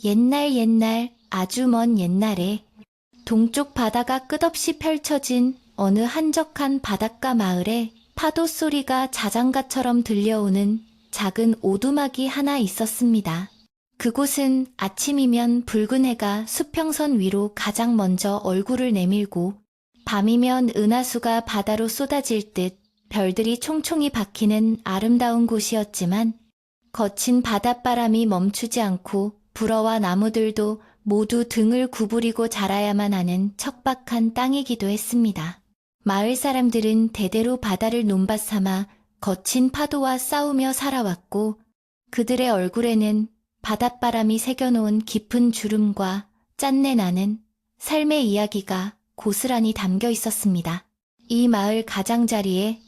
옛날 아주 먼 옛날에 동쪽 바다가 끝없이 펼쳐진 어느 한적한 바닷가 마을에 파도 소리가 자장가처럼 들려오는 작은 오두막이 하나 있었습니다. 그곳은 아침이면 붉은 해가 수평선 위로 가장 먼저 얼굴을 내밀고 밤이면 은하수가 바다로 쏟아질 듯 별들이 총총히 박히는 아름다운 곳이었지만 거친 바닷바람이 멈추지 않고 불어와 나무들도 모두 등을 구부리고 자라야만 하는 척박한 땅이기도 했습니다. 마을 사람들은 대대로 바다를 논밭 삼아 거친 파도와 싸우며 살아왔고 그들의 얼굴에는 바닷바람이 새겨놓은 깊은 주름과 짠내 나는 삶의 이야기가 고스란히 담겨 있었습니다. 이 마을 가장자리에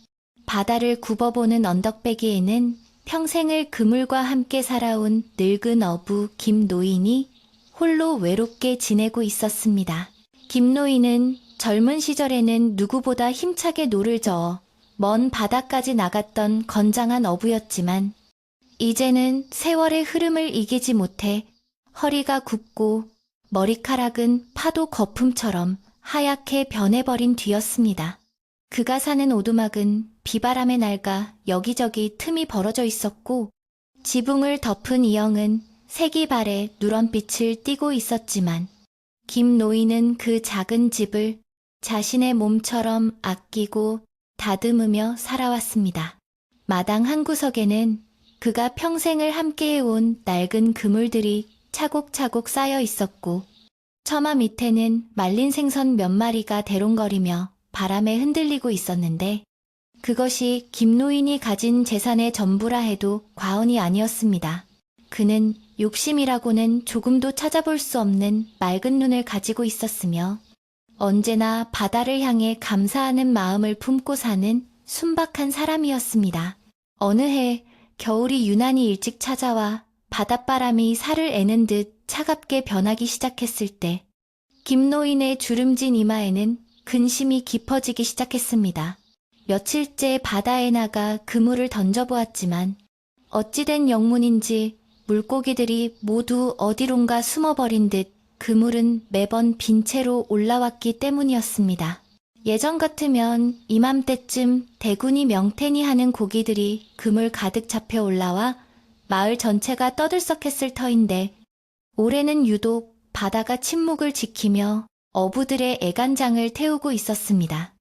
바다를 굽어보는 언덕배기에는 평생을 그물과 함께 살아온 늙은 어부 김노인이 홀로 외롭게 지내고 있었습니다. 김노인은 젊은 시절에는 누구보다 힘차게 노를 저어 먼 바다까지 나갔던 건장한 어부였지만 이제는 세월의 흐름을 이기지 못해 허리가 굽고 머리카락은 파도 거품처럼 하얗게 변해버린 뒤였습니다. 그가 사는 오두막은 비바람에 낡아 여기저기 틈이 벌어져 있었고 지붕을 덮은 이영은 색이 바래 누런빛을 띠고 있었지만 김노인은 그 작은 집을 자신의 몸처럼 아끼고 다듬으며 살아왔습니다. 마당 한 구석에는 그가 평생을 함께해온 낡은 그물들이 차곡차곡 쌓여 있었고 처마 밑에는 말린 생선 몇 마리가 대롱거리며 바람에 흔들리고 있었는데 그것이 김노인이 가진 재산의 전부라 해도 과언이 아니었습니다. 그는 욕심이라고는 조금도 찾아볼 수 없는 맑은 눈을 가지고 있었으며 언제나 바다를 향해 감사하는 마음을 품고 사는 순박한 사람이었습니다. 어느 해 겨울이 유난히 일찍 찾아와 바닷바람이 살을 애는 듯 차갑게 변하기 시작했을 때 김노인의 주름진 이마에는 근심이 깊어지기 시작했습니다. 며칠째 바다에 나가 그물을 던져보았지만 어찌된 영문인지 물고기들이 모두 어디론가 숨어버린 듯 그물은 매번 빈 채로 올라왔기 때문이었습니다. 예전 같으면 이맘때쯤 대군이 명태니 하는 고기들이 그물 가득 잡혀 올라와 마을 전체가 떠들썩했을 터인데 올해는 유독 바다가 침묵을 지키며 어부들의 애간장을 태우고 있었습니다.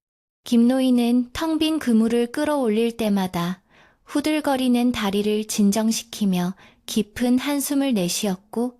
김노인은 텅 빈 그물을 끌어올릴 때마다 후들거리는 다리를 진정시키며 깊은 한숨을 내쉬었고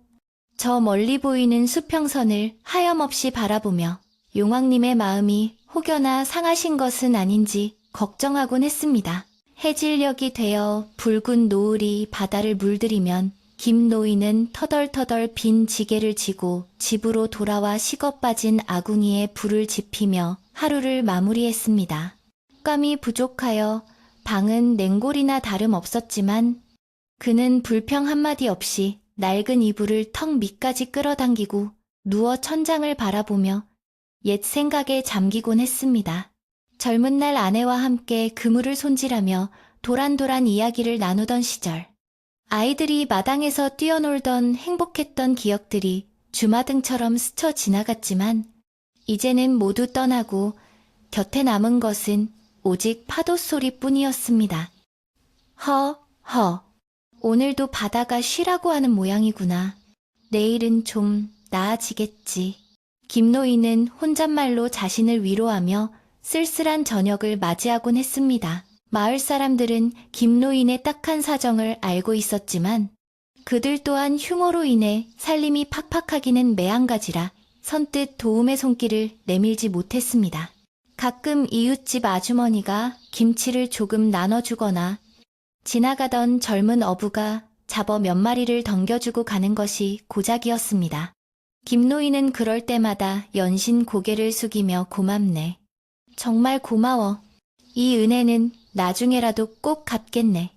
저 멀리 보이는 수평선을 하염없이 바라보며 용왕님의 마음이 혹여나 상하신 것은 아닌지 걱정하곤 했습니다. 해질녘이 되어 붉은 노을이 바다를 물들이면 김노인은 터덜터덜 빈 지게를 지고 집으로 돌아와 식어 빠진 아궁이에 불을 지피며 하루를 마무리했습니다. 식감이 부족하여 방은 냉골이나 다름없었지만 그는 불평 한마디 없이 낡은 이불을 턱 밑까지 끌어당기고 누워 천장을 바라보며 옛 생각에 잠기곤 했습니다. 젊은 날 아내와 함께 그물을 손질하며 도란도란 이야기를 나누던 시절 아이들이 마당에서 뛰어놀던 행복했던 기억들이 주마등처럼 스쳐 지나갔지만 이제는 모두 떠나고 곁에 남은 것은 오직 파도 소리뿐이었습니다. 오늘도 바다가 쉬라고 하는 모양이구나. 내일은 좀 나아지겠지. 김노인은 혼잣말로 자신을 위로하며 쓸쓸한 저녁을 맞이하곤 했습니다. 마을 사람들은 김노인의 딱한 사정을 알고 있었지만 그들 또한 흉어로 인해 살림이 팍팍하기는 매한가지라 선뜻 도움의 손길을 내밀지 못했습니다. 가끔 이웃집 아주머니가 김치를 조금 나눠주거나 지나가던 젊은 어부가 잡어 몇 마리를 던겨주고 가는 것이 고작이었습니다. 김노인은 그럴 때마다 연신 고개를 숙이며 고맙네. 정말 고마워. 이 은혜는 나중에라도 꼭 갚겠네.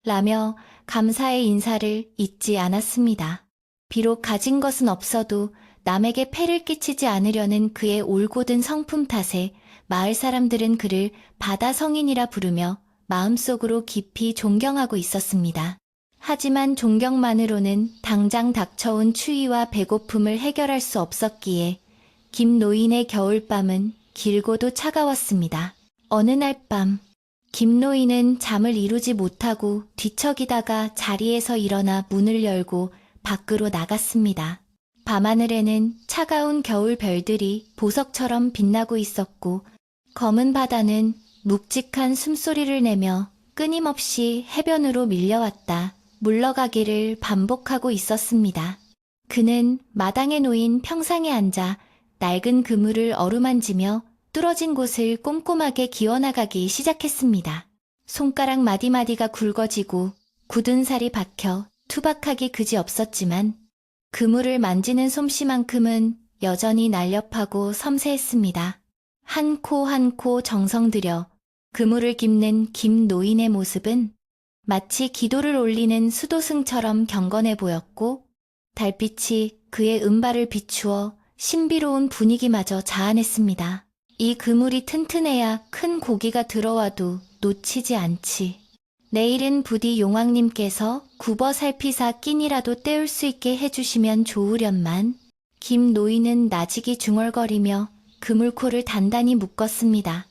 라며 감사의 인사를 잊지 않았습니다. 비록 가진 것은 없어도 남에게 폐를 끼치지 않으려는 그의 올곧은 성품 탓에 마을 사람들은 그를 바다 성인이라 부르며 마음속으로 깊이 존경하고 있었습니다. 하지만 존경만으로는 당장 닥쳐온 추위와 배고픔을 해결할 수 없었기에 김 노인의 겨울밤은 길고도 차가웠습니다. 어느 날 밤, 김 노인은 잠을 이루지 못하고 뒤척이다가 자리에서 일어나 문을 열고 밖으로 나갔습니다. 밤하늘에는 차가운 겨울 별들이 보석처럼 빛나고 있었고 검은 바다는 묵직한 숨소리를 내며 끊임없이 해변으로 밀려왔다 물러가기를 반복하고 있었습니다. 그는 마당에 놓인 평상에 앉아 낡은 그물을 어루만지며 뚫어진 곳을 꼼꼼하게 기어나가기 시작했습니다. 손가락 마디마디가 굵어지고 굳은 살이 박혀 투박하기 그지없었지만 그물을 만지는 솜씨만큼은 여전히 날렵하고 섬세했습니다. 한 코 한 코 정성 들여 그물을 깁는 김 노인의 모습은 마치 기도를 올리는 수도승처럼 경건해 보였고 달빛이 그의 은발을 비추어 신비로운 분위기마저 자아냈습니다. 이 그물이 튼튼해야 큰 고기가 들어와도 놓치지 않지. 내일은 부디 용왕님께서 굽어 살피사 끼니라도 때울 수 있게 해주시면 좋으련만. 김 노인은 나직이 중얼거리며 그물코를 단단히 묶었습니다.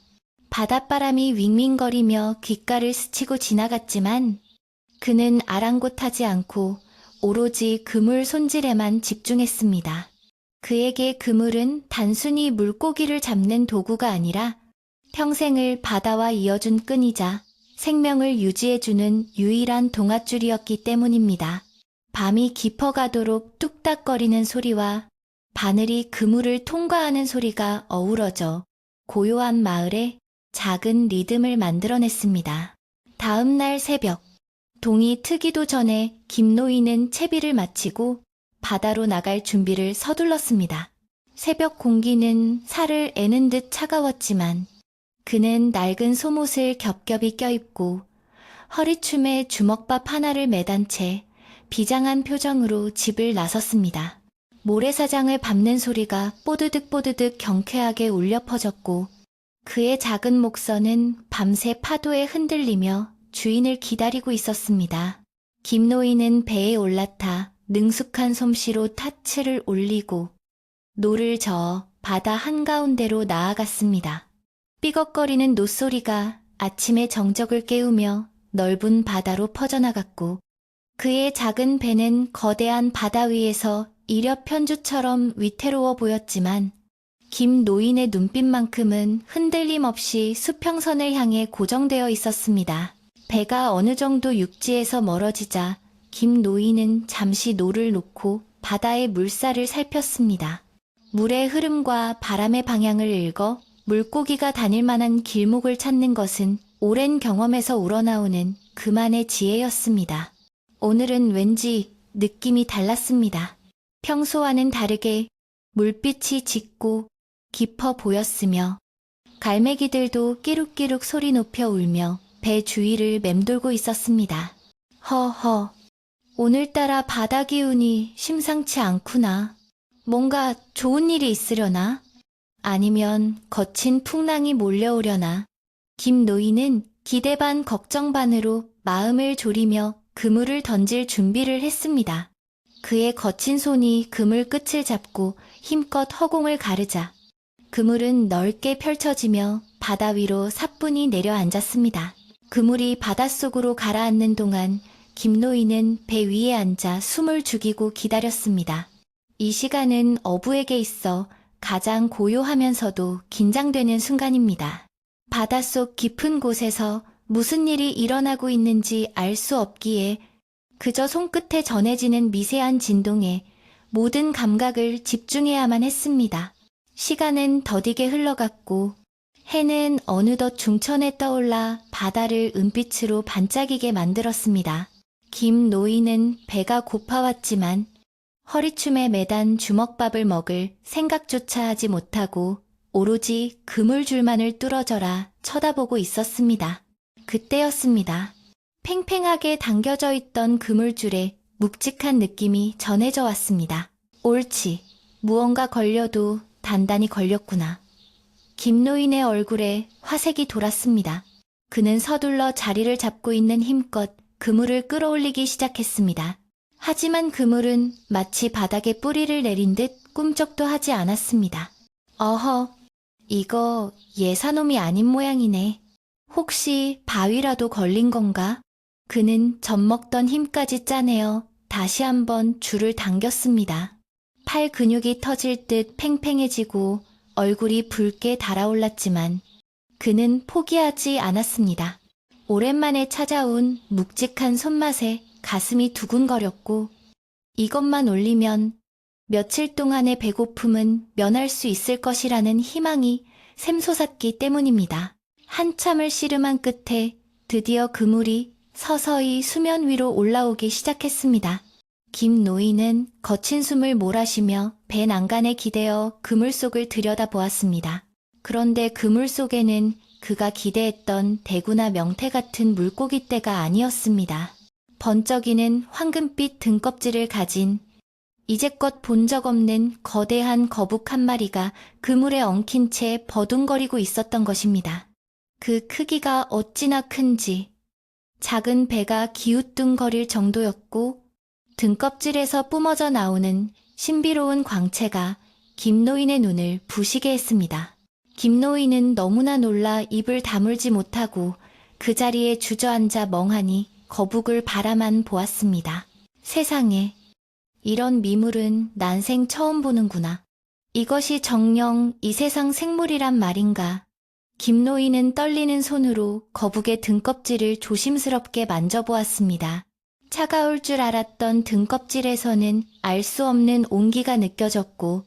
바닷바람이 윙윙거리며 귓가를 스치고 지나갔지만 그는 아랑곳하지 않고 오로지 그물 손질에만 집중했습니다. 그에게 그물은 단순히 물고기를 잡는 도구가 아니라 평생을 바다와 이어준 끈이자 생명을 유지해주는 유일한 동아줄이었기 때문입니다. 밤이 깊어가도록 뚝딱거리는 소리와 바늘이 그물을 통과하는 소리가 어우러져 고요한 마을에 작은 리듬을 만들어냈습니다. 다음 날 새벽, 동이 트기도 전에 김 노인은 채비를 마치고 바다로 나갈 준비를 서둘렀습니다. 새벽 공기는 살을 애는 듯 차가웠지만 그는 낡은 속옷을 겹겹이 껴입고 허리춤에 주먹밥 하나를 매단 채 비장한 표정으로 집을 나섰습니다. 모래사장을 밟는 소리가 뽀드득 경쾌하게 울려 퍼졌고 그의 작은 목선은 밤새 파도에 흔들리며 주인을 기다리고 있었습니다. 김 노인은 배에 올라타 능숙한 솜씨로 타츠를 올리고 노를 저어 바다 한가운데로 나아갔습니다. 삐걱거리는 노소리가 아침의 정적을 깨우며 넓은 바다로 퍼져나갔고 그의 작은 배는 거대한 바다 위에서 이력 편주처럼 위태로워 보였지만 김 노인의 눈빛만큼은 흔들림 없이 수평선을 향해 고정되어 있었습니다. 배가 어느 정도 육지에서 멀어지자 김 노인은 잠시 노를 놓고 바다의 물살을 살폈습니다. 물의 흐름과 바람의 방향을 읽어 물고기가 다닐 만한 길목을 찾는 것은 오랜 경험에서 우러나오는 그만의 지혜였습니다. 오늘은 왠지 느낌이 달랐습니다. 평소와는 다르게 물빛이 짙고 깊어 보였으며 갈매기들도 끼룩끼룩 소리 높여 울며 배 주위를 맴돌고 있었습니다. 허허, 오늘따라 바다 기운이 심상치 않구나. 뭔가 좋은 일이 있으려나? 아니면 거친 풍랑이 몰려오려나? 김 노인은 기대 반 걱정 반으로 마음을 졸이며 그물을 던질 준비를 했습니다. 그의 거친 손이 그물 끝을 잡고 힘껏 허공을 가르자 그물은 넓게 펼쳐지며 바다 위로 사뿐히 내려앉았습니다. 그물이 바닷속으로 가라앉는 동안 김 노인은 배 위에 앉아 숨을 죽이고 기다렸습니다. 이 시간은 어부에게 있어 가장 고요하면서도 긴장되는 순간입니다. 바닷속 깊은 곳에서 무슨 일이 일어나고 있는지 알 수 없기에 그저 손끝에 전해지는 미세한 진동에 모든 감각을 집중해야만 했습니다. 시간은 더디게 흘러갔고 해는 어느덧 중천에 떠올라 바다를 은빛으로 반짝이게 만들었습니다. 김 노인은 배가 고파왔지만 허리춤에 매단 주먹밥을 먹을 생각조차 하지 못하고 오로지 그물줄만을 뚫어져라 쳐다보고 있었습니다. 그때였습니다. 팽팽하게 당겨져 있던 그물줄에 묵직한 느낌이 전해져 왔습니다. 옳지, 무언가 걸려도 단단히 걸렸구나. 김 노인의 얼굴에 화색이 돌았습니다. 그는 서둘러 자리를 잡고 있는 힘껏 그물을 끌어올리기 시작했습니다. 하지만 그물은 마치 바닥에 뿌리를 내린 듯 꿈쩍도 하지 않았습니다. 어허, 이거 예사놈이 아닌 모양이네. 혹시 바위라도 걸린 건가? 그는 젖먹던 힘까지 짜내어 다시 한번 줄을 당겼습니다. 팔 근육이 터질 듯 팽팽해지고 얼굴이 붉게 달아올랐지만 그는 포기하지 않았습니다. 오랜만에 찾아온 묵직한 손맛에 가슴이 두근거렸고 이것만 올리면 며칠 동안의 배고픔은 면할 수 있을 것이라는 희망이 샘솟았기 때문입니다. 한참을 씨름한 끝에 드디어 그물이 서서히 수면 위로 올라오기 시작했습니다. 김 노인은 거친 숨을 몰아쉬며 배 난간에 기대어 그물 속을 들여다보았습니다. 그런데 그물 속에는 그가 기대했던 대구나 명태 같은 물고기떼가 아니었습니다. 번쩍이는 황금빛 등껍질을 가진 이제껏 본 적 없는 거대한 거북 한 마리가 그물에 엉킨 채 버둥거리고 있었던 것입니다. 그 크기가 어찌나 큰지 작은 배가 기우뚱거릴 정도였고 등껍질에서 뿜어져 나오는 신비로운 광채가 김노인의 눈을 부시게 했습니다. 김노인은 너무나 놀라 입을 다물지 못하고 그 자리에 주저앉아 멍하니 거북을 바라만 보았습니다. 세상에, 이런 미물은 난생 처음 보는구나. 이것이 정녕 이 세상 생물이란 말인가. 김노인은 떨리는 손으로 거북의 등껍질을 조심스럽게 만져보았습니다. 차가울 줄 알았던 등껍질에서는 알 수 없는 온기가 느껴졌고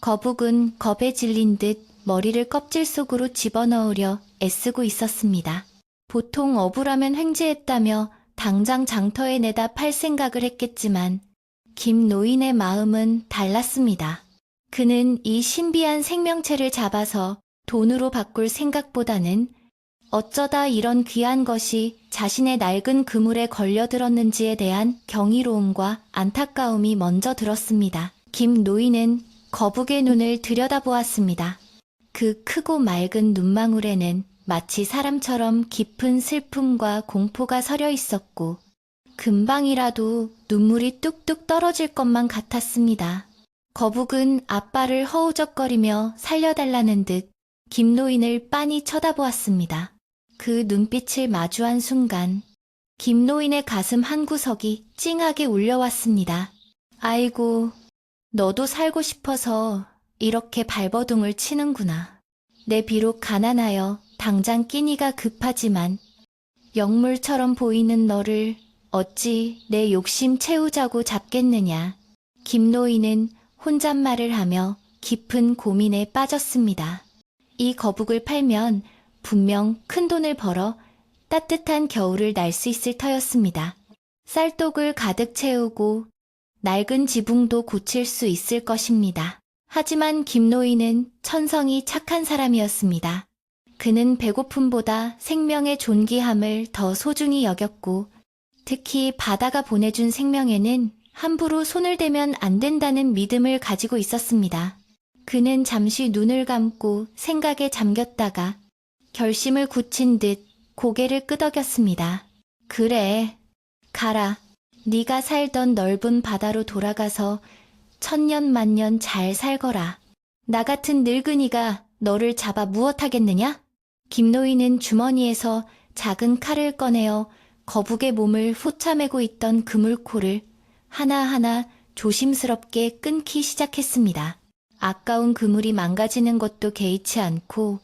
거북은 겁에 질린 듯 머리를 껍질 속으로 집어넣으려 애쓰고 있었습니다. 보통 어부라면 횡재했다며 당장 장터에 내다 팔 생각을 했겠지만 김 노인의 마음은 달랐습니다. 그는 이 신비한 생명체를 잡아서 돈으로 바꿀 생각보다는 어쩌다 이런 귀한 것이 자신의 낡은 그물에 걸려들었는지에 대한 경이로움과 안타까움이 먼저 들었습니다. 김 노인은 거북의 눈을 들여다보았습니다. 그 크고 맑은 눈망울에는 마치 사람처럼 깊은 슬픔과 공포가 서려 있었고 금방이라도 눈물이 뚝뚝 떨어질 것만 같았습니다. 거북은 앞발을 허우적거리며 살려달라는 듯 김노인을 빤히 쳐다보았습니다. 그 눈빛을 마주한 순간 김노인의 가슴 한구석이 찡하게 울려왔습니다. 아이고, 너도 살고 싶어서 이렇게 발버둥을 치는구나. 내 비록 가난하여 당장 끼니가 급하지만 영물처럼 보이는 너를 어찌 내 욕심 채우자고 잡겠느냐. 김노인은 혼잣말을 하며 깊은 고민에 빠졌습니다. 이 거북을 팔면 분명 큰 돈을 벌어 따뜻한 겨울을 날 수 있을 터였습니다. 쌀독을 가득 채우고 낡은 지붕도 고칠 수 있을 것입니다. 하지만 김노인은 천성이 착한 사람이었습니다. 그는 배고픔보다 생명의 존귀함을 더 소중히 여겼고 특히 바다가 보내준 생명에는 함부로 손을 대면 안 된다는 믿음을 가지고 있었습니다. 그는 잠시 눈을 감고 생각에 잠겼다가 결심을 굳힌 듯 고개를 끄덕였습니다. 그래, 가라. 네가 살던 넓은 바다로 돌아가서 천년만년 잘 살거라. 나 같은 늙은이가 너를 잡아 무엇하겠느냐? 김노인은 주머니에서 작은 칼을 꺼내어 거북의 몸을 후차매고 있던 그물코를 하나하나 조심스럽게 끊기 시작했습니다. 아까운 그물이 망가지는 것도 개의치 않고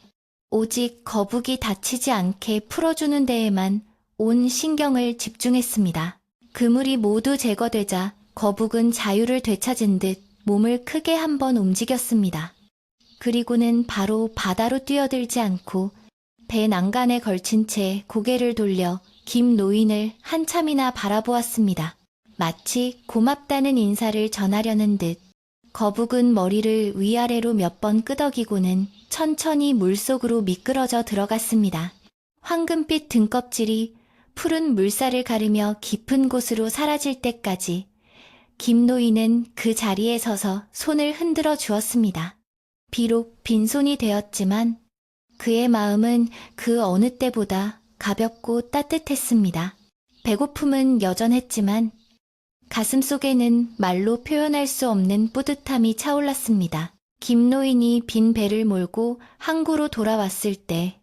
오직 거북이 다치지 않게 풀어주는 데에만 온 신경을 집중했습니다. 그물이 모두 제거되자 거북은 자유를 되찾은 듯 몸을 크게 한번 움직였습니다. 그리고는 바로 바다로 뛰어들지 않고 배 난간에 걸친 채 고개를 돌려 김 노인을 한참이나 바라보았습니다. 마치 고맙다는 인사를 전하려는 듯 거북은 머리를 위아래로 몇 번 끄덕이고는 천천히 물속으로 미끄러져 들어갔습니다. 황금빛 등껍질이 푸른 물살을 가르며 깊은 곳으로 사라질 때까지 김 노인은 그 자리에 서서 손을 흔들어 주었습니다. 비록 빈손이 되었지만 그의 마음은 그 어느 때보다 가볍고 따뜻했습니다. 배고픔은 여전했지만 가슴속에는 말로 표현할 수 없는 뿌듯함이 차올랐습니다. 김노인이 빈 배를 몰고 항구로 돌아왔을 때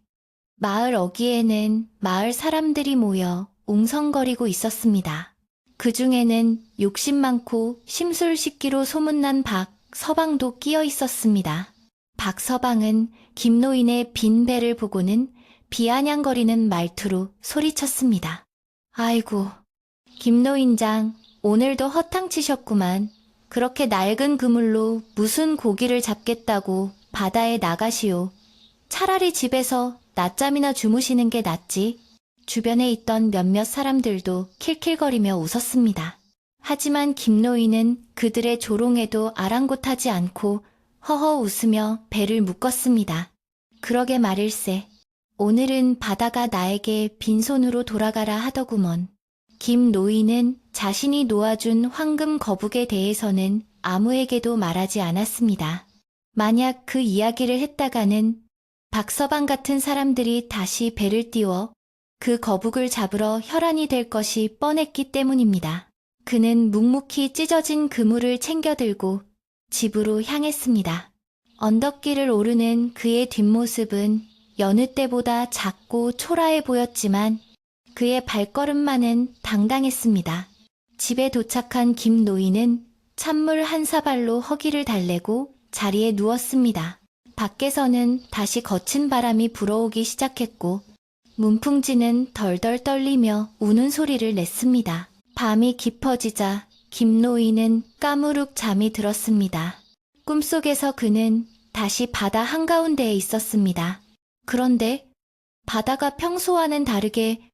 마을 어귀에는 마을 사람들이 모여 웅성거리고 있었습니다. 그 중에는 욕심 많고 심술식기로 소문난 박서방도 끼어 있었습니다. 박서방은 김노인의 빈 배를 보고는 비아냥거리는 말투로 소리쳤습니다. 아이고, 김노인장, 오늘도 허탕치셨구만. 그렇게 낡은 그물로 무슨 고기를 잡겠다고 바다에 나가시오. 차라리 집에서 낮잠이나 주무시는 게 낫지. 주변에 있던 몇몇 사람들도 킬킬거리며 웃었습니다. 하지만 김노인은 그들의 조롱에도 아랑곳하지 않고 허허 웃으며 배를 묶었습니다. 그러게 말일세. 오늘은 바다가 나에게 빈손으로 돌아가라 하더구먼. 김노인은 자신이 놓아준 황금 거북에 대해서는 아무에게도 말하지 않았습니다. 만약 그 이야기를 했다가는 박서방 같은 사람들이 다시 배를 띄워 그 거북을 잡으러 혈안이 될 것이 뻔했기 때문입니다. 그는 묵묵히 찢어진 그물을 챙겨들고 집으로 향했습니다. 언덕길을 오르는 그의 뒷모습은 여느 때보다 작고 초라해 보였지만 그의 발걸음만은 당당했습니다. 집에 도착한 김노인은 찬물 한 사발로 허기를 달래고 자리에 누웠습니다. 밖에서는 다시 거친 바람이 불어오기 시작했고 문풍지는 덜덜 떨리며 우는 소리를 냈습니다. 밤이 깊어지자 김노인은 까무룩 잠이 들었습니다. 꿈속에서 그는 다시 바다 한가운데에 있었습니다. 그런데 바다가 평소와는 다르게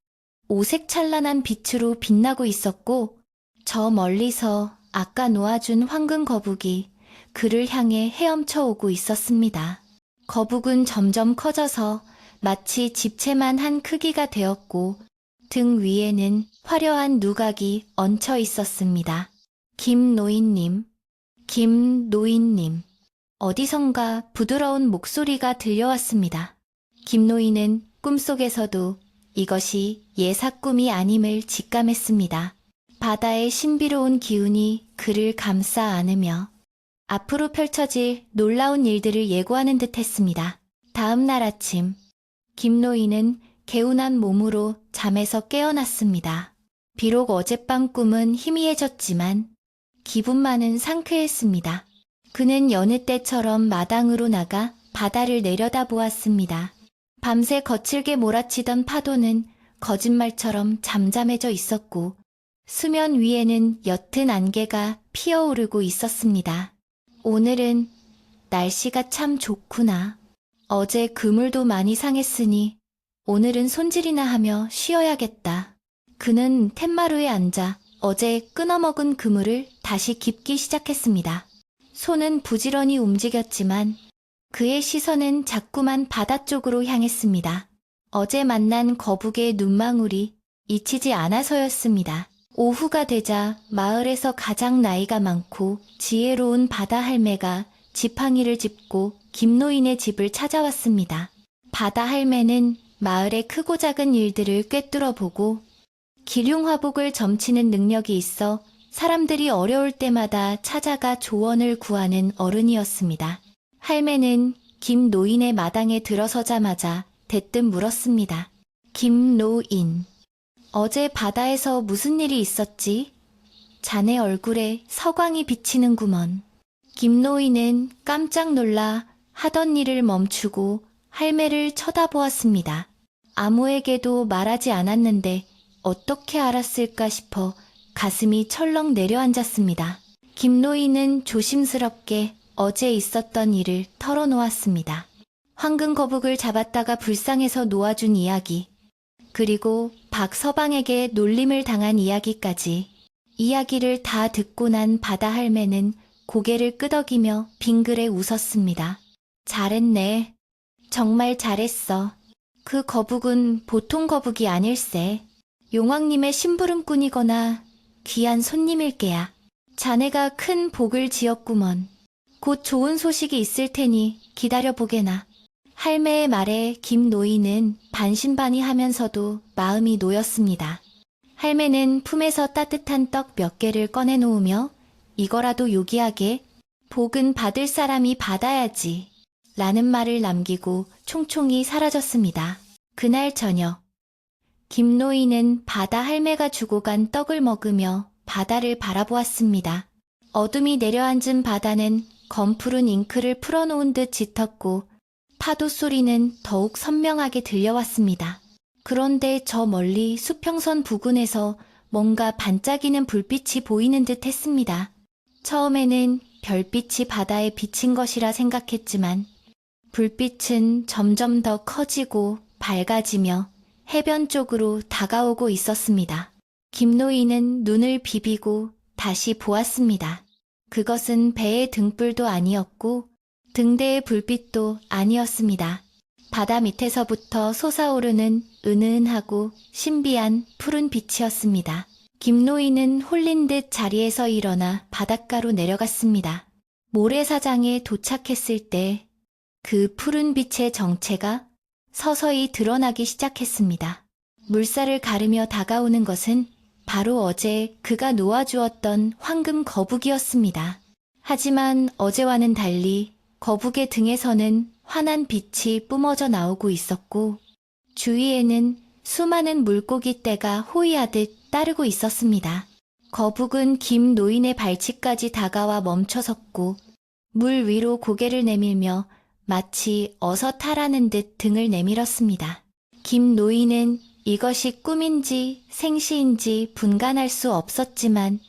오색찬란한 빛으로 빛나고 있었고 저 멀리서 아까 놓아준 황금 거북이 그를 향해 헤엄쳐 오고 있었습니다. 거북은 점점 커져서 마치 집채만 한 크기가 되었고 등 위에는 화려한 누각이 얹혀 있었습니다. 김노인님, 김노인님. 어디선가 부드러운 목소리가 들려왔습니다. 김노인은 꿈속에서도 이것이 예사꿈이 아님을 직감했습니다. 바다의 신비로운 기운이 그를 감싸 안으며 앞으로 펼쳐질 놀라운 일들을 예고하는 듯 했습니다. 다음 날 아침, 김노인은 개운한 몸으로 잠에서 깨어났습니다. 비록 어젯밤 꿈은 희미해졌지만 기분만은 상쾌했습니다. 그는 여느 때처럼 마당으로 나가 바다를 내려다보았습니다. 밤새 거칠게 몰아치던 파도는 거짓말처럼 잠잠해져 있었고 수면 위에는 옅은 안개가 피어오르고 있었습니다. 오늘은 날씨가 참 좋구나. 어제 그물도 많이 상했으니 오늘은 손질이나 하며 쉬어야겠다. 그는 툇마루에 앉아 어제 끊어먹은 그물을 다시 깁기 시작했습니다. 손은 부지런히 움직였지만 그의 시선은 자꾸만 바다 쪽으로 향했습니다. 어제 만난 거북의 눈망울이 잊히지 않아서였습니다. 오후가 되자 마을에서 가장 나이가 많고 지혜로운 바다 할매가 지팡이를 짚고 김노인의 집을 찾아왔습니다. 바다 할매는 마을의 크고 작은 일들을 꿰뚫어 보고 기륭화복을 점치는 능력이 있어 사람들이 어려울 때마다 찾아가 조언을 구하는 어른이었습니다. 할매는 김노인의 마당에 들어서자마자 대뜸 물었습니다. 김노인, 어제 바다에서 무슨 일이 있었지? 자네 얼굴에 서광이 비치는구먼. 김노인은 깜짝 놀라 하던 일을 멈추고 할매를 쳐다보았습니다. 아무에게도 말하지 않았는데 어떻게 알았을까 싶어 가슴이 철렁 내려앉았습니다. 김노인은 조심스럽게 어제 있었던 일을 털어놓았습니다. 황금 거북을 잡았다가 불쌍해서 놓아준 이야기, 그리고 박서방에게 놀림을 당한 이야기까지. 이야기를 다 듣고 난 바다 할매는 고개를 끄덕이며 빙그레 웃었습니다. 잘했네. 정말 잘했어. 그 거북은 보통 거북이 아닐세. 용왕님의 심부름꾼이거나 귀한 손님일 게야. 자네가 큰 복을 지었구먼. 곧 좋은 소식이 있을 테니 기다려보게나. 할매의 말에 김노인은 반신반의하면서도 마음이 놓였습니다. 할매는 품에서 따뜻한 떡 몇 개를 꺼내 놓으며 이거라도 요기하게 복은 받을 사람이 받아야지 라는 말을 남기고 총총히 사라졌습니다. 그날 저녁 김노인은 바다 할매가 주고 간 떡을 먹으며 바다를 바라보았습니다. 어둠이 내려앉은 바다는 검푸른 잉크를 풀어놓은 듯 짙었고 파도 소리는 더욱 선명하게 들려왔습니다. 그런데 저 멀리 수평선 부근에서 뭔가 반짝이는 불빛이 보이는 듯 했습니다. 처음에는 별빛이 바다에 비친 것이라 생각했지만 불빛은 점점 더 커지고 밝아지며 해변 쪽으로 다가오고 있었습니다. 김노인은 눈을 비비고 다시 보았습니다. 그것은 배의 등불도 아니었고 등대의 불빛도 아니었습니다. 바다 밑에서부터 솟아오르는 은은하고 신비한 푸른 빛이었습니다. 김노인은 홀린 듯 자리에서 일어나 바닷가로 내려갔습니다. 모래사장에 도착했을 때 그 푸른 빛의 정체가 서서히 드러나기 시작했습니다. 물살을 가르며 다가오는 것은 바로 어제 그가 놓아주었던 황금 거북이었습니다. 하지만 어제와는 달리 거북의 등에서는 환한 빛이 뿜어져 나오고 있었고 주위에는 수많은 물고기 떼가 호위하듯 따르고 있었습니다. 거북은 김 노인의 발치까지 다가와 멈춰섰고 물 위로 고개를 내밀며 마치 어서 타라는 듯 등을 내밀었습니다. 김 노인은 이것이 꿈인지 생시인지 분간할 수 없었지만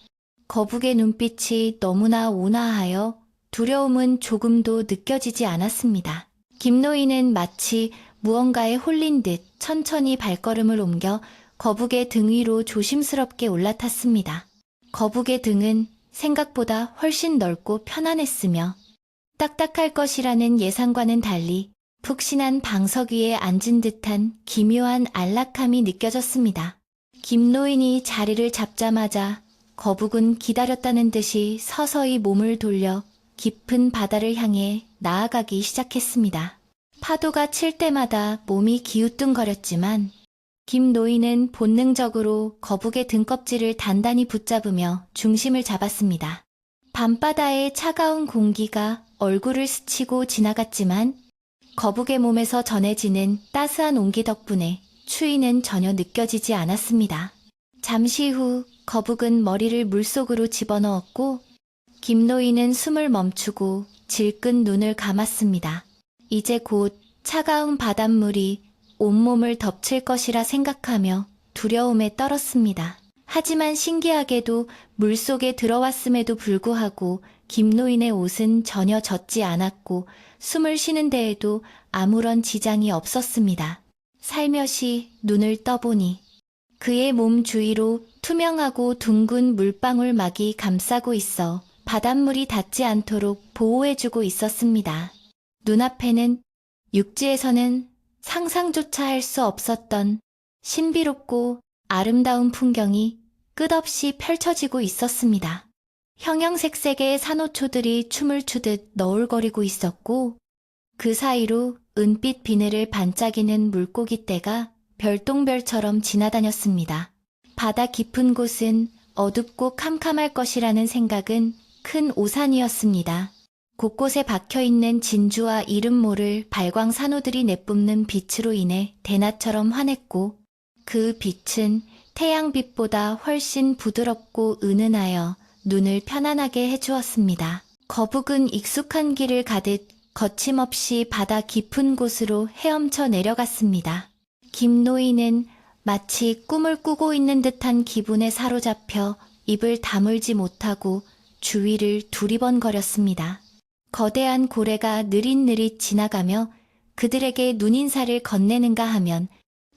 거북의 눈빛이 너무나 온화하여 두려움은 조금도 느껴지지 않았습니다. 김 노인은 마치 무언가에 홀린 듯 천천히 발걸음을 옮겨 거북의 등 위로 조심스럽게 올라탔습니다. 거북의 등은 생각보다 훨씬 넓고 편안했으며 딱딱할 것이라는 예상과는 달리 푹신한 방석 위에 앉은 듯한 기묘한 안락함이 느껴졌습니다. 김노인이 자리를 잡자마자 거북은 기다렸다는 듯이 서서히 몸을 돌려 깊은 바다를 향해 나아가기 시작했습니다. 파도가 칠 때마다 몸이 기우뚱거렸지만 김노인은 본능적으로 거북의 등껍질을 단단히 붙잡으며 중심을 잡았습니다. 밤바다의 차가운 공기가 얼굴을 스치고 지나갔지만 거북의 몸에서 전해지는 따스한 온기 덕분에 추위는 전혀 느껴지지 않았습니다. 잠시 후 거북은 머리를 물속으로 집어넣었고 김노인은 숨을 멈추고 질끈 눈을 감았습니다. 이제 곧 차가운 바닷물이 온몸을 덮칠 것이라 생각하며 두려움에 떨었습니다. 하지만 신기하게도 물속에 들어왔음에도 불구하고 김노인의 옷은 전혀 젖지 않았고 숨을 쉬는 데에도 아무런 지장이 없었습니다. 살며시 눈을 떠보니 그의 몸 주위로 투명하고 둥근 물방울막이 감싸고 있어 바닷물이 닿지 않도록 보호해주고 있었습니다. 눈앞에는 육지에서는 상상조차 할 수 없었던 신비롭고 아름다운 풍경이 끝없이 펼쳐지고 있었습니다. 형형색색의 산호초들이 춤을 추듯 너울거리고 있었고 그 사이로 은빛 비늘을 반짝이는 물고기 떼가 별똥별처럼 지나다녔습니다. 바다 깊은 곳은 어둡고 캄캄할 것이라는 생각은 큰 오산이었습니다. 곳곳에 박혀있는 진주와 이름 모를 발광 산호들이 내뿜는 빛으로 인해 대낮처럼 환했고 그 빛은 태양빛보다 훨씬 부드럽고 은은하여 눈을 편안하게 해주었습니다. 거북은 익숙한 길을 가듯 거침없이 바다 깊은 곳으로 헤엄쳐 내려갔습니다. 김노인은 마치 꿈을 꾸고 있는 듯한 기분에 사로잡혀 입을 다물지 못하고 주위를 두리번거렸습니다. 거대한 고래가 느릿느릿 지나가며 그들에게 눈인사를 건네는가 하면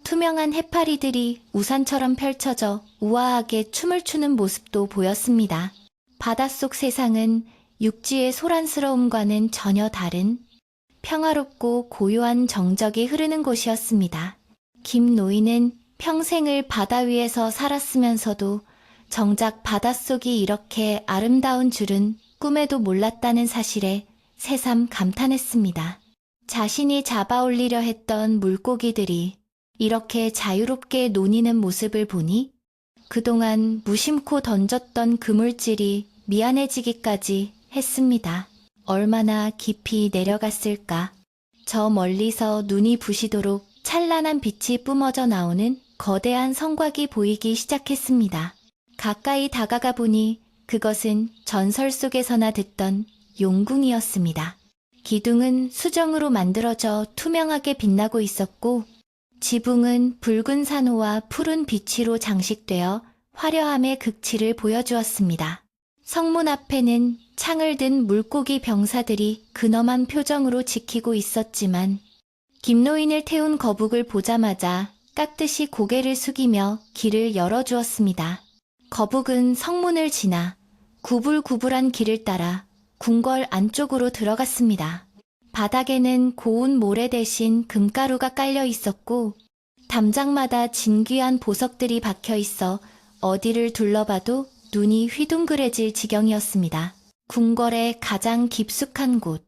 투명한 해파리들이 우산처럼 펼쳐져 우아하게 춤을 추는 모습도 보였습니다. 바닷속 세상은 육지의 소란스러움과는 전혀 다른 평화롭고 고요한 정적이 흐르는 곳이었습니다. 김노인은 평생을 바다 위에서 살았으면서도 정작 바닷속이 이렇게 아름다운 줄은 꿈에도 몰랐다는 사실에 새삼 감탄했습니다. 자신이 잡아올리려 했던 물고기들이 이렇게 자유롭게 노니는 모습을 보니 그동안 무심코 던졌던 그물질이 미안해지기까지 했습니다. 얼마나 깊이 내려갔을까. 저 멀리서 눈이 부시도록 찬란한 빛이 뿜어져 나오는 거대한 성곽이 보이기 시작했습니다. 가까이 다가가 보니 그것은 전설 속에서나 듣던 용궁이었습니다. 기둥은 수정으로 만들어져 투명하게 빛나고 있었고 지붕은 붉은 산호와 푸른 비치로 장식되어 화려함의 극치를 보여주었습니다. 성문 앞에는 창을 든 물고기 병사들이 근엄한 표정으로 지키고 있었지만 김노인을 태운 거북을 보자마자 깍듯이 고개를 숙이며 길을 열어주었습니다. 거북은 성문을 지나 구불구불한 길을 따라 궁궐 안쪽으로 들어갔습니다. 바닥에는 고운 모래 대신 금가루가 깔려 있었고 담장마다 진귀한 보석들이 박혀 있어 어디를 둘러봐도 눈이 휘둥그레질 지경이었습니다. 궁궐의 가장 깊숙한 곳,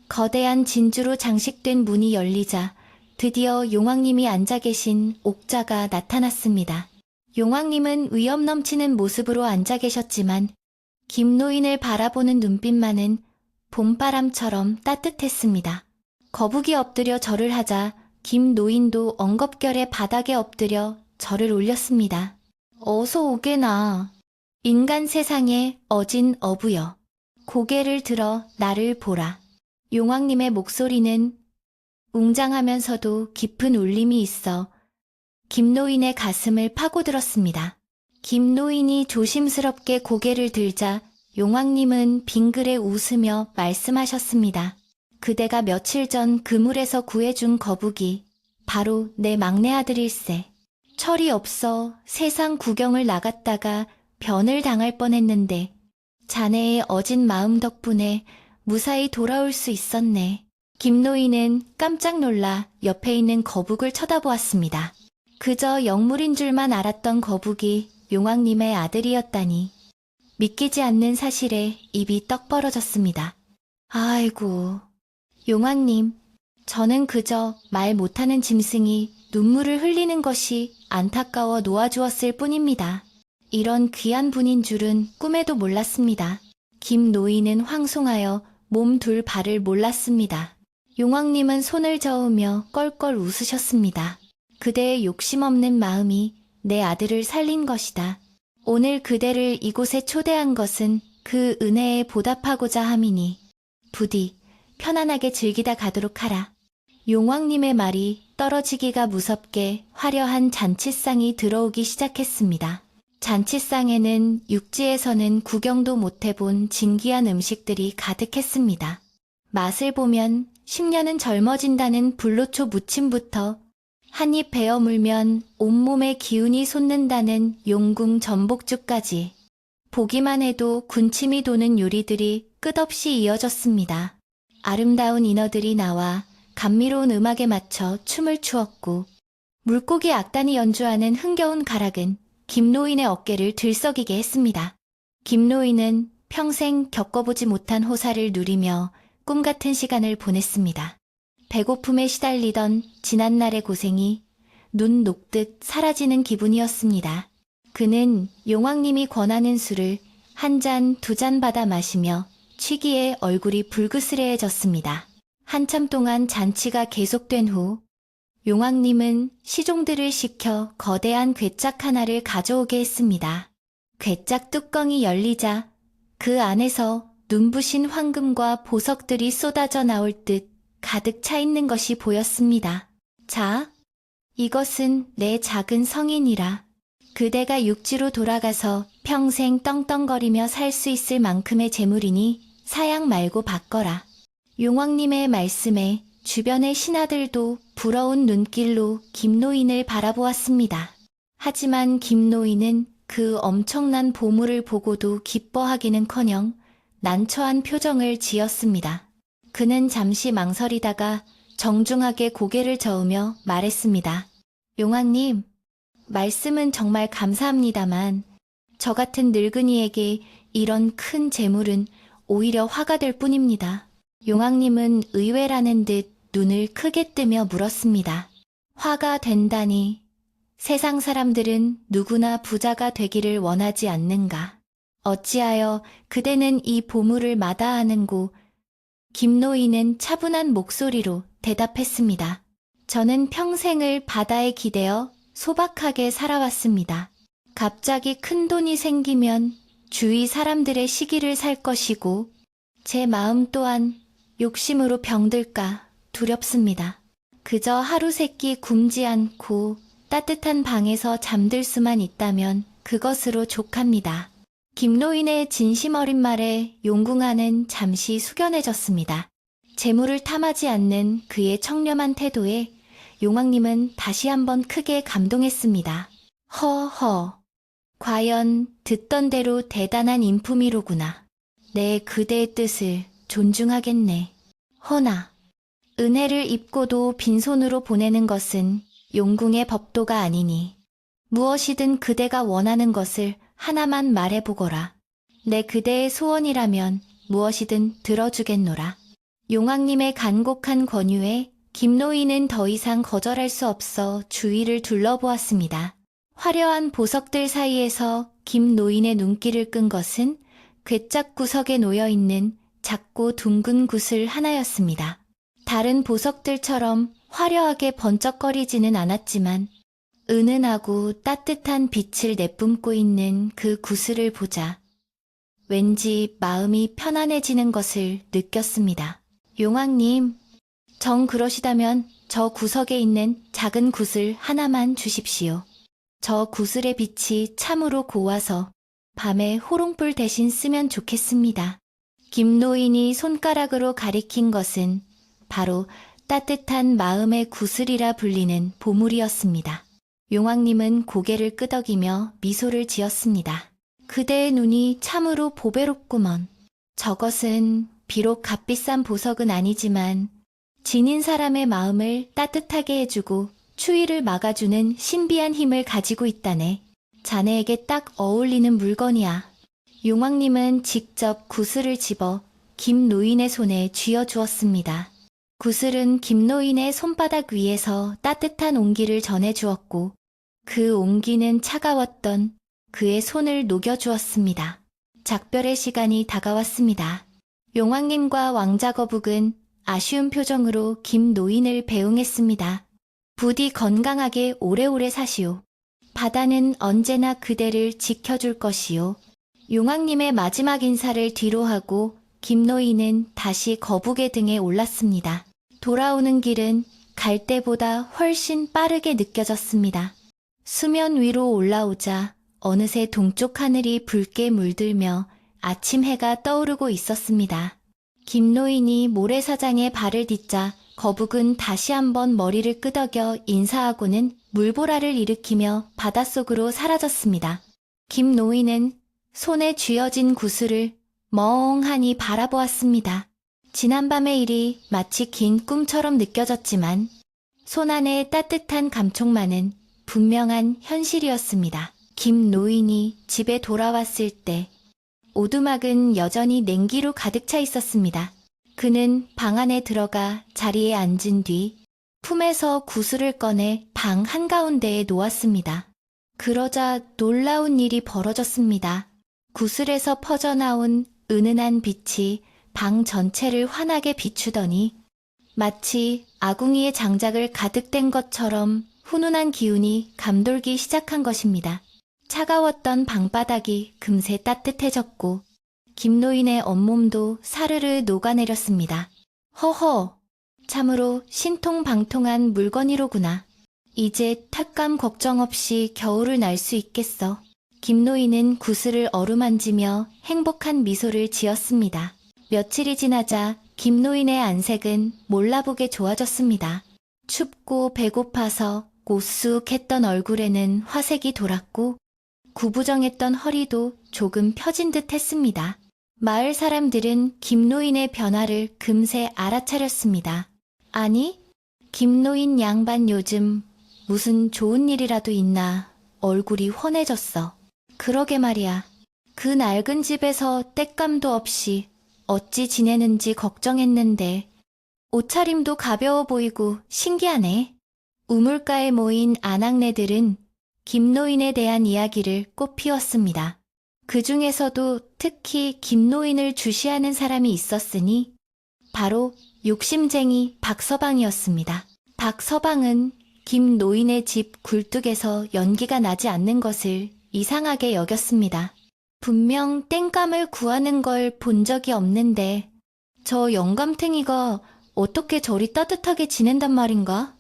거대한 진주로 장식된 문이 열리자 드디어 용왕님이 앉아 계신 옥자가 나타났습니다. 용왕님은 위엄 넘치는 모습으로 앉아 계셨지만 김노인을 바라보는 눈빛만은 봄바람처럼 따뜻했습니다. 거북이 엎드려 절을 하자 김노인도 엉겁결에 바닥에 엎드려 절을 올렸습니다. 어서 오게나. 인간 세상에 어진 어부여. 고개를 들어 나를 보라. 용왕님의 목소리는 웅장하면서도 깊은 울림이 있어 김노인의 가슴을 파고들었습니다. 김노인이 조심스럽게 고개를 들자 용왕님은 빙그레 웃으며 말씀하셨습니다. 그대가 며칠 전 그물에서 구해준 거북이 바로 내 막내 아들일세. 철이 없어 세상 구경을 나갔다가 변을 당할 뻔했는데 자네의 어진 마음 덕분에 무사히 돌아올 수 있었네. 김노인은 깜짝 놀라 옆에 있는 거북을 쳐다보았습니다. 그저 영물인 줄만 알았던 거북이 용왕님의 아들이었다니. 믿기지 않는 사실에 입이 떡 벌어졌습니다. 아이고, 용왕님, 저는 그저 말 못하는 짐승이 눈물을 흘리는 것이 안타까워 놓아주었을 뿐입니다. 이런 귀한 분인 줄은 꿈에도 몰랐습니다. 김노인은 황송하여 몸 둘 바를 몰랐습니다. 용왕님은 손을 저으며 껄껄 웃으셨습니다. 그대의 욕심 없는 마음이 내 아들을 살린 것이다. 오늘 그대를 이곳에 초대한 것은 그 은혜에 보답하고자 함이니 부디 편안하게 즐기다 가도록 하라. 용왕님의 말이 떨어지기가 무섭게 화려한 잔치상이 들어오기 시작했습니다. 잔치상에는 육지에서는 구경도 못해본 진귀한 음식들이 가득했습니다. 맛을 보면 10년은 젊어진다는 불로초 무침부터 한입 베어 물면 온몸에 기운이 솟는다는 용궁 전복죽까지 보기만 해도 군침이 도는 요리들이 끝없이 이어졌습니다. 아름다운 인어들이 나와 감미로운 음악에 맞춰 춤을 추었고 물고기 악단이 연주하는 흥겨운 가락은 김노인의 어깨를 들썩이게 했습니다. 김노인은 평생 겪어보지 못한 호사를 누리며 꿈같은 시간을 보냈습니다. 배고픔에 시달리던 지난날의 고생이 눈 녹듯 사라지는 기분이었습니다. 그는 용왕님이 권하는 술을 한 잔, 두 잔 받아 마시며 취기에 얼굴이 불그스레해졌습니다. 한참 동안 잔치가 계속된 후 용왕님은 시종들을 시켜 거대한 괴짝 하나를 가져오게 했습니다. 괴짝 뚜껑이 열리자 그 안에서 눈부신 황금과 보석들이 쏟아져 나올 듯 가득 차 있는 것이 보였습니다. 자, 이것은 내 작은 성인이라. 그대가 육지로 돌아가서 평생 떵떵거리며 살 수 있을 만큼의 재물이니 사양 말고 받거라. 용왕님의 말씀에 주변의 신하들도 부러운 눈길로 김노인을 바라보았습니다. 하지만 김노인은 그 엄청난 보물을 보고도 기뻐하기는커녕 난처한 표정을 지었습니다. 그는 잠시 망설이다가 정중하게 고개를 저으며 말했습니다. 용왕님, 말씀은 정말 감사합니다만 저 같은 늙은이에게 이런 큰 재물은 오히려 화가 될 뿐입니다. 용왕님은 의외라는 듯 눈을 크게 뜨며 물었습니다. 화가 된다니. 세상 사람들은 누구나 부자가 되기를 원하지 않는가? 어찌하여 그대는 이 보물을 마다하는고? 김노인은 차분한 목소리로 대답했습니다. 저는 평생을 바다에 기대어 소박하게 살아왔습니다. 갑자기 큰 돈이 생기면 주위 사람들의 시기를 살 것이고 제 마음 또한 욕심으로 병들까 두렵습니다. 그저 하루 세끼 굶지 않고 따뜻한 방에서 잠들 수만 있다면 그것으로 족합니다. 김노인의 진심 어린 말에 용궁하는 잠시 숙연해졌습니다. 재물을 탐하지 않는 그의 청렴한 태도에 용왕님은 다시 한번 크게 감동했습니다. 허허, 과연 듣던 대로 대단한 인품이로구나. 내 그대의 뜻을 존중하겠네. 허나 은혜를 입고도 빈손으로 보내는 것은 용궁의 법도가 아니니 무엇이든 그대가 원하는 것을 하나만 말해보거라. 내 그대의 소원이라면 무엇이든 들어주겠노라. 용왕님의 간곡한 권유에 김노인은 더 이상 거절할 수 없어 주위를 둘러보았습니다. 화려한 보석들 사이에서 김노인의 눈길을 끈 것은 괴짝 구석에 놓여있는 작고 둥근 구슬 하나였습니다. 다른 보석들처럼 화려하게 번쩍거리지는 않았지만 은은하고 따뜻한 빛을 내뿜고 있는 그 구슬을 보자 왠지 마음이 편안해지는 것을 느꼈습니다. 용왕님, 정 그러시다면 저 구석에 있는 작은 구슬 하나만 주십시오. 저 구슬의 빛이 참으로 고와서 밤에 호롱불 대신 쓰면 좋겠습니다. 김노인이 손가락으로 가리킨 것은 바로 따뜻한 마음의 구슬이라 불리는 보물이었습니다. 용왕님은 고개를 끄덕이며 미소를 지었습니다. 그대의 눈이 참으로 보배롭구먼. 저것은 비록 값비싼 보석은 아니지만 지닌 사람의 마음을 따뜻하게 해주고 추위를 막아주는 신비한 힘을 가지고 있다네. 자네에게 딱 어울리는 물건이야. 용왕님은 직접 구슬을 집어 김노인의 손에 쥐어주었습니다. 구슬은 김노인의 손바닥 위에서 따뜻한 온기를 전해주었고 그 온기는 차가웠던 그의 손을 녹여주었습니다. 작별의 시간이 다가왔습니다. 용왕님과 왕자 거북은 아쉬운 표정으로 김노인을 배웅했습니다. 부디 건강하게 오래오래 사시오. 바다는 언제나 그대를 지켜줄 것이오. 용왕님의 마지막 인사를 뒤로하고 김노인은 다시 거북의 등에 올랐습니다. 돌아오는 길은 갈 때보다 훨씬 빠르게 느껴졌습니다. 수면 위로 올라오자 어느새 동쪽 하늘이 붉게 물들며 아침 해가 떠오르고 있었습니다. 김노인이 모래사장에 발을 딛자 거북은 다시 한번 머리를 끄덕여 인사하고는 물보라를 일으키며 바닷속으로 사라졌습니다. 김노인은 손에 쥐어진 구슬을 멍하니 바라보았습니다. 지난밤의 일이 마치 긴 꿈처럼 느껴졌지만 손 안의 따뜻한 감촉만은 분명한 현실이었습니다. 김노인이 집에 돌아왔을 때 오두막은 여전히 냉기로 가득 차 있었습니다. 그는 방 안에 들어가 자리에 앉은 뒤 품에서 구슬을 꺼내 방 한가운데에 놓았습니다. 그러자 놀라운 일이 벌어졌습니다. 구슬에서 퍼져나온 은은한 빛이 방 전체를 환하게 비추더니 마치 아궁이의 장작을 가득 댄 것처럼 훈훈한 기운이 감돌기 시작한 것입니다. 차가웠던 방바닥이 금세 따뜻해졌고 김노인의 온몸도 사르르 녹아내렸습니다. 허허, 참으로 신통방통한 물건이로구나. 이제 탁감 걱정 없이 겨울을 날 수 있겠어. 김노인은 구슬을 어루만지며 행복한 미소를 지었습니다. 며칠이 지나자 김노인의 안색은 몰라보게 좋아졌습니다. 춥고 배고파서 오쑥했던 얼굴에는 화색이 돌았고 구부정했던 허리도 조금 펴진 듯 했습니다. 마을 사람들은 김노인의 변화를 금세 알아차렸습니다. 아니, 김노인 양반 요즘 무슨 좋은 일이라도 있나 얼굴이 훤해졌어. 그러게 말이야. 그 낡은 집에서 땔감도 없이 어찌 지내는지 걱정했는데 옷차림도 가벼워 보이고 신기하네. 우물가에 모인 아낙네들은 김노인에 대한 이야기를 꽃피웠습니다. 그 중에서도 특히 김노인을 주시하는 사람이 있었으니 바로 욕심쟁이 박서방이었습니다. 박서방은 김노인의 집 굴뚝에서 연기가 나지 않는 것을 이상하게 여겼습니다. 분명 땡감을 구하는 걸 본 적이 없는데 저 영감탱이가 어떻게 저리 따뜻하게 지낸단 말인가?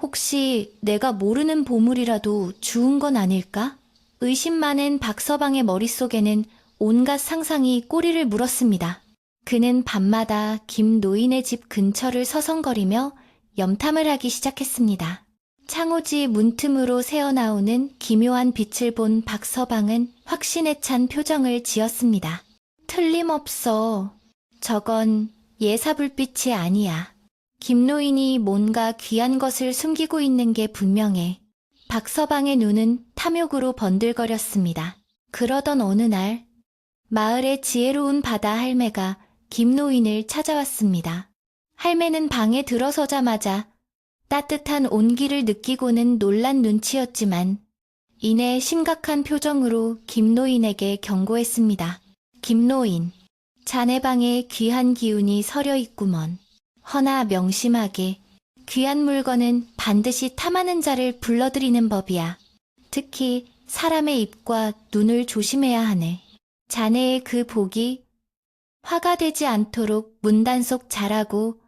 혹시 내가 모르는 보물이라도 주운 건 아닐까? 의심 많은 박서방의 머릿속에는 온갖 상상이 꼬리를 물었습니다. 그는 밤마다 김노인의 집 근처를 서성거리며 염탐을 하기 시작했습니다. 창호지 문틈으로 새어나오는 기묘한 빛을 본 박서방은 확신에 찬 표정을 지었습니다. 틀림없어. 저건 예사불빛이 아니야. 김노인이 뭔가 귀한 것을 숨기고 있는 게 분명해. 박서방의 눈은 탐욕으로 번들거렸습니다. 그러던 어느 날 마을의 지혜로운 바다 할매가 김노인을 찾아왔습니다. 할매는 방에 들어서자마자 따뜻한 온기를 느끼고는 놀란 눈치였지만 이내 심각한 표정으로 김노인에게 경고했습니다. 김노인, 자네 방에 귀한 기운이 서려 있구먼. 허나 명심하게 귀한 물건은 반드시 탐하는 자를 불러들이는 법이야. 특히 사람의 입과 눈을 조심해야 하네. 자네의 그 복이 화가 되지 않도록 문단속 잘하고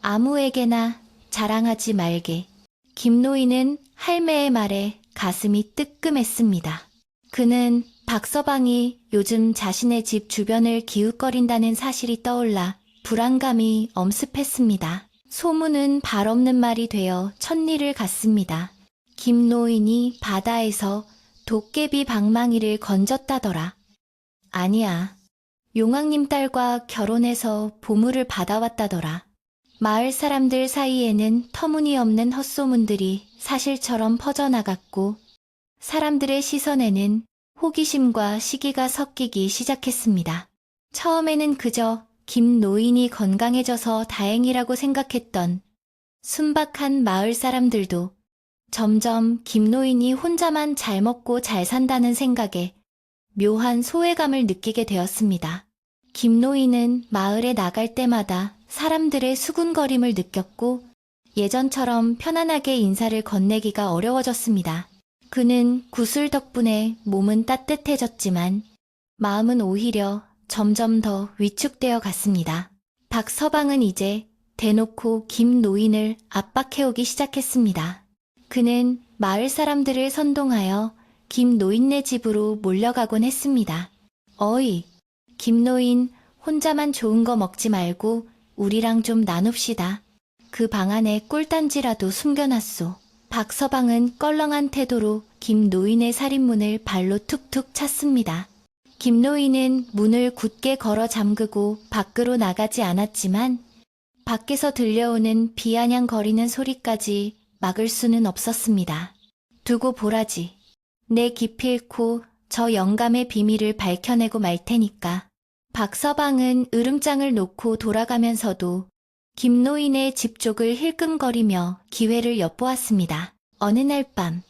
아무에게나 자랑하지 말게. 김노인은 할매의 말에 가슴이 뜨끔했습니다. 그는 박서방이 요즘 자신의 집 주변을 기웃거린다는 사실이 떠올라 불안감이 엄습했습니다. 소문은 발 없는 말이 되어 천리를 갔습니다. 김노인이 바다에서 도깨비 방망이를 건졌다더라. 아니야. 용왕님 딸과 결혼해서 보물을 받아왔다더라. 마을 사람들 사이에는 터무니없는 헛소문들이 사실처럼 퍼져나갔고 사람들의 시선에는 호기심과 시기가 섞이기 시작했습니다. 처음에는 그저 김노인이 건강해져서 다행이라고 생각했던 순박한 마을 사람들도 점점 김노인이 혼자만 잘 먹고 잘 산다는 생각에 묘한 소외감을 느끼게 되었습니다. 김노인은 마을에 나갈 때마다 사람들의 수군거림을 느꼈고 예전처럼 편안하게 인사를 건네기가 어려워졌습니다. 그는 구슬 덕분에 몸은 따뜻해졌지만 마음은 오히려 점점 더 위축되어 갔습니다. 박서방은 이제 대놓고 김노인을 압박해오기 시작했습니다. 그는 마을 사람들을 선동하여 김노인네 집으로 몰려가곤 했습니다. 어이, 김노인 혼자만 좋은 거 먹지 말고 우리랑 좀 나눕시다. 그 방 안에 꿀단지라도 숨겨놨소. 박서방은 껄렁한 태도로 김노인의 살인문을 발로 툭툭 찼습니다. 김노인은 문을 굳게 걸어 잠그고 밖으로 나가지 않았지만 밖에서 들려오는 비아냥거리는 소리까지 막을 수는 없었습니다. 두고 보라지. 내 기필코 저 영감의 비밀을 밝혀내고 말 테니까. 박서방은 으름장을 놓고 돌아가면서도 김노인의 집 쪽을 힐끔거리며 기회를 엿보았습니다. 어느 날 밤,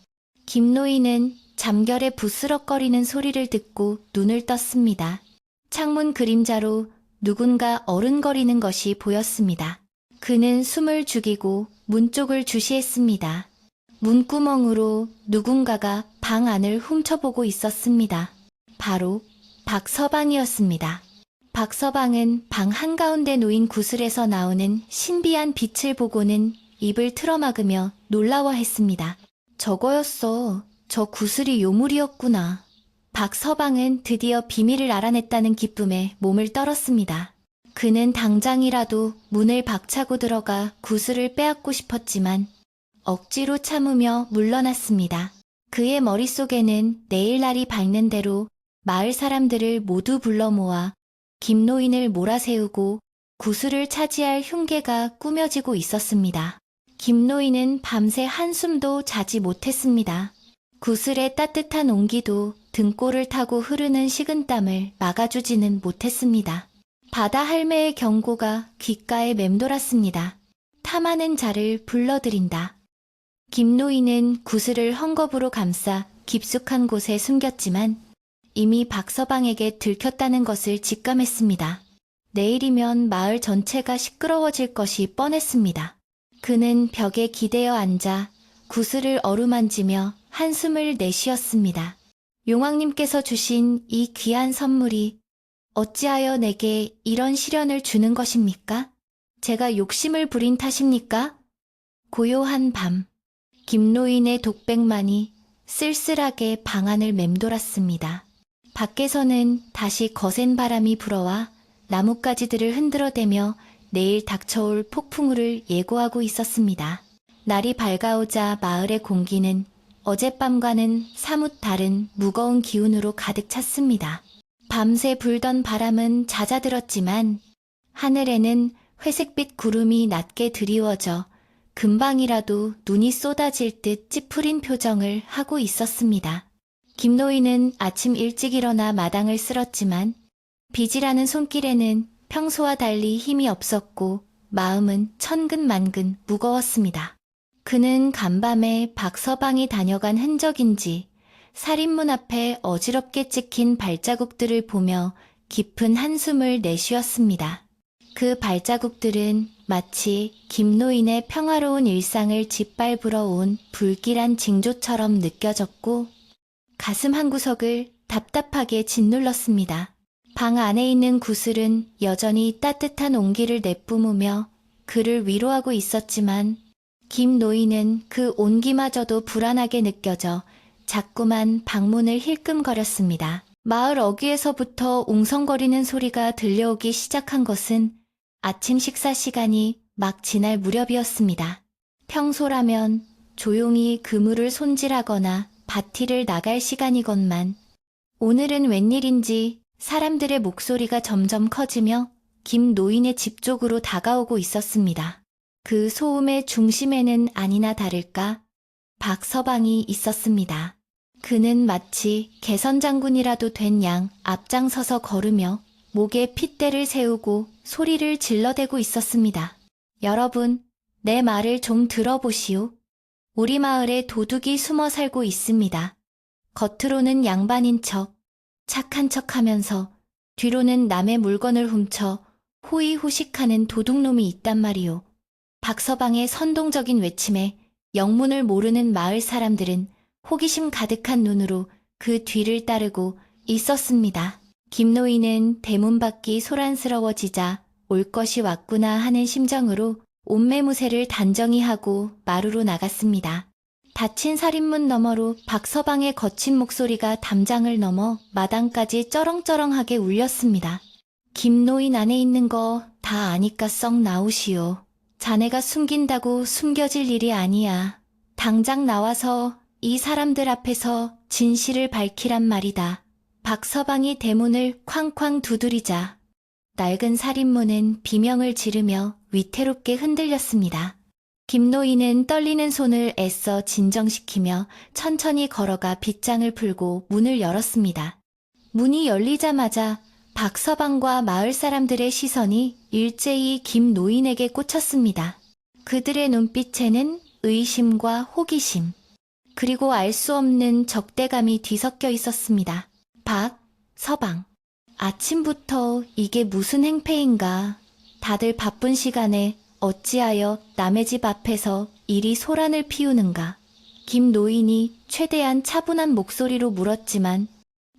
김노인은 잠결에 부스럭거리는 소리를 듣고 눈을 떴습니다. 창문 그림자로 누군가 어른거리는 것이 보였습니다. 그는 숨을 죽이고 문 쪽을 주시했습니다. 문구멍으로 누군가가 방 안을 훔쳐보고 있었습니다. 바로 박서방이었습니다. 박서방은 방 한가운데 놓인 구슬에서 나오는 신비한 빛을 보고는 입을 틀어막으며 놀라워했습니다. 저거였어. 저 구슬이 요물이었구나. 박서방은 드디어 비밀을 알아냈다는 기쁨에 몸을 떨었습니다. 그는 당장이라도 문을 박차고 들어가 구슬을 빼앗고 싶었지만 억지로 참으며 물러났습니다. 그의 머릿속에는 내일날이 밝는 대로 마을 사람들을 모두 불러 모아 김노인을 몰아세우고 구슬을 차지할 흉계가 꾸며지고 있었습니다. 김노인은 밤새 한숨도 자지 못했습니다. 구슬의 따뜻한 온기도 등골을 타고 흐르는 식은땀을 막아주지는 못했습니다. 바다 할매의 경고가 귓가에 맴돌았습니다. 탐하는 자를 불러들인다. 김노인은 구슬을 헝겊으로 감싸 깊숙한 곳에 숨겼지만 이미 박서방에게 들켰다는 것을 직감했습니다. 내일이면 마을 전체가 시끄러워질 것이 뻔했습니다. 그는 벽에 기대어 앉아 구슬을 어루만지며 한숨을 내쉬었습니다. 용왕님께서 주신 이 귀한 선물이 어찌하여 내게 이런 시련을 주는 것입니까? 제가 욕심을 부린 탓입니까? 고요한 밤, 김노인의 독백만이 쓸쓸하게 방 안을 맴돌았습니다. 밖에서는 다시 거센 바람이 불어와 나뭇가지들을 흔들어대며 내일 닥쳐올 폭풍우를 예고하고 있었습니다. 날이 밝아오자 마을의 공기는 어젯밤과는 사뭇 다른 무거운 기운으로 가득 찼습니다. 밤새 불던 바람은 잦아들었지만 하늘에는 회색빛 구름이 낮게 드리워져 금방이라도 눈이 쏟아질 듯 찌푸린 표정을 하고 있었습니다. 김노인은 아침 일찍 일어나 마당을 쓸었지만 빚이라는 손길에는 평소와 달리 힘이 없었고 마음은 천근만근 무거웠습니다. 그는 간밤에 박서방이 다녀간 흔적인지 살인문 앞에 어지럽게 찍힌 발자국들을 보며 깊은 한숨을 내쉬었습니다. 그 발자국들은 마치 김노인의 평화로운 일상을 짓밟으러 온 불길한 징조처럼 느껴졌고 가슴 한구석을 답답하게 짓눌렀습니다. 방 안에 있는 구슬은 여전히 따뜻한 온기를 내뿜으며 그를 위로하고 있었지만 김노인은 그 온기마저도 불안하게 느껴져 자꾸만 방문을 힐끔거렸습니다. 마을 어귀에서부터 웅성거리는 소리가 들려오기 시작한 것은 아침 식사 시간이 막 지날 무렵이었습니다. 평소라면 조용히 그물을 손질하거나 밭일을 나갈 시간이건만 오늘은 웬일인지 사람들의 목소리가 점점 커지며 김 노인의 집 쪽으로 다가오고 있었습니다. 그 소음의 중심에는 아니나 다를까 박서방이 있었습니다. 그는 마치 개선장군이라도 된 양 앞장서서 걸으며 목에 핏대를 세우고 소리를 질러대고 있었습니다. 여러분, 내 말을 좀 들어보시오. 우리 마을에 도둑이 숨어 살고 있습니다. 겉으로는 양반인 척, 착한 척하면서 뒤로는 남의 물건을 훔쳐 호의호식하는 도둑놈이 있단 말이오. 박서방의 선동적인 외침에 영문을 모르는 마을 사람들은 호기심 가득한 눈으로 그 뒤를 따르고 있었습니다. 김노인은 대문 밖이 소란스러워지자 올 것이 왔구나 하는 심정으로 옷매무새를 단정히 하고 마루로 나갔습니다. 닫힌 살인문 너머로 박서방의 거친 목소리가 담장을 넘어 마당까지 쩌렁쩌렁하게 울렸습니다. 김노인 안에 있는 거 다 아니까 썩 나오시오. 자네가 숨긴다고 숨겨질 일이 아니야. 당장 나와서 이 사람들 앞에서 진실을 밝히란 말이다. 박서방이 대문을 쾅쾅 두드리자 낡은 살인문은 비명을 지르며 위태롭게 흔들렸습니다. 김노인은 떨리는 손을 애써 진정시키며 천천히 걸어가 빗장을 풀고 문을 열었습니다. 문이 열리자마자 박서방과 마을 사람들의 시선이 일제히 김노인에게 꽂혔습니다. 그들의 눈빛에는 의심과 호기심, 그리고 알 수 없는 적대감이 뒤섞여 있었습니다. 서방, 아침부터 이게 무슨 행패인가. 다들 바쁜 시간에 어찌하여 남의 집 앞에서 이리 소란을 피우는가. 김노인이 최대한 차분한 목소리로 물었지만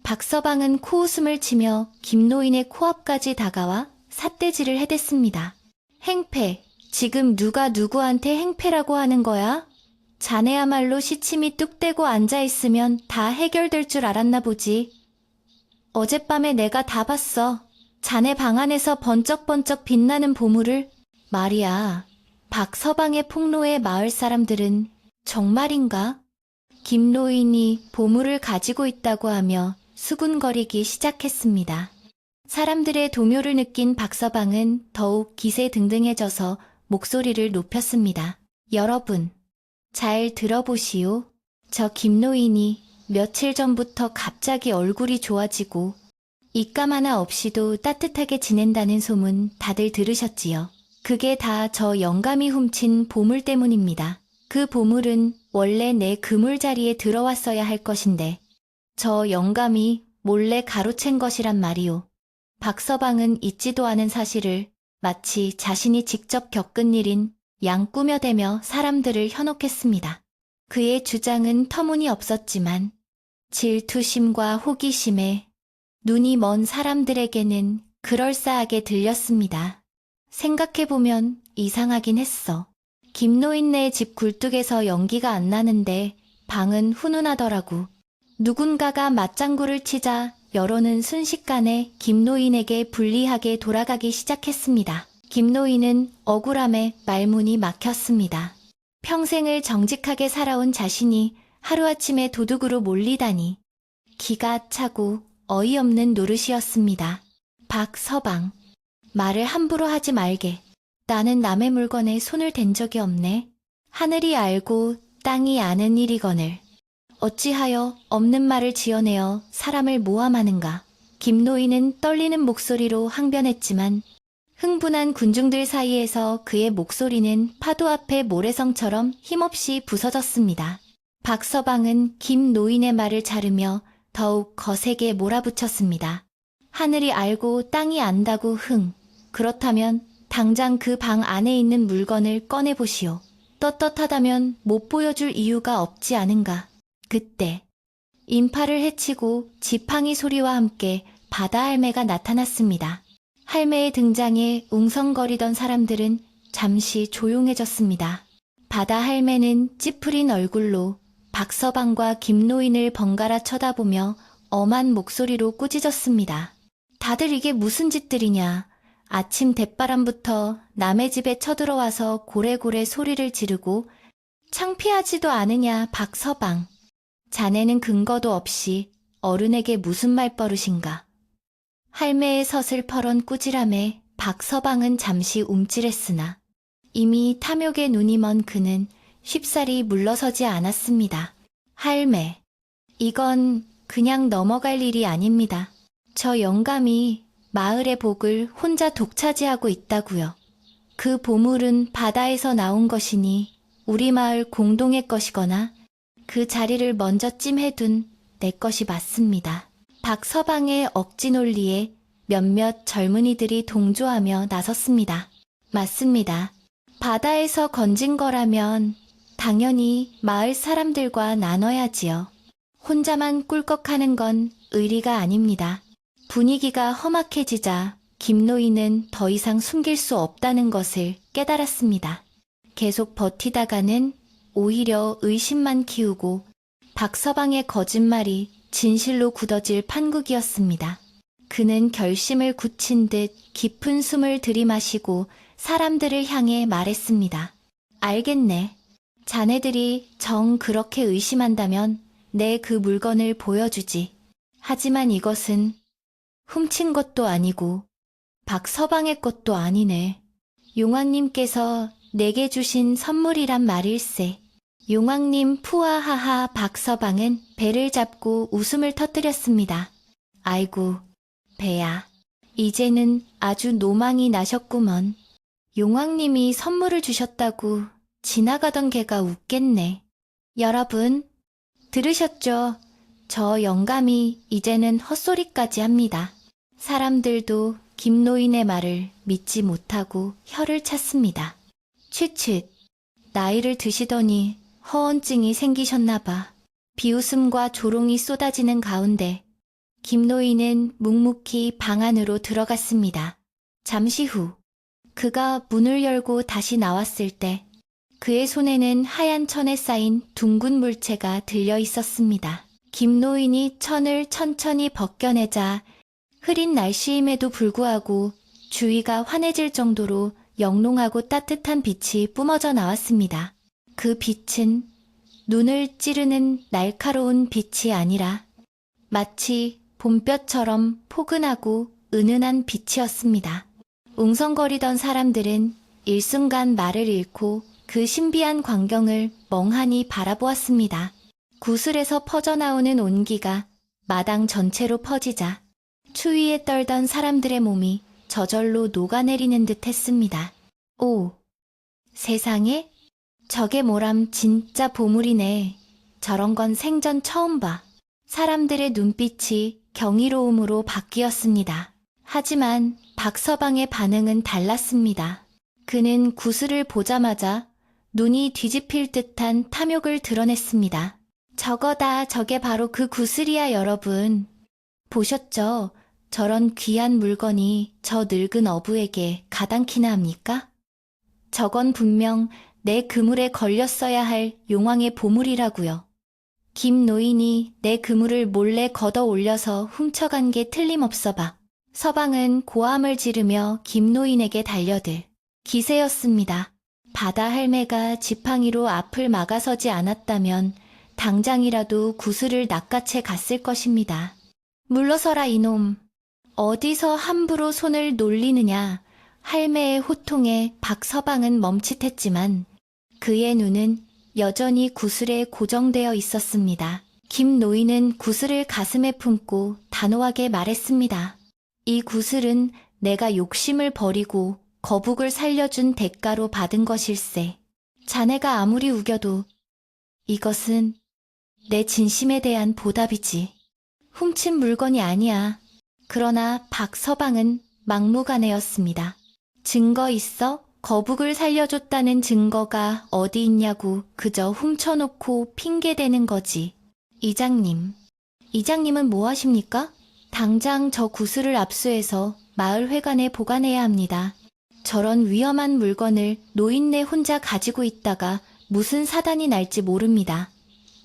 박서방은 코웃음을 치며 김노인의 코앞까지 다가와 삿대질을 해댔습니다. 행패, 지금 누가 누구한테 행패라고 하는 거야? 자네야말로 시침이 뚝 떼고 앉아있으면 다 해결될 줄 알았나 보지. 어젯밤에 내가 다 봤어. 자네 방 안에서 번쩍번쩍 빛나는 보물을. 말이야, 박서방의 폭로에 마을 사람들은 정말인가? 김노인이 보물을 가지고 있다고 하며 수군거리기 시작했습니다. 사람들의 동요를 느낀 박서방은 더욱 기세등등해져서 목소리를 높였습니다. 여러분, 잘 들어보시오. 저 김노인이 며칠 전부터 갑자기 얼굴이 좋아지고 입감 하나 없이도 따뜻하게 지낸다는 소문 다들 들으셨지요. 그게 다 저 영감이 훔친 보물 때문입니다. 그 보물은 원래 내 그물자리에 들어왔어야 할 것인데 저 영감이 몰래 가로챈 것이란 말이오. 박서방은 잊지도 않은 사실을 마치 자신이 직접 겪은 일인 양 꾸며대며 사람들을 현혹했습니다. 그의 주장은 터무니없었지만 질투심과 호기심에 눈이 먼 사람들에게는 그럴싸하게 들렸습니다. 생각해보면 이상하긴 했어. 김노인네 집 굴뚝에서 연기가 안 나는데 방은 훈훈하더라고. 누군가가 맞장구를 치자 여론은 순식간에 김노인에게 불리하게 돌아가기 시작했습니다. 김노인은 억울함에 말문이 막혔습니다. 평생을 정직하게 살아온 자신이 하루아침에 도둑으로 몰리다니 기가 차고 어이없는 노릇이었습니다. 박서방, 말을 함부로 하지 말게. 나는 남의 물건에 손을 댄 적이 없네. 하늘이 알고 땅이 아는 일이거늘 어찌하여 없는 말을 지어내어 사람을 모함하는가. 김노인은 떨리는 목소리로 항변했지만 흥분한 군중들 사이에서 그의 목소리는 파도 앞의 모래성처럼 힘없이 부서졌습니다. 박서방은 김노인의 말을 자르며 더욱 거세게 몰아붙였습니다. 하늘이 알고 땅이 안다고 그렇다면 당장 그 방 안에 있는 물건을 꺼내보시오. 떳떳하다면 못 보여줄 이유가 없지 않은가. 그때 인파를 헤치고 지팡이 소리와 함께 바다 할매가 나타났습니다. 할매의 등장에 웅성거리던 사람들은 잠시 조용해졌습니다. 바다 할매는 찌푸린 얼굴로 박서방과 김노인을 번갈아 쳐다보며 엄한 목소리로 꾸짖었습니다. 다들 이게 무슨 짓들이냐. 아침 대바람부터 남의 집에 쳐들어와서 고래고래 소리를 지르고 창피하지도 않으냐. 박서방, 자네는 근거도 없이 어른에게 무슨 말버릇인가. 할매의 서슬퍼런 꾸지람에 박서방은 잠시 움찔했으나 이미 탐욕에 눈이 먼 그는 쉽사리 물러서지 않았습니다. 할매, 이건 그냥 넘어갈 일이 아닙니다. 저 영감이 마을의 복을 혼자 독차지하고 있다고요. 그 보물은 바다에서 나온 것이니 우리 마을 공동의 것이거나 그 자리를 먼저 찜해둔 내 것이 맞습니다. 박서방의 억지 논리에 몇몇 젊은이들이 동조하며 나섰습니다. 맞습니다. 바다에서 건진 거라면 당연히 마을 사람들과 나눠야지요. 혼자만 꿀꺽하는 건 의리가 아닙니다. 분위기가 험악해지자 김노인은 더 이상 숨길 수 없다는 것을 깨달았습니다. 계속 버티다가는 오히려 의심만 키우고 박서방의 거짓말이 진실로 굳어질 판국이었습니다. 그는 결심을 굳힌 듯 깊은 숨을 들이마시고 사람들을 향해 말했습니다. 알겠네. 자네들이 정 그렇게 의심한다면 내 그 물건을 보여주지. 하지만 이것은 훔친 것도 아니고 박서방의 것도 아니네. 용왕님께서 내게 주신 선물이란 말일세. 용왕님 푸아하하. 박서방은 배를 잡고 웃음을 터뜨렸습니다. 아이고, 배야. 이제는 아주 노망이 나셨구먼. 용왕님이 선물을 주셨다고 지나가던 개가 웃겠네. 여러분, 들으셨죠? 저 영감이 이제는 헛소리까지 합니다. 사람들도 김노인의 말을 믿지 못하고 혀를 찼습니다. 취취, 나이를 드시더니 허언증이 생기셨나봐. 비웃음과 조롱이 쏟아지는 가운데 김노인은 묵묵히 방 안으로 들어갔습니다. 잠시 후 그가 문을 열고 다시 나왔을 때 그의 손에는 하얀 천에 쌓인 둥근 물체가 들려 있었습니다. 김노인이 천을 천천히 벗겨내자 흐린 날씨임에도 불구하고 주위가 환해질 정도로 영롱하고 따뜻한 빛이 뿜어져 나왔습니다. 그 빛은 눈을 찌르는 날카로운 빛이 아니라 마치 봄볕처럼 포근하고 은은한 빛이었습니다. 웅성거리던 사람들은 일순간 말을 잃고 그 신비한 광경을 멍하니 바라보았습니다. 구슬에서 퍼져나오는 온기가 마당 전체로 퍼지자 추위에 떨던 사람들의 몸이 저절로 녹아내리는 듯 했습니다. 오, 세상에? 저게 뭐람 진짜 보물이네. 저런 건 생전 처음 봐. 사람들의 눈빛이 경이로움으로 바뀌었습니다. 하지만 박서방의 반응은 달랐습니다. 그는 구슬을 보자마자 눈이 뒤집힐 듯한 탐욕을 드러냈습니다. 저거다, 저게 바로 그 구슬이야, 여러분. 보셨죠? 저런 귀한 물건이 저 늙은 어부에게 가당키나 합니까? 저건 분명 내 그물에 걸렸어야 할 용왕의 보물이라고요. 김 노인이 내 그물을 몰래 걷어 올려서 훔쳐간 게 틀림없어 봐. 서방은 고함을 지르며 김 노인에게 달려들 기세였습니다. 바다 할매가 지팡이로 앞을 막아서지 않았다면 당장이라도 구슬을 낚아채 갔을 것입니다. 물러서라 이놈. 어디서 함부로 손을 놀리느냐. 할매의 호통에 박서방은 멈칫했지만 그의 눈은 여전히 구슬에 고정되어 있었습니다. 김 노인은 구슬을 가슴에 품고 단호하게 말했습니다. 이 구슬은 내가 욕심을 버리고 거북을 살려준 대가로 받은 것일세. 자네가 아무리 우겨도 이것은 내 진심에 대한 보답이지. 훔친 물건이 아니야. 그러나 박서방은 막무가내였습니다. 증거 있어? 거북을 살려줬다는 증거가 어디 있냐고 그저 훔쳐놓고 핑계대는 거지. 이장님은 뭐 하십니까? 당장 저 구슬을 압수해서 마을 회관에 보관해야 합니다. 저런 위험한 물건을 노인네 혼자 가지고 있다가 무슨 사단이 날지 모릅니다.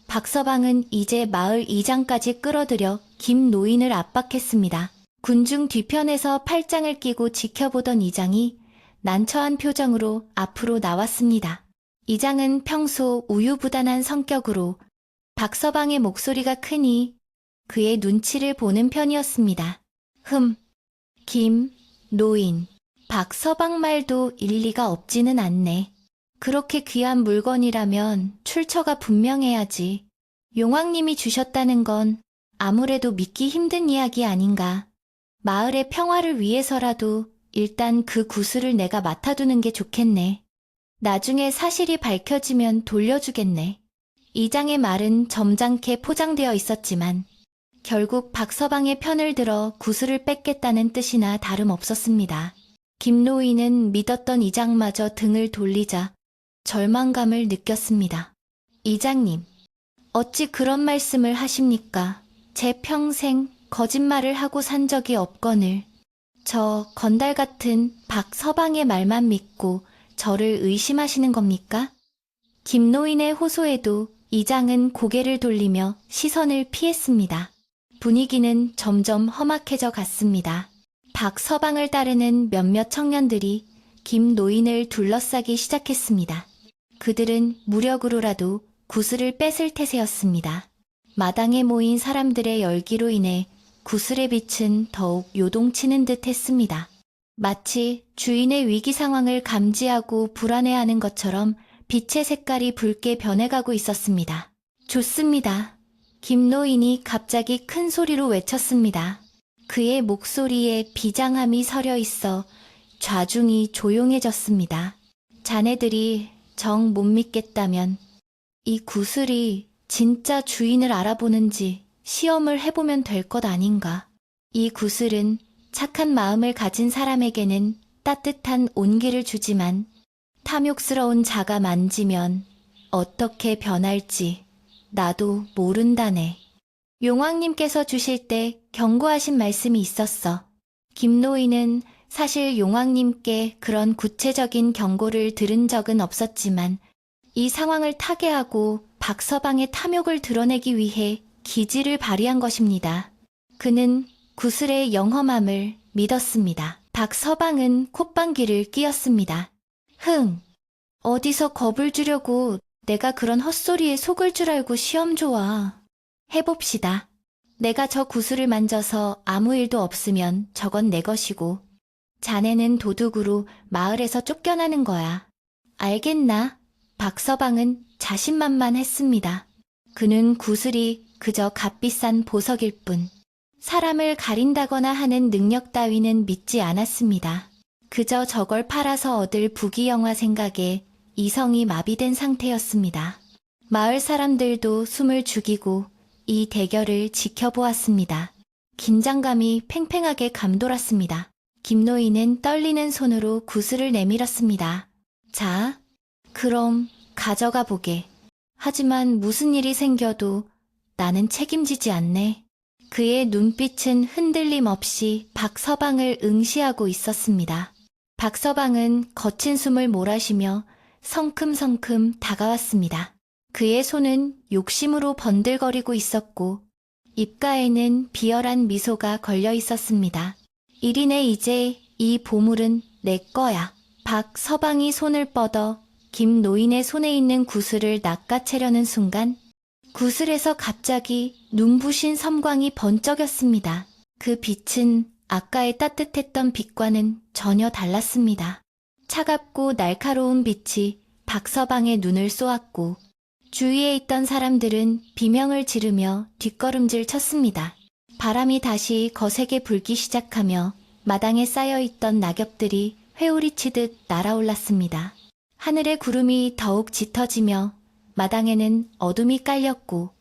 박서방은 이제 마을 이장까지 끌어들여 김 노인을 압박했습니다. 군중 뒤편에서 팔짱을 끼고 지켜보던 이장이 난처한 표정으로 앞으로 나왔습니다. 이장은 평소 우유부단한 성격으로 박서방의 목소리가 크니 그의 눈치를 보는 편이었습니다. 김 노인. 박서방 말도 일리가 없지는 않네. 그렇게 귀한 물건이라면 출처가 분명해야지. 용왕님이 주셨다는 건 아무래도 믿기 힘든 이야기 아닌가. 마을의 평화를 위해서라도 일단 그 구슬을 내가 맡아두는 게 좋겠네. 나중에 사실이 밝혀지면 돌려주겠네. 이장의 말은 점잖게 포장되어 있었지만 결국 박서방의 편을 들어 구슬을 뺏겠다는 뜻이나 다름없었습니다. 김노인은 믿었던 이장마저 등을 돌리자 절망감을 느꼈습니다. 이장님, 어찌 그런 말씀을 하십니까? 제 평생 거짓말을 하고 산 적이 없거늘 저 건달 같은 박서방의 말만 믿고 저를 의심하시는 겁니까? 김노인의 호소에도 이장은 고개를 돌리며 시선을 피했습니다. 분위기는 점점 험악해져 갔습니다. 박서방을 따르는 몇몇 청년들이 김 노인을 둘러싸기 시작했습니다. 그들은 무력으로라도 구슬을 뺏을 태세였습니다. 마당에 모인 사람들의 열기로 인해 구슬의 빛은 더욱 요동치는 듯 했습니다. 마치 주인의 위기 상황을 감지하고 불안해하는 것처럼 빛의 색깔이 붉게 변해가고 있었습니다. 좋습니다. 김 노인이 갑자기 큰 소리로 외쳤습니다. 그의 목소리에 비장함이 서려 있어 좌중이 조용해졌습니다. 자네들이 정 못 믿겠다면 이 구슬이 진짜 주인을 알아보는지 시험을 해보면 될 것 아닌가. 이 구슬은 착한 마음을 가진 사람에게는 따뜻한 온기를 주지만 탐욕스러운 자가 만지면 어떻게 변할지 나도 모른다네. 용왕님께서 주실 때 경고하신 말씀이 있었어. 김노인은 사실 용왕님께 그런 구체적인 경고를 들은 적은 없었지만 이 상황을 타개하고 박서방의 탐욕을 드러내기 위해 기지를 발휘한 것입니다. 그는 구슬의 영험함을 믿었습니다. 박서방은 콧방귀를 뀌었습니다. 어디서 겁을 주려고 내가 그런 헛소리에 속을 줄 알고 시험 좋아. 해봅시다. 내가 저 구슬을 만져서 아무 일도 없으면 저건 내 것이고 자네는 도둑으로 마을에서 쫓겨나는 거야. 알겠나? 박서방은 자신만만했습니다. 그는 구슬이 그저 값비싼 보석일 뿐 사람을 가린다거나 하는 능력 따위는 믿지 않았습니다. 그저 저걸 팔아서 얻을 부귀영화 생각에 이성이 마비된 상태였습니다. 마을 사람들도 숨을 죽이고 이 대결을 지켜보았습니다. 긴장감이 팽팽하게 감돌았습니다. 김노인은 떨리는 손으로 구슬을 내밀었습니다. 자, 그럼 가져가 보게. 하지만 무슨 일이 생겨도 나는 책임지지 않네. 그의 눈빛은 흔들림 없이 박서방을 응시하고 있었습니다. 박서방은 거친 숨을 몰아쉬며 성큼성큼 다가왔습니다. 그의 손은 욕심으로 번들거리고 있었고 입가에는 비열한 미소가 걸려 있었습니다. 일이네 이제 이 보물은 내 거야. 박서방이 손을 뻗어 김노인의 손에 있는 구슬을 낚아채려는 순간 구슬에서 갑자기 눈부신 섬광이 번쩍였습니다. 그 빛은 아까의 따뜻했던 빛과는 전혀 달랐습니다. 차갑고 날카로운 빛이 박서방의 눈을 쏘았고 주위에 있던 사람들은 비명을 지르며 뒷걸음질 쳤습니다. 바람이 다시 거세게 불기 시작하며 마당에 쌓여있던 낙엽들이 회오리치듯 날아올랐습니다. 하늘의 구름이 더욱 짙어지며 마당에는 어둠이 깔렸고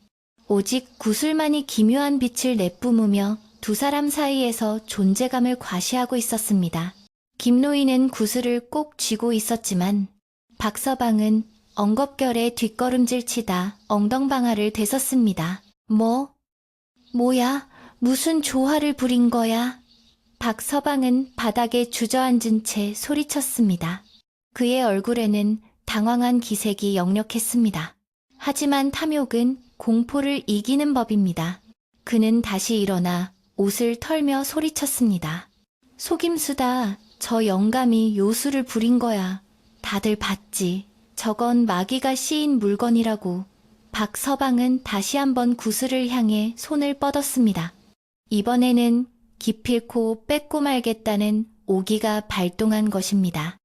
오직 구슬만이 기묘한 빛을 내뿜으며 두 사람 사이에서 존재감을 과시하고 있었습니다. 김노인은 구슬을 꼭 쥐고 있었지만 박서방은 엉겁결에 뒷걸음질 치다 엉덩방아를 되섰습니다. 뭐야? 무슨 조화를 부린 거야? 박서방은 바닥에 주저앉은 채 소리쳤습니다. 그의 얼굴에는 당황한 기색이 역력했습니다. 하지만 탐욕은 공포를 이기는 법입니다. 그는 다시 일어나 옷을 털며 소리쳤습니다. 속임수다. 저 영감이 요술을 부린 거야. 다들 봤지. 저건 마귀가 씌인 물건이라고. 박서방은 다시 한번 구슬을 향해 손을 뻗었습니다. 이번에는 기필코 뺏고 말겠다는 오기가 발동한 것입니다.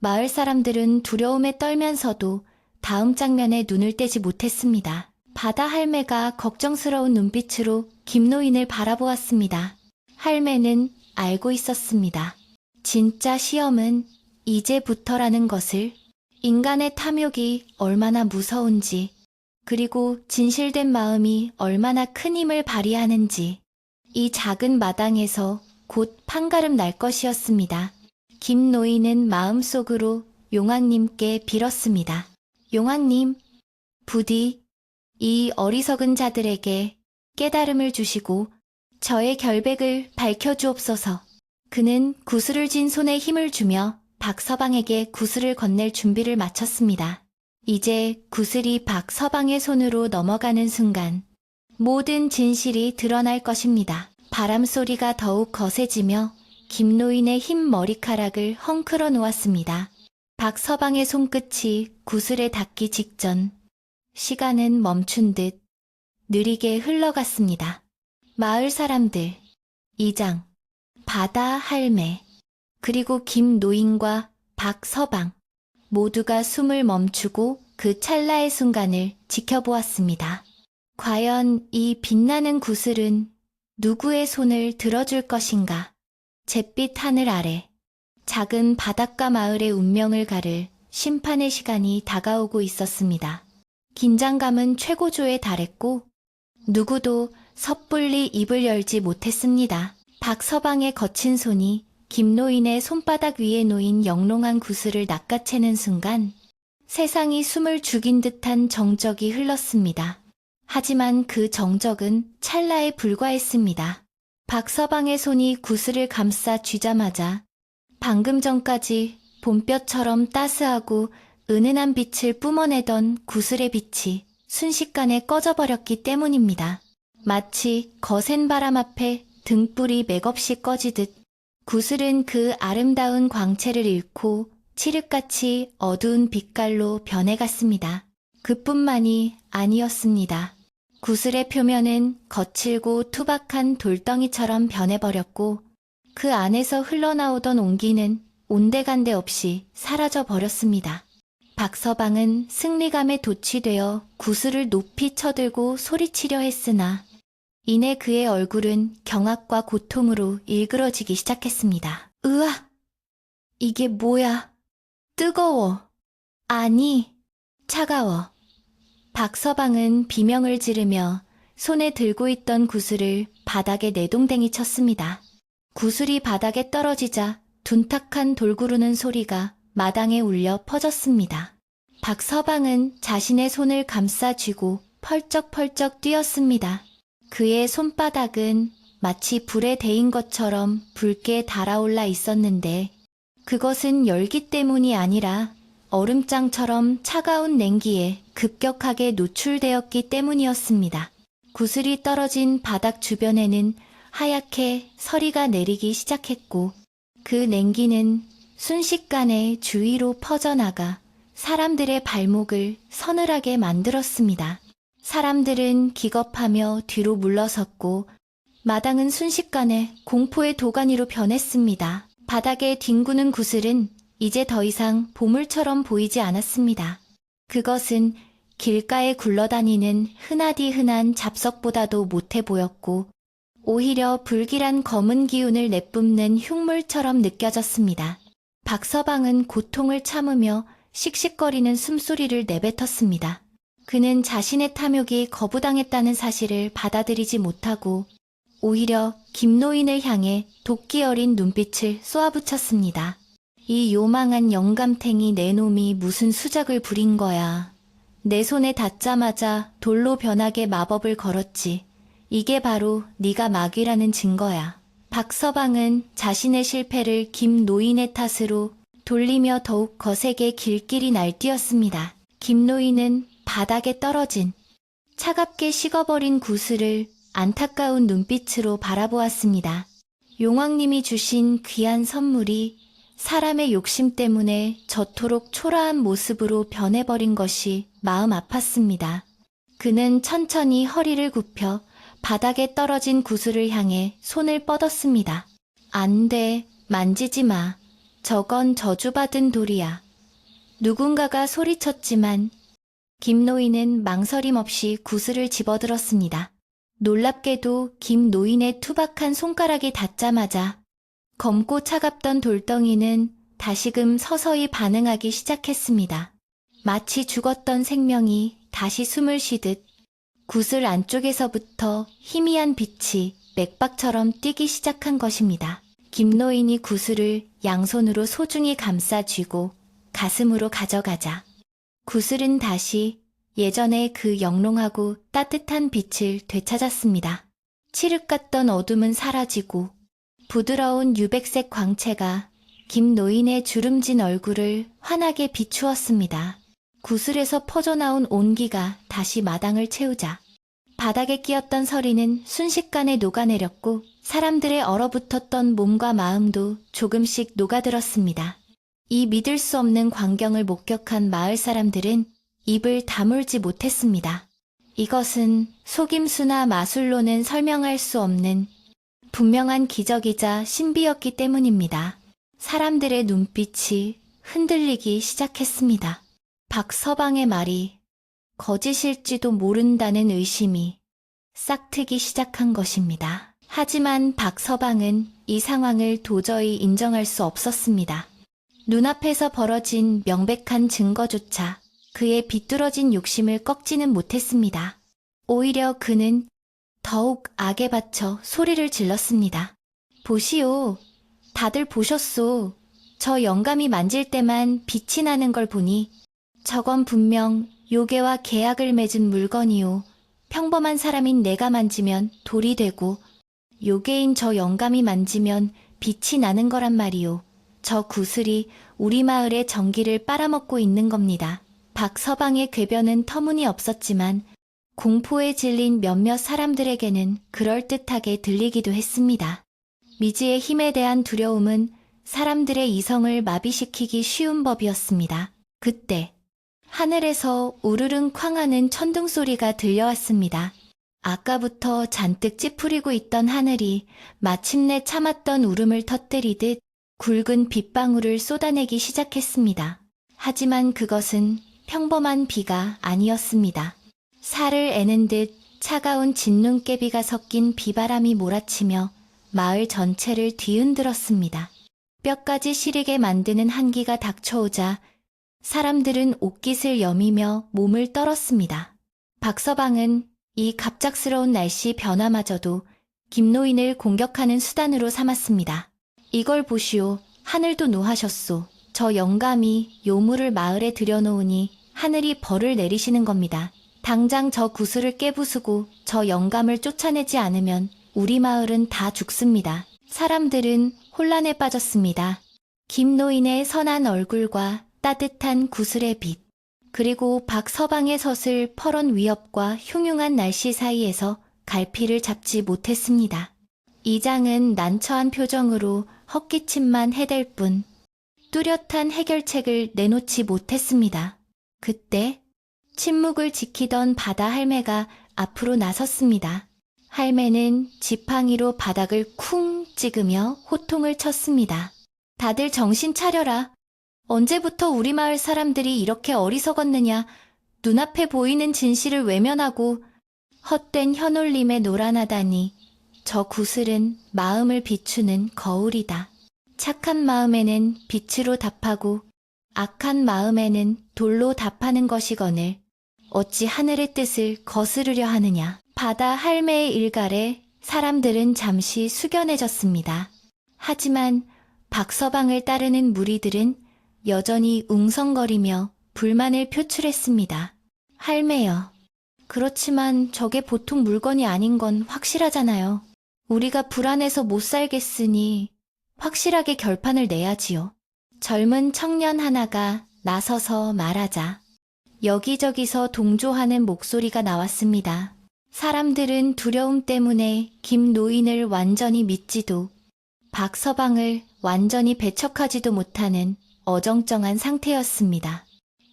마을 사람들은 두려움에 떨면서도 다음 장면에 눈을 떼지 못했습니다. 바다 할매가 걱정스러운 눈빛으로 김노인을 바라보았습니다. 할매는 알고 있었습니다. 진짜 시험은 이제부터라는 것을, 인간의 탐욕이 얼마나 무서운지, 그리고 진실된 마음이 얼마나 큰 힘을 발휘하는지, 이 작은 마당에서 곧 판가름 날 것이었습니다. 김노인은 마음속으로 용왕님께 빌었습니다. 용왕님, 부디 이 어리석은 자들에게 깨달음을 주시고 저의 결백을 밝혀주옵소서. 그는 구슬을 쥔 손에 힘을 주며 박서방에게 구슬을 건넬 준비를 마쳤습니다. 이제 구슬이 박서방의 손으로 넘어가는 순간 모든 진실이 드러날 것입니다. 바람소리가 더욱 거세지며 김노인의 흰 머리카락을 헝클어 놓았습니다. 박서방의 손끝이 구슬에 닿기 직전 시간은 멈춘 듯 느리게 흘러갔습니다. 마을 사람들, 이장, 바다 할매, 그리고 김노인과 박서방 모두가 숨을 멈추고 그 찰나의 순간을 지켜보았습니다. 과연 이 빛나는 구슬은 누구의 손을 들어줄 것인가? 잿빛 하늘 아래 작은 바닷가 마을의 운명을 가를 심판의 시간이 다가오고 있었습니다. 긴장감은 최고조에 달했고 누구도 섣불리 입을 열지 못했습니다. 박서방의 거친 손이 김노인의 손바닥 위에 놓인 영롱한 구슬을 낚아채는 순간 세상이 숨을 죽인 듯한 정적이 흘렀습니다. 하지만 그 정적은 찰나에 불과했습니다. 박서방의 손이 구슬을 감싸 쥐자마자 방금 전까지 봄볕처럼 따스하고 은은한 빛을 뿜어내던 구슬의 빛이 순식간에 꺼져버렸기 때문입니다. 마치 거센 바람 앞에 등불이 맥없이 꺼지듯 구슬은 그 아름다운 광채를 잃고 칠흑같이 어두운 빛깔로 변해갔습니다. 그뿐만이 아니었습니다. 구슬의 표면은 거칠고 투박한 돌덩이처럼 변해버렸고 그 안에서 흘러나오던 온기는 온데간데 없이 사라져버렸습니다. 박서방은 승리감에 도취되어 구슬을 높이 쳐들고 소리치려 했으나 이내 그의 얼굴은 경악과 고통으로 일그러지기 시작했습니다. 으아! 이게 뭐야? 뜨거워! 아니, 차가워. 박서방은 비명을 지르며 손에 들고 있던 구슬을 바닥에 내동댕이 쳤습니다. 구슬이 바닥에 떨어지자 둔탁한 돌 구르는 소리가 마당에 울려 퍼졌습니다. 박서방은 자신의 손을 감싸 쥐고 펄쩍펄쩍 뛰었습니다. 그의 손바닥은 마치 불에 데인 것처럼 붉게 달아올라 있었는데 그것은 열기 때문이 아니라 얼음장처럼 차가운 냉기에 급격하게 노출되었기 때문이었습니다. 구슬이 떨어진 바닥 주변에는 하얗게 서리가 내리기 시작했고 그 냉기는 순식간에 주위로 퍼져나가 사람들의 발목을 서늘하게 만들었습니다. 사람들은 기겁하며 뒤로 물러섰고 마당은 순식간에 공포의 도가니로 변했습니다. 바닥에 뒹구는 구슬은 이제 더 이상 보물처럼 보이지 않았습니다. 그것은 길가에 굴러다니는 흔하디 흔한 잡석보다도 못해 보였고 오히려 불길한 검은 기운을 내뿜는 흉물처럼 느껴졌습니다. 박서방은 고통을 참으며 씩씩거리는 숨소리를 내뱉었습니다. 그는 자신의 탐욕이 거부당했다는 사실을 받아들이지 못하고 오히려 김노인을 향해 도끼 어린 눈빛을 쏘아붙였습니다. 이 요망한 영감탱이 내 놈이 무슨 수작을 부린 거야. 내 손에 닿자마자 돌로 변하게 마법을 걸었지. 이게 바로 네가 마귀라는 증거야. 박서방은 자신의 실패를 김노인의 탓으로 돌리며 더욱 거세게 길길이 날뛰었습니다. 김노인은 바닥에 떨어진 차갑게 식어버린 구슬을 안타까운 눈빛으로 바라보았습니다. 용왕님이 주신 귀한 선물이 사람의 욕심 때문에 저토록 초라한 모습으로 변해버린 것이 마음 아팠습니다. 그는 천천히 허리를 굽혀 바닥에 떨어진 구슬을 향해 손을 뻗었습니다. 안 돼, 만지지 마. 저건 저주받은 돌이야. 누군가가 소리쳤지만 김노인은 망설임 없이 구슬을 집어들었습니다. 놀랍게도 김노인의 투박한 손가락이 닿자마자 검고 차갑던 돌덩이는 다시금 서서히 반응하기 시작했습니다. 마치 죽었던 생명이 다시 숨을 쉬듯 구슬 안쪽에서부터 희미한 빛이 맥박처럼 뛰기 시작한 것입니다. 김노인이 구슬을 양손으로 소중히 감싸 쥐고 가슴으로 가져가자 구슬은 다시 예전의 그 영롱하고 따뜻한 빛을 되찾았습니다. 칠흑 같던 어둠은 사라지고 부드러운 유백색 광채가 김노인의 주름진 얼굴을 환하게 비추었습니다. 구슬에서 퍼져나온 온기가 다시 마당을 채우자 바닥에 끼었던 서리는 순식간에 녹아내렸고 사람들의 얼어붙었던 몸과 마음도 조금씩 녹아들었습니다. 이 믿을 수 없는 광경을 목격한 마을 사람들은 입을 다물지 못했습니다. 이것은 속임수나 마술로는 설명할 수 없는 분명한 기적이자 신비였기 때문입니다. 사람들의 눈빛이 흔들리기 시작했습니다. 박서방의 말이 거짓일지도 모른다는 의심이 싹트기 시작한 것입니다. 하지만 박서방은 이 상황을 도저히 인정할 수 없었습니다. 눈앞에서 벌어진 명백한 증거조차 그의 비뚤어진 욕심을 꺾지는 못했습니다. 오히려 그는 더욱 악에 받쳐 소리를 질렀습니다. 보시오. 다들 보셨소. 저 영감이 만질 때만 빛이 나는 걸 보니 저건 분명 요괴와 계약을 맺은 물건이오. 평범한 사람인 내가 만지면 돌이 되고 요괴인 저 영감이 만지면 빛이 나는 거란 말이오. 저 구슬이 우리 마을의 전기를 빨아먹고 있는 겁니다. 박서방의 궤변은 터무니없었지만 공포에 질린 몇몇 사람들에게는 그럴듯하게 들리기도 했습니다. 미지의 힘에 대한 두려움은 사람들의 이성을 마비시키기 쉬운 법이었습니다. 그때 하늘에서 우르릉 쾅하는 천둥 소리가 들려왔습니다. 아까부터 잔뜩 찌푸리고 있던 하늘이 마침내 참았던 울음을 터뜨리듯 굵은 빗방울을 쏟아내기 시작했습니다. 하지만 그것은 평범한 비가 아니었습니다. 살을 애는 듯 차가운 진눈깨비가 섞인 비바람이 몰아치며 마을 전체를 뒤흔들었습니다. 뼈까지 시리게 만드는 한기가 닥쳐오자 사람들은 옷깃을 여미며 몸을 떨었습니다. 박서방은 이 갑작스러운 날씨 변화마저도 김노인을 공격하는 수단으로 삼았습니다. 이걸 보시오. 하늘도 노하셨소. 저 영감이 요물을 마을에 들여놓으니 하늘이 벌을 내리시는 겁니다. 당장 저 구슬을 깨부수고 저 영감을 쫓아내지 않으면 우리 마을은 다 죽습니다. 사람들은 혼란에 빠졌습니다. 김노인의 선한 얼굴과 따뜻한 구슬의 빛, 그리고 박서방의 서슬 퍼런 위협과 흉흉한 날씨 사이에서 갈피를 잡지 못했습니다. 이장은 난처한 표정으로 헛기침만 해댈 뿐 뚜렷한 해결책을 내놓지 못했습니다. 그때 침묵을 지키던 바다 할매가 앞으로 나섰습니다. 할매는 지팡이로 바닥을 쿵 찍으며 호통을 쳤습니다. 다들 정신 차려라. 언제부터 우리 마을 사람들이 이렇게 어리석었느냐. 눈앞에 보이는 진실을 외면하고 헛된 현올림에 놀아나다니. 저 구슬은 마음을 비추는 거울이다. 착한 마음에는 빛으로 답하고 악한 마음에는 돌로 답하는 것이거늘 어찌 하늘의 뜻을 거스르려 하느냐. 바다 할매의 일갈에 사람들은 잠시 숙연해졌습니다. 하지만 박서방을 따르는 무리들은 여전히 웅성거리며 불만을 표출했습니다. 할매여, 그렇지만 저게 보통 물건이 아닌 건 확실하잖아요. 우리가 불안해서 못 살겠으니 확실하게 결판을 내야지요. 젊은 청년 하나가 나서서 말하자 여기저기서 동조하는 목소리가 나왔습니다. 사람들은 두려움 때문에 김노인을 완전히 믿지도 박서방을 완전히 배척하지도 못하는 어정쩡한 상태였습니다.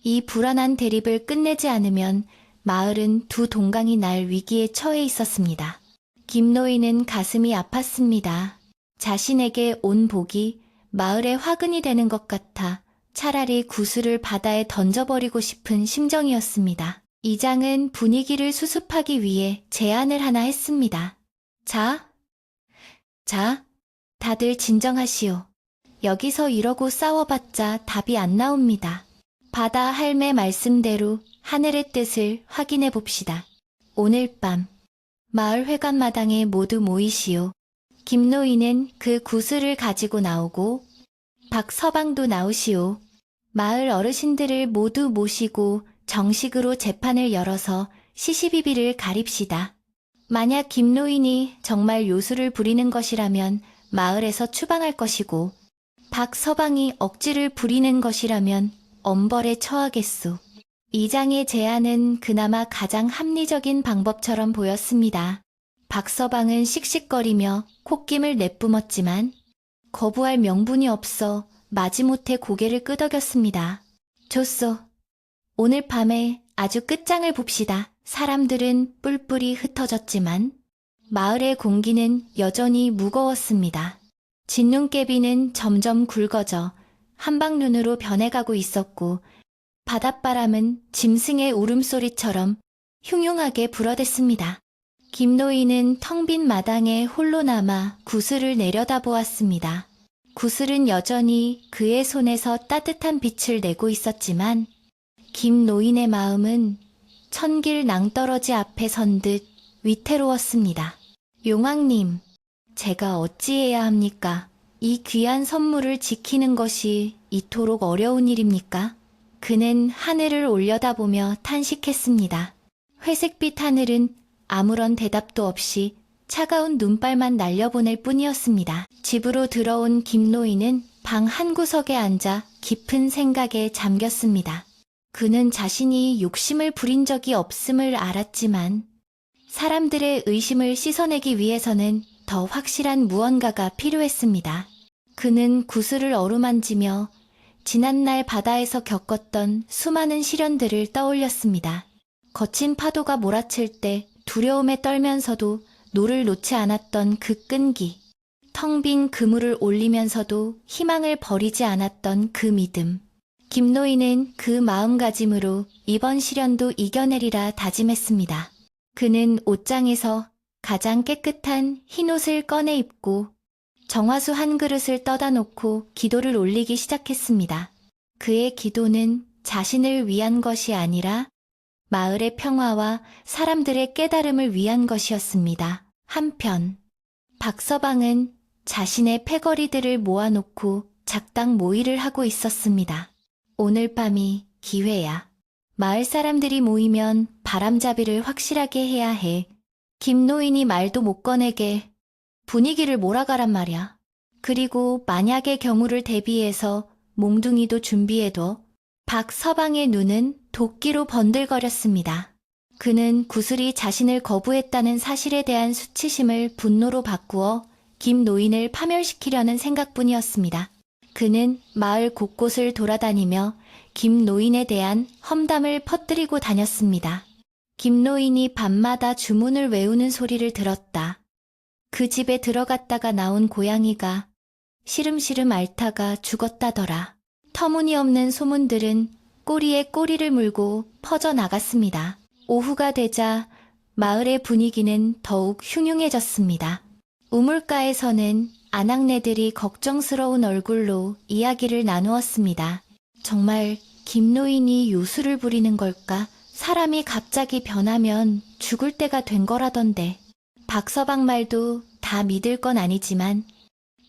이 불안한 대립을 끝내지 않으면 마을은 두 동강이 날 위기에 처해 있었습니다. 김노인은 가슴이 아팠습니다. 자신에게 온 복이 마을에 화근이 되는 것 같아 차라리 구슬을 바다에 던져버리고 싶은 심정이었습니다. 이장은 분위기를 수습하기 위해 제안을 하나 했습니다. 자, 다들 진정하시오. 여기서 이러고 싸워봤자 답이 안 나옵니다. 바다 할매 말씀대로 하늘의 뜻을 확인해 봅시다. 오늘 밤 마을 회관마당에 모두 모이시오. 김노인은 그 구슬을 가지고 나오고 박서방도 나오시오. 마을 어르신들을 모두 모시고 정식으로 재판을 열어서 시시비비를 가립시다. 만약 김노인이 정말 요술을 부리는 것이라면 마을에서 추방할 것이고 박서방이 억지를 부리는 것이라면 엄벌에 처하겠소. 이장의 제안은 그나마 가장 합리적인 방법처럼 보였습니다. 박서방은 씩씩거리며 콧김을 내뿜었지만 거부할 명분이 없어 마지못해 고개를 끄덕였습니다. 좋소. 오늘 밤에 아주 끝장을 봅시다. 사람들은 뿔뿔이 흩어졌지만 마을의 공기는 여전히 무거웠습니다. 진눈깨비는 점점 굵어져 한방눈으로 변해가고 있었고 바닷바람은 짐승의 울음소리처럼 흉흉하게 불어댔습니다. 김노인은 텅 빈 마당에 홀로 남아 구슬을 내려다보았습니다. 구슬은 여전히 그의 손에서 따뜻한 빛을 내고 있었지만 김노인의 마음은 천길 낭떠러지 앞에 선 듯 위태로웠습니다. 용왕님, 제가 어찌해야 합니까? 이 귀한 선물을 지키는 것이 이토록 어려운 일입니까? 그는 하늘을 올려다보며 탄식했습니다. 회색빛 하늘은 아무런 대답도 없이 차가운 눈발만 날려보낼 뿐이었습니다. 집으로 들어온 김노인은 방 한구석에 앉아 깊은 생각에 잠겼습니다. 그는 자신이 욕심을 부린 적이 없음을 알았지만 사람들의 의심을 씻어내기 위해서는 더 확실한 무언가가 필요했습니다. 그는 구슬을 어루만지며 지난날 바다에서 겪었던 수많은 시련들을 떠올렸습니다. 거친 파도가 몰아칠 때 두려움에 떨면서도 노를 놓지 않았던 그 끈기, 텅 빈 그물을 올리면서도 희망을 버리지 않았던 그 믿음. 김노인은 그 마음가짐으로 이번 시련도 이겨내리라 다짐했습니다. 그는 옷장에서 가장 깨끗한 흰옷을 꺼내 입고 정화수 한 그릇을 떠다 놓고 기도를 올리기 시작했습니다. 그의 기도는 자신을 위한 것이 아니라 마을의 평화와 사람들의 깨달음을 위한 것이었습니다. 한편 박서방은 자신의 패거리들을 모아놓고 작당 모의를 하고 있었습니다. 오늘 밤이 기회야. 마을 사람들이 모이면 바람잡이를 확실하게 해야 해. 김노인이 말도 못 꺼내게 분위기를 몰아가란 말이야. 그리고 만약의 경우를 대비해서 몽둥이도 준비해둬. 박서방의 눈은 도끼로 번들거렸습니다. 그는 구슬이 자신을 거부했다는 사실에 대한 수치심을 분노로 바꾸어 김노인을 파멸시키려는 생각뿐이었습니다. 그는 마을 곳곳을 돌아다니며 김노인에 대한 험담을 퍼뜨리고 다녔습니다. 김노인이 밤마다 주문을 외우는 소리를 들었다. 그 집에 들어갔다가 나온 고양이가 시름시름 앓다가 죽었다더라. 터무니없는 소문들은 꼬리에 꼬리를 물고 퍼져나갔습니다. 오후가 되자 마을의 분위기는 더욱 흉흉해졌습니다. 우물가에서는 아낙네들이 걱정스러운 얼굴로 이야기를 나누었습니다. 정말 김노인이 요술을 부리는 걸까? 사람이 갑자기 변하면 죽을 때가 된 거라던데. 박서방 말도 다 믿을 건 아니지만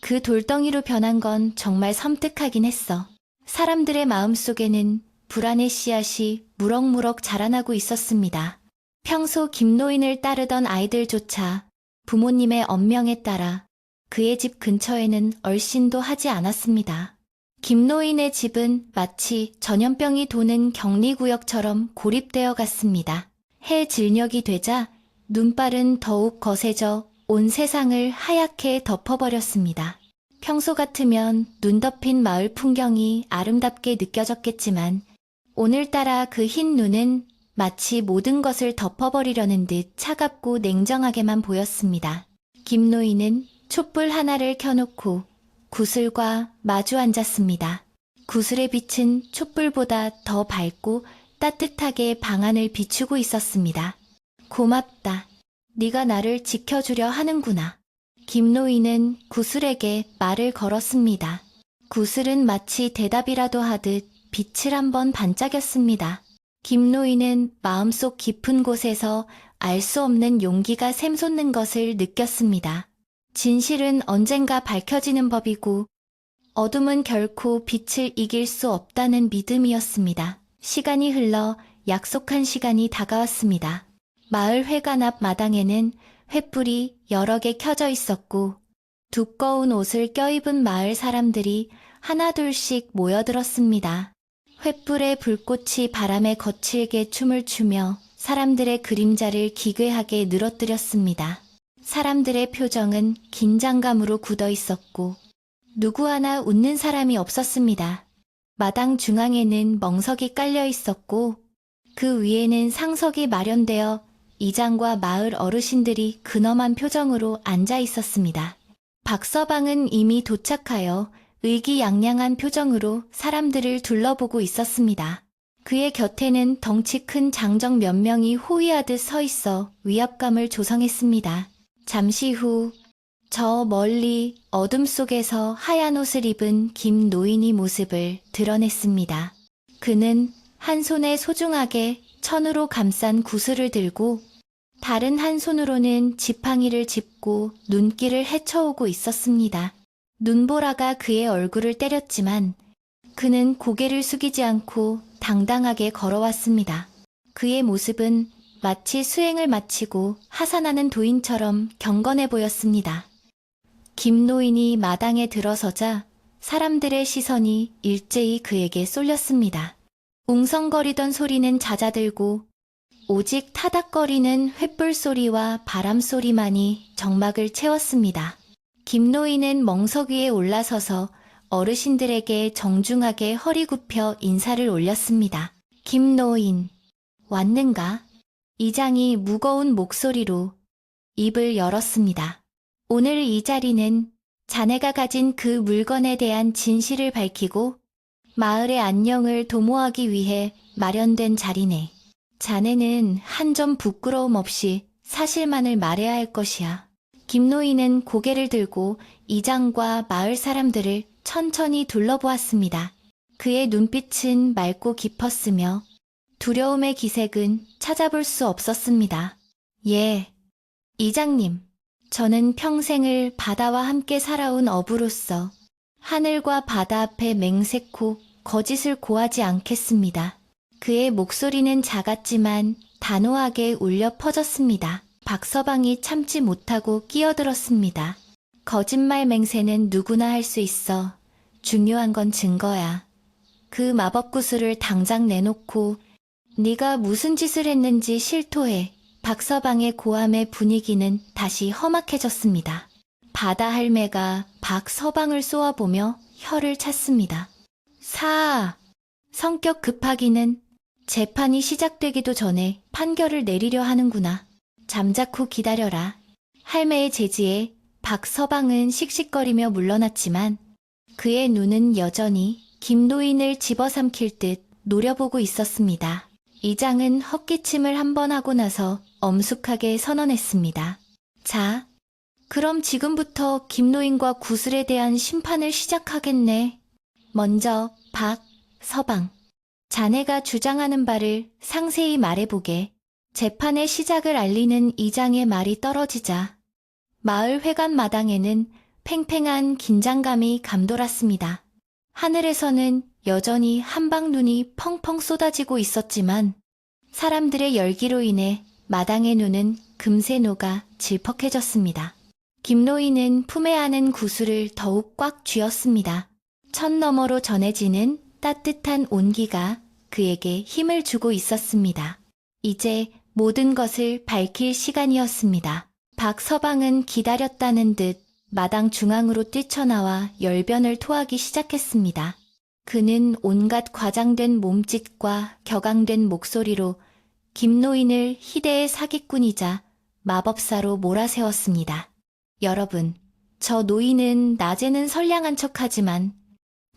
그 돌덩이로 변한 건 정말 섬뜩하긴 했어. 사람들의 마음속에는 불안의 씨앗이 무럭무럭 자라나고 있었습니다. 평소 김노인을 따르던 아이들조차 부모님의 엄명에 따라 그의 집 근처에는 얼씬도 하지 않았습니다. 김노인의 집은 마치 전염병이 도는 격리구역처럼 고립되어 갔습니다. 해 질녘이 되자 눈발은 더욱 거세져 온 세상을 하얗게 덮어버렸습니다. 평소 같으면 눈 덮인 마을 풍경이 아름답게 느껴졌겠지만 오늘따라 그 흰 눈은 마치 모든 것을 덮어버리려는 듯 차갑고 냉정하게만 보였습니다. 김노인은 촛불 하나를 켜놓고 구슬과 마주 앉았습니다. 구슬의 빛은 촛불보다 더 밝고 따뜻하게 방 안을 비추고 있었습니다. 고맙다. 네가 나를 지켜주려 하는구나. 김노인은 구슬에게 말을 걸었습니다. 구슬은 마치 대답이라도 하듯 빛을 한번 반짝였습니다. 김노인은 마음속 깊은 곳에서 알 수 없는 용기가 샘솟는 것을 느꼈습니다. 진실은 언젠가 밝혀지는 법이고 어둠은 결코 빛을 이길 수 없다는 믿음이었습니다. 시간이 흘러 약속한 시간이 다가왔습니다. 마을 회관 앞 마당에는 횃불이 여러 개 켜져 있었고 두꺼운 옷을 껴입은 마을 사람들이 하나둘씩 모여들었습니다. 횃불의 불꽃이 바람에 거칠게 춤을 추며 사람들의 그림자를 기괴하게 늘어뜨렸습니다. 사람들의 표정은 긴장감으로 굳어 있었고 누구 하나 웃는 사람이 없었습니다. 마당 중앙에는 멍석이 깔려 있었고 그 위에는 상석이 마련되어 이장과 마을 어르신들이 근엄한 표정으로 앉아 있었습니다. 박서방은 이미 도착하여 의기양양한 표정으로 사람들을 둘러보고 있었습니다. 그의 곁에는 덩치 큰 장정 몇 명이 호위하듯 서 있어 위압감을 조성했습니다. 잠시 후 저 멀리 어둠 속에서 하얀 옷을 입은 김노인이 모습을 드러냈습니다. 그는 한 손에 소중하게 천으로 감싼 구슬을 들고 다른 한 손으로는 지팡이를 짚고 눈길을 헤쳐오고 있었습니다. 눈보라가 그의 얼굴을 때렸지만 그는 고개를 숙이지 않고 당당하게 걸어왔습니다. 그의 모습은 마치 수행을 마치고 하산하는 도인처럼 경건해 보였습니다. 김노인이 마당에 들어서자 사람들의 시선이 일제히 그에게 쏠렸습니다. 웅성거리던 소리는 잦아들고 오직 타닥거리는 횃불 소리와 바람 소리만이 정막을 채웠습니다. 김노인은 멍석 위에 올라서서 어르신들에게 정중하게 허리 굽혀 인사를 올렸습니다. 김노인, 왔는가? 이장이 무거운 목소리로 입을 열었습니다. 오늘 이 자리는 자네가 가진 그 물건에 대한 진실을 밝히고 마을의 안녕을 도모하기 위해 마련된 자리네. 자네는 한 점 부끄러움 없이 사실만을 말해야 할 것이야. 김노인은 고개를 들고 이장과 마을 사람들을 천천히 둘러보았습니다. 그의 눈빛은 맑고 깊었으며 두려움의 기색은 찾아볼 수 없었습니다. 예, 이장님. 저는 평생을 바다와 함께 살아온 어부로서 하늘과 바다 앞에 맹세코 거짓을 고하지 않겠습니다. 그의 목소리는 작았지만 단호하게 울려 퍼졌습니다. 박서방이 참지 못하고 끼어들었습니다. 거짓말 맹세는 누구나 할 수 있어. 중요한 건 증거야. 그 마법 구슬을 당장 내놓고 네가 무슨 짓을 했는지 실토해. 박서방의 고함의 분위기는 다시 험악해졌습니다. 바다 할매가 박서방을 쏘아보며 혀를 찼습니다. 성격 급하기는 재판이 시작되기도 전에 판결을 내리려 하는구나. 잠자코 기다려라. 할매의 제지에 박서방은 씩씩거리며 물러났지만 그의 눈은 여전히 김노인을 집어삼킬 듯 노려보고 있었습니다. 이장은 헛기침을 한 번 하고 나서 엄숙하게 선언했습니다. 자, 그럼 지금부터 김노인과 구슬에 대한 심판을 시작하겠네. 먼저 박서방, 자네가 주장하는 바를 상세히 말해보게. 재판의 시작을 알리는 이장의 말이 떨어지자 마을 회관 마당에는 팽팽한 긴장감이 감돌았습니다. 하늘에서는 여전히 한방눈이 펑펑 쏟아지고 있었지만 사람들의 열기로 인해 마당의 눈은 금세 녹아 질퍽해졌습니다. 김노인은 품에 안은 구슬을 더욱 꽉 쥐었습니다. 천 너머로 전해지는 따뜻한 온기가 그에게 힘을 주고 있었습니다. 이제 모든 것을 밝힐 시간이었습니다. 박서방은 기다렸다는 듯 마당 중앙으로 뛰쳐나와 열변을 토하기 시작했습니다. 그는 온갖 과장된 몸짓과 격앙된 목소리로 김노인을 희대의 사기꾼이자 마법사로 몰아세웠습니다. 여러분, 저 노인은 낮에는 선량한 척하지만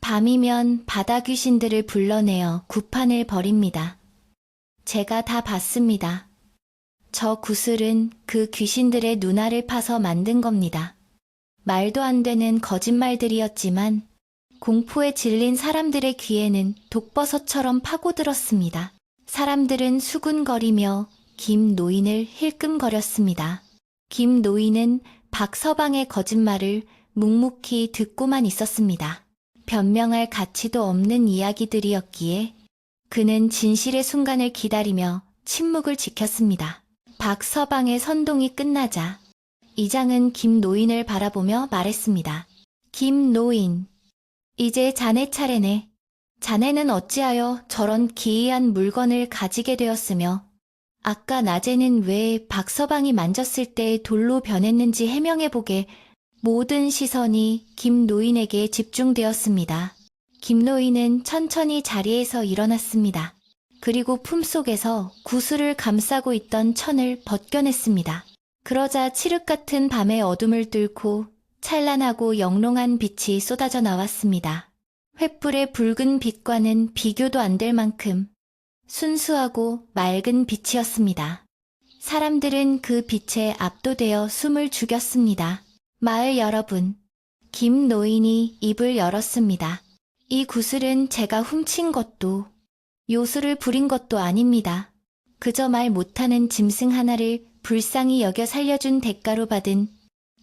밤이면 바다 귀신들을 불러내어 구판을 벌입니다. 제가 다 봤습니다. 저 구슬은 그 귀신들의 눈알을 파서 만든 겁니다. 말도 안 되는 거짓말들이었지만 공포에 질린 사람들의 귀에는 독버섯처럼 파고들었습니다. 사람들은 수군거리며 김 노인을 힐끔거렸습니다. 김 노인은 박서방의 거짓말을 묵묵히 듣고만 있었습니다. 변명할 가치도 없는 이야기들이었기에 그는 진실의 순간을 기다리며 침묵을 지켰습니다. 박서방의 선동이 끝나자 이장은 김 노인을 바라보며 말했습니다. 김 노인, 이제 자네 차례네. 자네는 어찌하여 저런 기이한 물건을 가지게 되었으며 아까 낮에는 왜 박서방이 만졌을 때 돌로 변했는지 해명해보게. 모든 시선이 김 노인에게 집중되었습니다. 김 노인은 천천히 자리에서 일어났습니다. 그리고 품속에서 구슬을 감싸고 있던 천을 벗겨냈습니다. 그러자 칠흑 같은 밤의 어둠을 뚫고 찬란하고 영롱한 빛이 쏟아져 나왔습니다. 횃불의 붉은 빛과는 비교도 안 될 만큼 순수하고 맑은 빛이었습니다. 사람들은 그 빛에 압도되어 숨을 죽였습니다. 마을 여러분, 김 노인이 입을 열었습니다. 이 구슬은 제가 훔친 것도 요술을 부린 것도 아닙니다. 그저 말 못하는 짐승 하나를 불쌍히 여겨 살려준 대가로 받은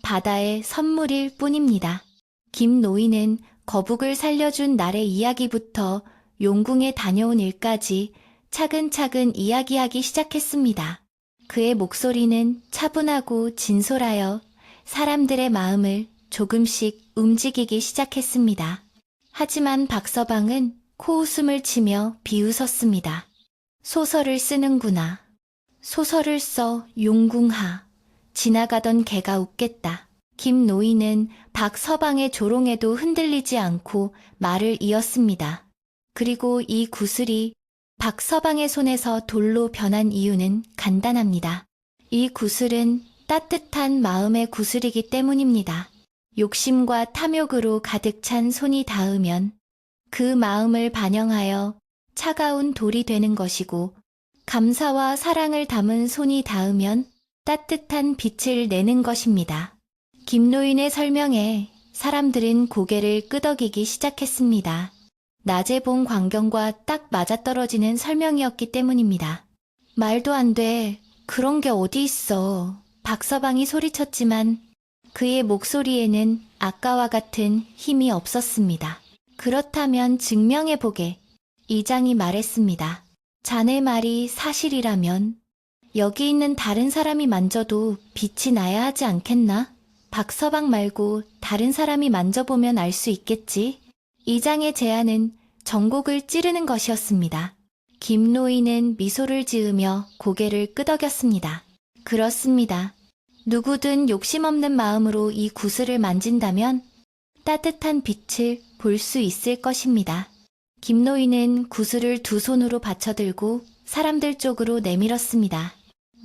바다의 선물일 뿐입니다. 김 노인은 거북을 살려준 날의 이야기부터 용궁에 다녀온 일까지 차근차근 이야기하기 시작했습니다. 그의 목소리는 차분하고 진솔하여 사람들의 마음을 조금씩 움직이기 시작했습니다. 하지만 박서방은 코웃음을 치며 비웃었습니다. 소설을 쓰는구나. 소설을 써 용궁하. 지나가던 개가 웃겠다. 김 노인은 박서방의 조롱에도 흔들리지 않고 말을 이었습니다. 그리고 이 구슬이 박서방의 손에서 돌로 변한 이유는 간단합니다. 이 구슬은 따뜻한 마음의 구슬이기 때문입니다. 욕심과 탐욕으로 가득 찬 손이 닿으면 그 마음을 반영하여 차가운 돌이 되는 것이고, 감사와 사랑을 담은 손이 닿으면 따뜻한 빛을 내는 것입니다. 김노인의 설명에 사람들은 고개를 끄덕이기 시작했습니다. 낮에 본 광경과 딱 맞아떨어지는 설명이었기 때문입니다. 말도 안 돼. 그런 게 어디 있어. 박서방이 소리쳤지만 그의 목소리에는 아까와 같은 힘이 없었습니다. 그렇다면 증명해보게. 이장이 말했습니다. 자네 말이 사실이라면 여기 있는 다른 사람이 만져도 빛이 나야 하지 않겠나? 박서방 말고 다른 사람이 만져보면 알 수 있겠지. 이장의 제안은 전곡을 찌르는 것이었습니다. 김노인은 미소를 지으며 고개를 끄덕였습니다. 그렇습니다. 누구든 욕심 없는 마음으로 이 구슬을 만진다면 따뜻한 빛을 볼 수 있을 것입니다. 김노인은 구슬을 두 손으로 받쳐들고 사람들 쪽으로 내밀었습니다.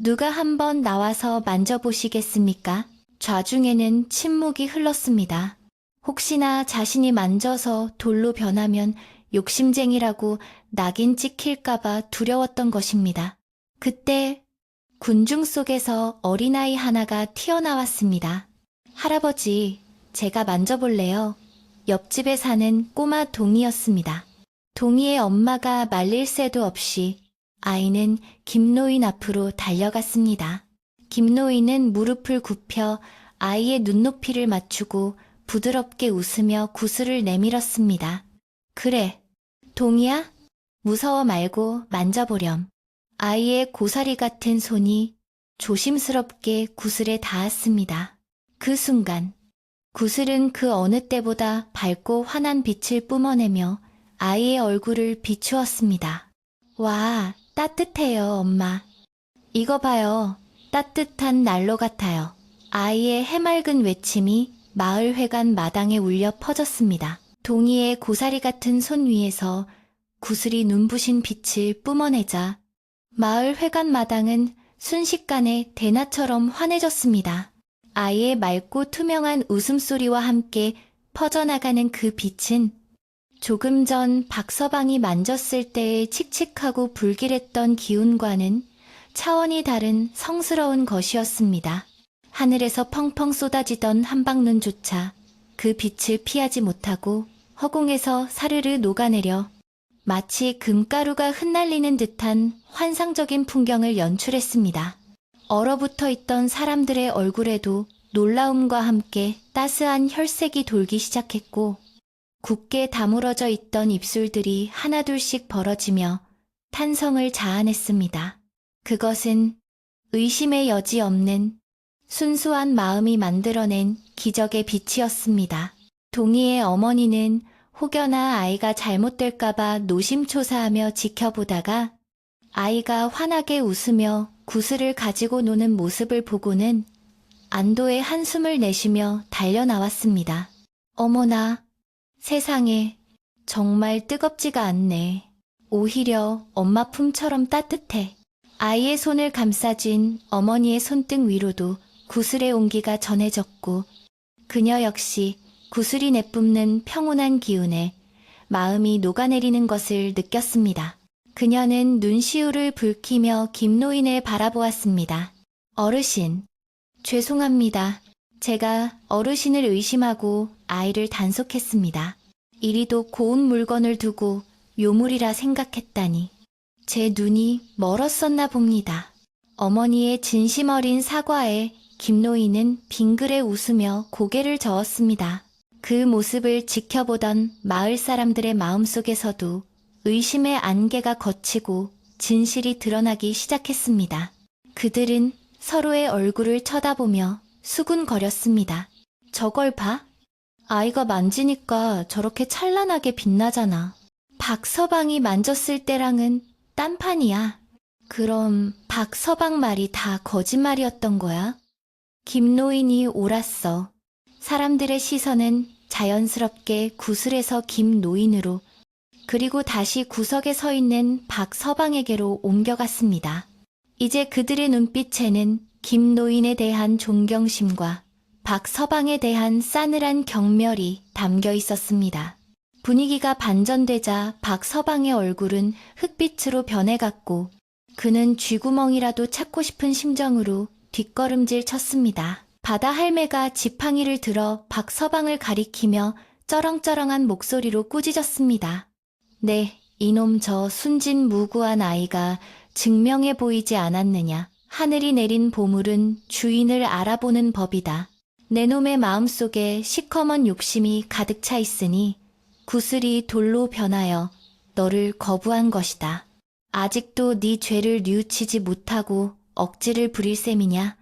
누가 한번 나와서 만져보시겠습니까? 좌중에는 침묵이 흘렀습니다. 혹시나 자신이 만져서 돌로 변하면 욕심쟁이라고 낙인 찍힐까봐 두려웠던 것입니다. 그때 군중 속에서 어린아이 하나가 튀어나왔습니다. 할아버지, 제가 만져볼래요. 옆집에 사는 꼬마 동이였습니다. 동이의 엄마가 말릴 새도 없이 아이는 김노인 앞으로 달려갔습니다. 김노인은 무릎을 굽혀 아이의 눈높이를 맞추고 부드럽게 웃으며 구슬을 내밀었습니다. 그래, 동이야? 무서워 말고 만져보렴. 아이의 고사리 같은 손이 조심스럽게 구슬에 닿았습니다. 그 순간 구슬은 그 어느 때보다 밝고 환한 빛을 뿜어내며 아이의 얼굴을 비추었습니다. 와, 따뜻해요, 엄마. 이거 봐요. 따뜻한 난로 같아요. 아이의 해맑은 외침이 마을 회관 마당에 울려 퍼졌습니다. 동이의 고사리 같은 손 위에서 구슬이 눈부신 빛을 뿜어내자 마을 회관 마당은 순식간에 대낮처럼 환해졌습니다. 아이의 맑고 투명한 웃음소리와 함께 퍼져나가는 그 빛은 조금 전 박서방이 만졌을 때의 칙칙하고 불길했던 기운과는 차원이 다른 성스러운 것이었습니다. 하늘에서 펑펑 쏟아지던 한방눈조차 그 빛을 피하지 못하고 허공에서 사르르 녹아내려 마치 금가루가 흩날리는 듯한 환상적인 풍경을 연출했습니다. 얼어붙어 있던 사람들의 얼굴에도 놀라움과 함께 따스한 혈색이 돌기 시작했고 굳게 다물어져 있던 입술들이 하나둘씩 벌어지며 탄성을 자아냈습니다. 그것은 의심의 여지 없는 순수한 마음이 만들어낸 기적의 빛이었습니다. 동희의 어머니는 혹여나 아이가 잘못될까봐 노심초사하며 지켜보다가 아이가 환하게 웃으며 구슬을 가지고 노는 모습을 보고는 안도의 한숨을 내쉬며 달려나왔습니다. 어머나, 세상에 정말 뜨겁지가 않네. 오히려 엄마 품처럼 따뜻해. 아이의 손을 감싸진 어머니의 손등 위로도 구슬의 온기가 전해졌고 그녀 역시 구슬이 내뿜는 평온한 기운에 마음이 녹아내리는 것을 느꼈습니다. 그녀는 눈시울을 붉히며 김노인을 바라보았습니다. 어르신, 죄송합니다. 제가 어르신을 의심하고 아이를 단속했습니다. 이리도 고운 물건을 두고 요물이라 생각했다니 제 눈이 멀었었나 봅니다. 어머니의 진심 어린 사과에 김노인은 빙그레 웃으며 고개를 저었습니다. 그 모습을 지켜보던 마을 사람들의 마음속에서도 의심의 안개가 걷히고 진실이 드러나기 시작했습니다. 그들은 서로의 얼굴을 쳐다보며 수군거렸습니다. 저걸 봐? 아이가 만지니까 저렇게 찬란하게 빛나잖아. 박서방이 만졌을 때랑은 딴판이야. 그럼 박서방 말이 다 거짓말이었던 거야? 김노인이 옳았어. 사람들의 시선은 자연스럽게 구슬에서 김노인으로 그리고 다시 구석에 서 있는 박서방에게로 옮겨갔습니다. 이제 그들의 눈빛에는 김노인에 대한 존경심과 박서방에 대한 싸늘한 경멸이 담겨 있었습니다. 분위기가 반전되자 박서방의 얼굴은 흑빛으로 변해갔고 그는 쥐구멍이라도 찾고 싶은 심정으로 뒷걸음질 쳤습니다. 바다 할매가 지팡이를 들어 박서방을 가리키며 쩌렁쩌렁한 목소리로 꾸짖었습니다. 네, 이놈 저 순진무구한 아이가 증명해 보이지 않았느냐. 하늘이 내린 보물은 주인을 알아보는 법이다. 내 놈의 마음속에 시커먼 욕심이 가득 차 있으니 구슬이 돌로 변하여 너를 거부한 것이다. 아직도 네 죄를 뉘우치지 못하고 억지를 부릴 셈이냐?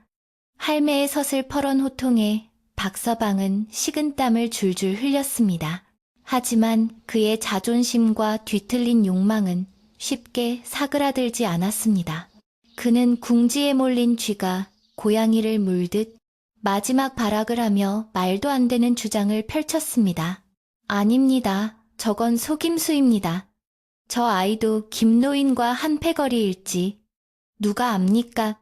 할매의 서슬 퍼런 호통에 박서방은 식은땀을 줄줄 흘렸습니다. 하지만 그의 자존심과 뒤틀린 욕망은 쉽게 사그라들지 않았습니다. 그는 궁지에 몰린 쥐가 고양이를 물듯 마지막 발악을 하며 말도 안 되는 주장을 펼쳤습니다. 아닙니다. 저건 속임수입니다. 저 아이도 김노인과 한 패거리일지 누가 압니까?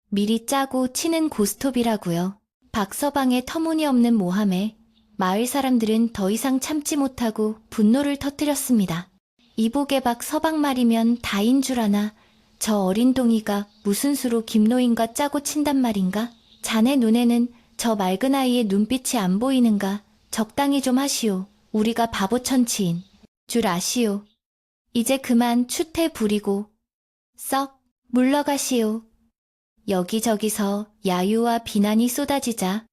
미리 짜고 치는 고스톱이라고요. 박서방의 터무니없는 모함에 마을 사람들은 더 이상 참지 못하고 분노를 터뜨렸습니다. 이복의 박서방 말이면 다인 줄 아나 저 어린 동이가 무슨 수로 김노인과 짜고 친단 말인가? 자네 눈에는 저 맑은 아이의 눈빛이 안 보이는가? 적당히 좀 하시오. 우리가 바보천치인 줄 아시오. 이제 그만 추태 부리고 썩 물러가시오. 여기저기서 야유와 비난이 쏟아지자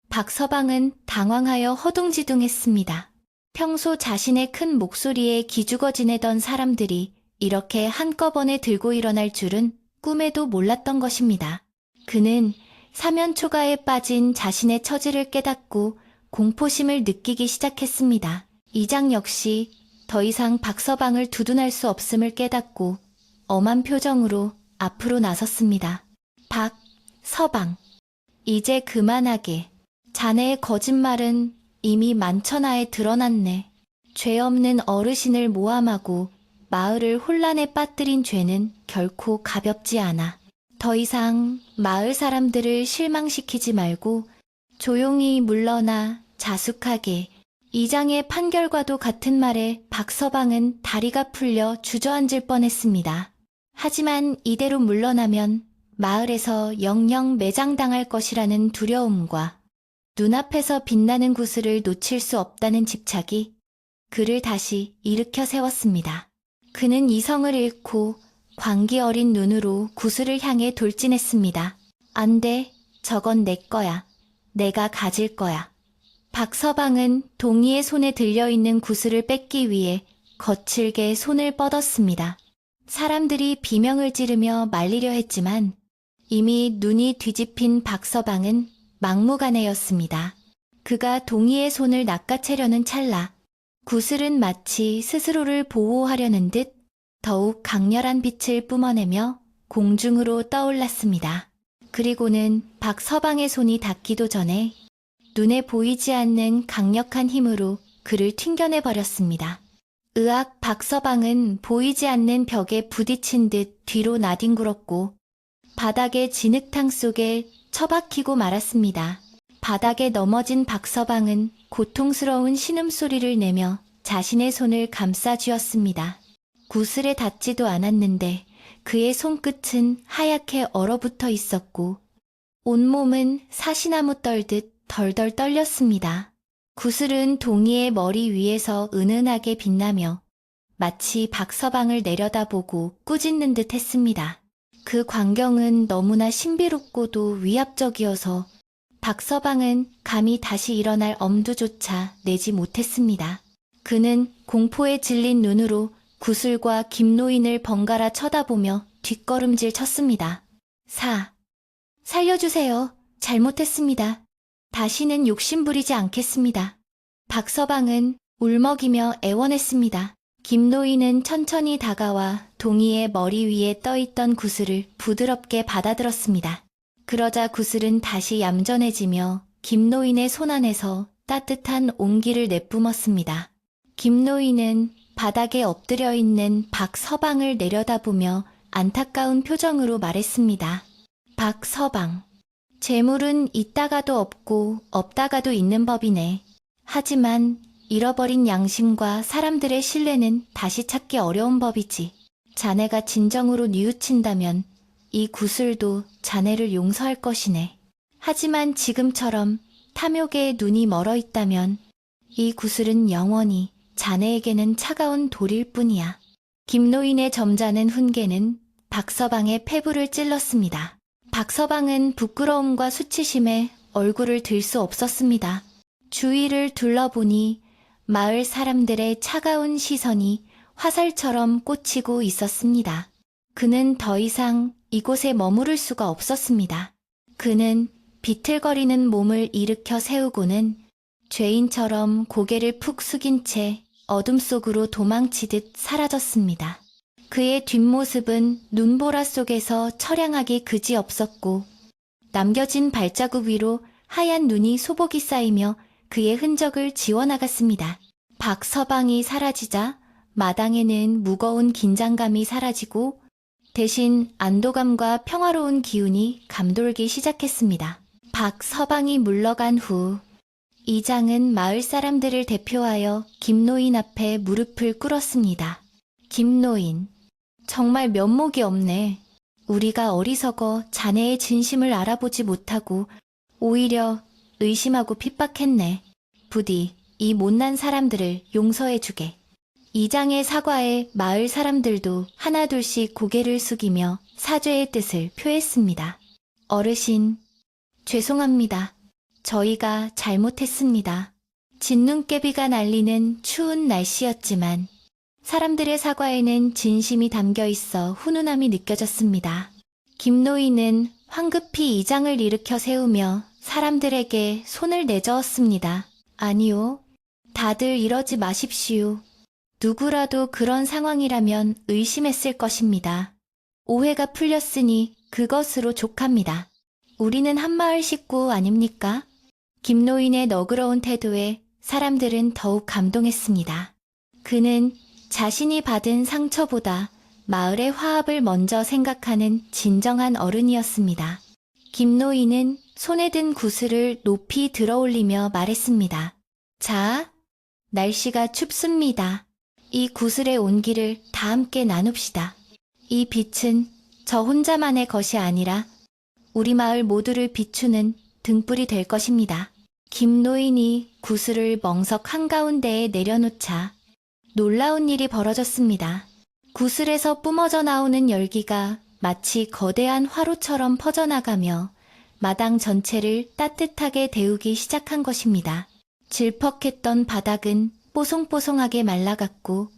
박서방은 당황하여 허둥지둥했습니다. 평소 자신의 큰 목소리에 기죽어 지내던 사람들이 이렇게 한꺼번에 들고 일어날 줄은 꿈에도 몰랐던 것입니다. 그는 사면초가에 빠진 자신의 처지를 깨닫고 공포심을 느끼기 시작했습니다. 이장 역시 더 이상 박서방을 두둔할 수 없음을 깨닫고 엄한 표정으로 앞으로 나섰습니다. 박서방, 이제 그만하게. 자네의 거짓말은 이미 만천하에 드러났네. 죄 없는 어르신을 모함하고 마을을 혼란에 빠뜨린 죄는 결코 가볍지 않아. 더 이상 마을 사람들을 실망시키지 말고 조용히 물러나 자숙하게. 이장의 판결과도 같은 말에 박서방은 다리가 풀려 주저앉을 뻔했습니다. 하지만 이대로 물러나면 마을에서 영영 매장당할 것이라는 두려움과 눈앞에서 빛나는 구슬을 놓칠 수 없다는 집착이 그를 다시 일으켜 세웠습니다. 그는 이성을 잃고 광기 어린 눈으로 구슬을 향해 돌진했습니다. 안 돼, 저건 내 거야. 내가 가질 거야. 박서방은 동이의 손에 들려있는 구슬을 뺏기 위해 거칠게 손을 뻗었습니다. 사람들이 비명을 지르며 말리려 했지만 이미 눈이 뒤집힌 박서방은 막무가내였습니다. 그가 동이의 손을 낚아채려는 찰나 구슬은 마치 스스로를 보호하려는 듯 더욱 강렬한 빛을 뿜어내며 공중으로 떠올랐습니다. 그리고는 박서방의 손이 닿기도 전에 눈에 보이지 않는 강력한 힘으로 그를 튕겨내 버렸습니다. 으악, 박서방은 보이지 않는 벽에 부딪힌 듯 뒤로 나뒹굴었고 바닥의 진흙탕 속에 처박히고 말았습니다. 바닥에 넘어진 박서방은 고통스러운 신음소리를 내며 자신의 손을 감싸 쥐었습니다. 구슬에 닿지도 않았는데 그의 손끝은 하얗게 얼어붙어 있었고 온몸은 사시나무 떨듯 덜덜 떨렸습니다. 구슬은 동이의 머리 위에서 은은하게 빛나며 마치 박서방을 내려다보고 꾸짖는 듯 했습니다. 그 광경은 너무나 신비롭고도 위압적이어서 박서방은 감히 다시 일어날 엄두조차 내지 못했습니다. 그는 공포에 질린 눈으로 구슬과 김노인을 번갈아 쳐다보며 뒷걸음질 쳤습니다. 살려주세요. 잘못했습니다. 다시는 욕심부리지 않겠습니다. 박서방은 울먹이며 애원했습니다. 김노인은 천천히 다가와 동이의 머리 위에 떠있던 구슬을 부드럽게 받아들었습니다. 그러자 구슬은 다시 얌전해지며 김노인의 손 안에서 따뜻한 온기를 내뿜었습니다. 김노인은 바닥에 엎드려 있는 박서방을 내려다보며 안타까운 표정으로 말했습니다. 박서방, 재물은 있다가도 없고 없다가도 있는 법이네. 하지만 잃어버린 양심과 사람들의 신뢰는 다시 찾기 어려운 법이지. 자네가 진정으로 뉘우친다면 이 구슬도 자네를 용서할 것이네. 하지만 지금처럼 탐욕에 눈이 멀어 있다면 이 구슬은 영원히 자네에게는 차가운 돌일 뿐이야. 김노인의 점잖은 훈계는 박서방의 폐부를 찔렀습니다. 박서방은 부끄러움과 수치심에 얼굴을 들 수 없었습니다. 주위를 둘러보니 마을 사람들의 차가운 시선이 화살처럼 꽂히고 있었습니다. 그는 더 이상 이곳에 머무를 수가 없었습니다. 그는 비틀거리는 몸을 일으켜 세우고는 죄인처럼 고개를 푹 숙인 채 어둠 속으로 도망치듯 사라졌습니다. 그의 뒷모습은 눈보라 속에서 처량하기 그지없었고 남겨진 발자국 위로 하얀 눈이 소복이 쌓이며 그의 흔적을 지워나갔습니다. 박서방이 사라지자 마당에는 무거운 긴장감이 사라지고 대신 안도감과 평화로운 기운이 감돌기 시작했습니다. 박서방이 물러간 후 이장은 마을 사람들을 대표하여 김노인 앞에 무릎을 꿇었습니다. 김노인, 정말 면목이 없네. 우리가 어리석어 자네의 진심을 알아보지 못하고 오히려 의심하고 핍박했네. 부디 이 못난 사람들을 용서해주게. 이장의 사과에 마을 사람들도 하나둘씩 고개를 숙이며 사죄의 뜻을 표했습니다. 어르신, 죄송합니다. 저희가 잘못했습니다. 진눈깨비가 날리는 추운 날씨였지만 사람들의 사과에는 진심이 담겨 있어 훈훈함이 느껴졌습니다. 김노인은 황급히 이장을 일으켜 세우며 사람들에게 손을 내저었습니다. 아니요, 다들 이러지 마십시오. 누구라도 그런 상황이라면 의심했을 것입니다. 오해가 풀렸으니 그것으로 족합니다. 우리는 한마을 식구 아닙니까? 김노인의 너그러운 태도에 사람들은 더욱 감동했습니다. 그는 자신이 받은 상처보다 마을의 화합을 먼저 생각하는 진정한 어른이었습니다. 김노인은 손에 든 구슬을 높이 들어올리며 말했습니다. 자, 날씨가 춥습니다. 이 구슬의 온기를 다 함께 나눕시다. 이 빛은 저 혼자만의 것이 아니라 우리 마을 모두를 비추는 등불이 될 것입니다. 김노인이 구슬을 멍석 한가운데에 내려놓자 놀라운 일이 벌어졌습니다. 구슬에서 뿜어져 나오는 열기가 마치 거대한 화로처럼 퍼져나가며 마당 전체를 따뜻하게 데우기 시작한 것입니다. 질퍽했던 바닥은 뽀송뽀송하게 말라갔고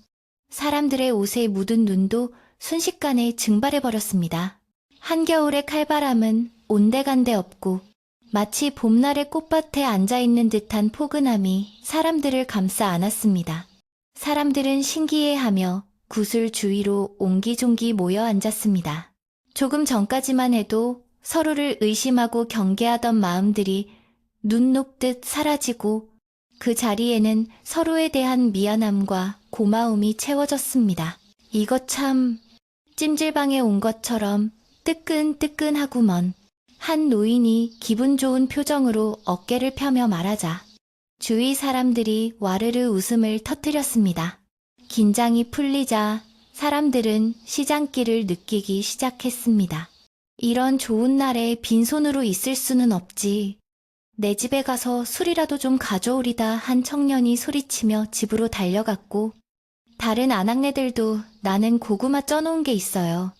사람들의 옷에 묻은 눈도 순식간에 증발해버렸습니다. 한겨울의 칼바람은 온데간데 없고 마치 봄날의 꽃밭에 앉아있는 듯한 포근함이 사람들을 감싸 안았습니다. 사람들은 신기해하며 구슬 주위로 옹기종기 모여 앉았습니다. 조금 전까지만 해도 서로를 의심하고 경계하던 마음들이 눈 녹듯 사라지고 그 자리에는 서로에 대한 미안함과 고마움이 채워졌습니다. 이거 참 찜질방에 온 것처럼 뜨끈뜨끈하구먼. 한 노인이 기분 좋은 표정으로 어깨를 펴며 말하자 주위 사람들이 와르르 웃음을 터뜨렸습니다. 긴장이 풀리자 사람들은 시장길을 느끼기 시작했습니다. 이런 좋은 날에 빈손으로 있을 수는 없지. 내 집에 가서 술이라도 좀 가져오리다 한 청년이 소리치며 집으로 달려갔고 다른 아낙네들도 나는 고구마 쪄놓은 게 있어요.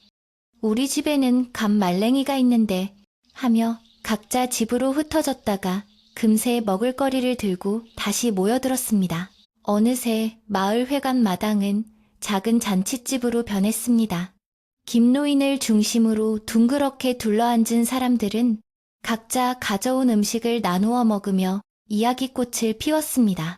우리 집에는 감 말랭이가 있는데 하며 각자 집으로 흩어졌다가 금세 먹을거리를 들고 다시 모여들었습니다. 어느새 마을 회관 마당은 작은 잔칫집으로 변했습니다. 김노인을 중심으로 둥그렇게 둘러앉은 사람들은 각자 가져온 음식을 나누어 먹으며 이야기꽃을 피웠습니다.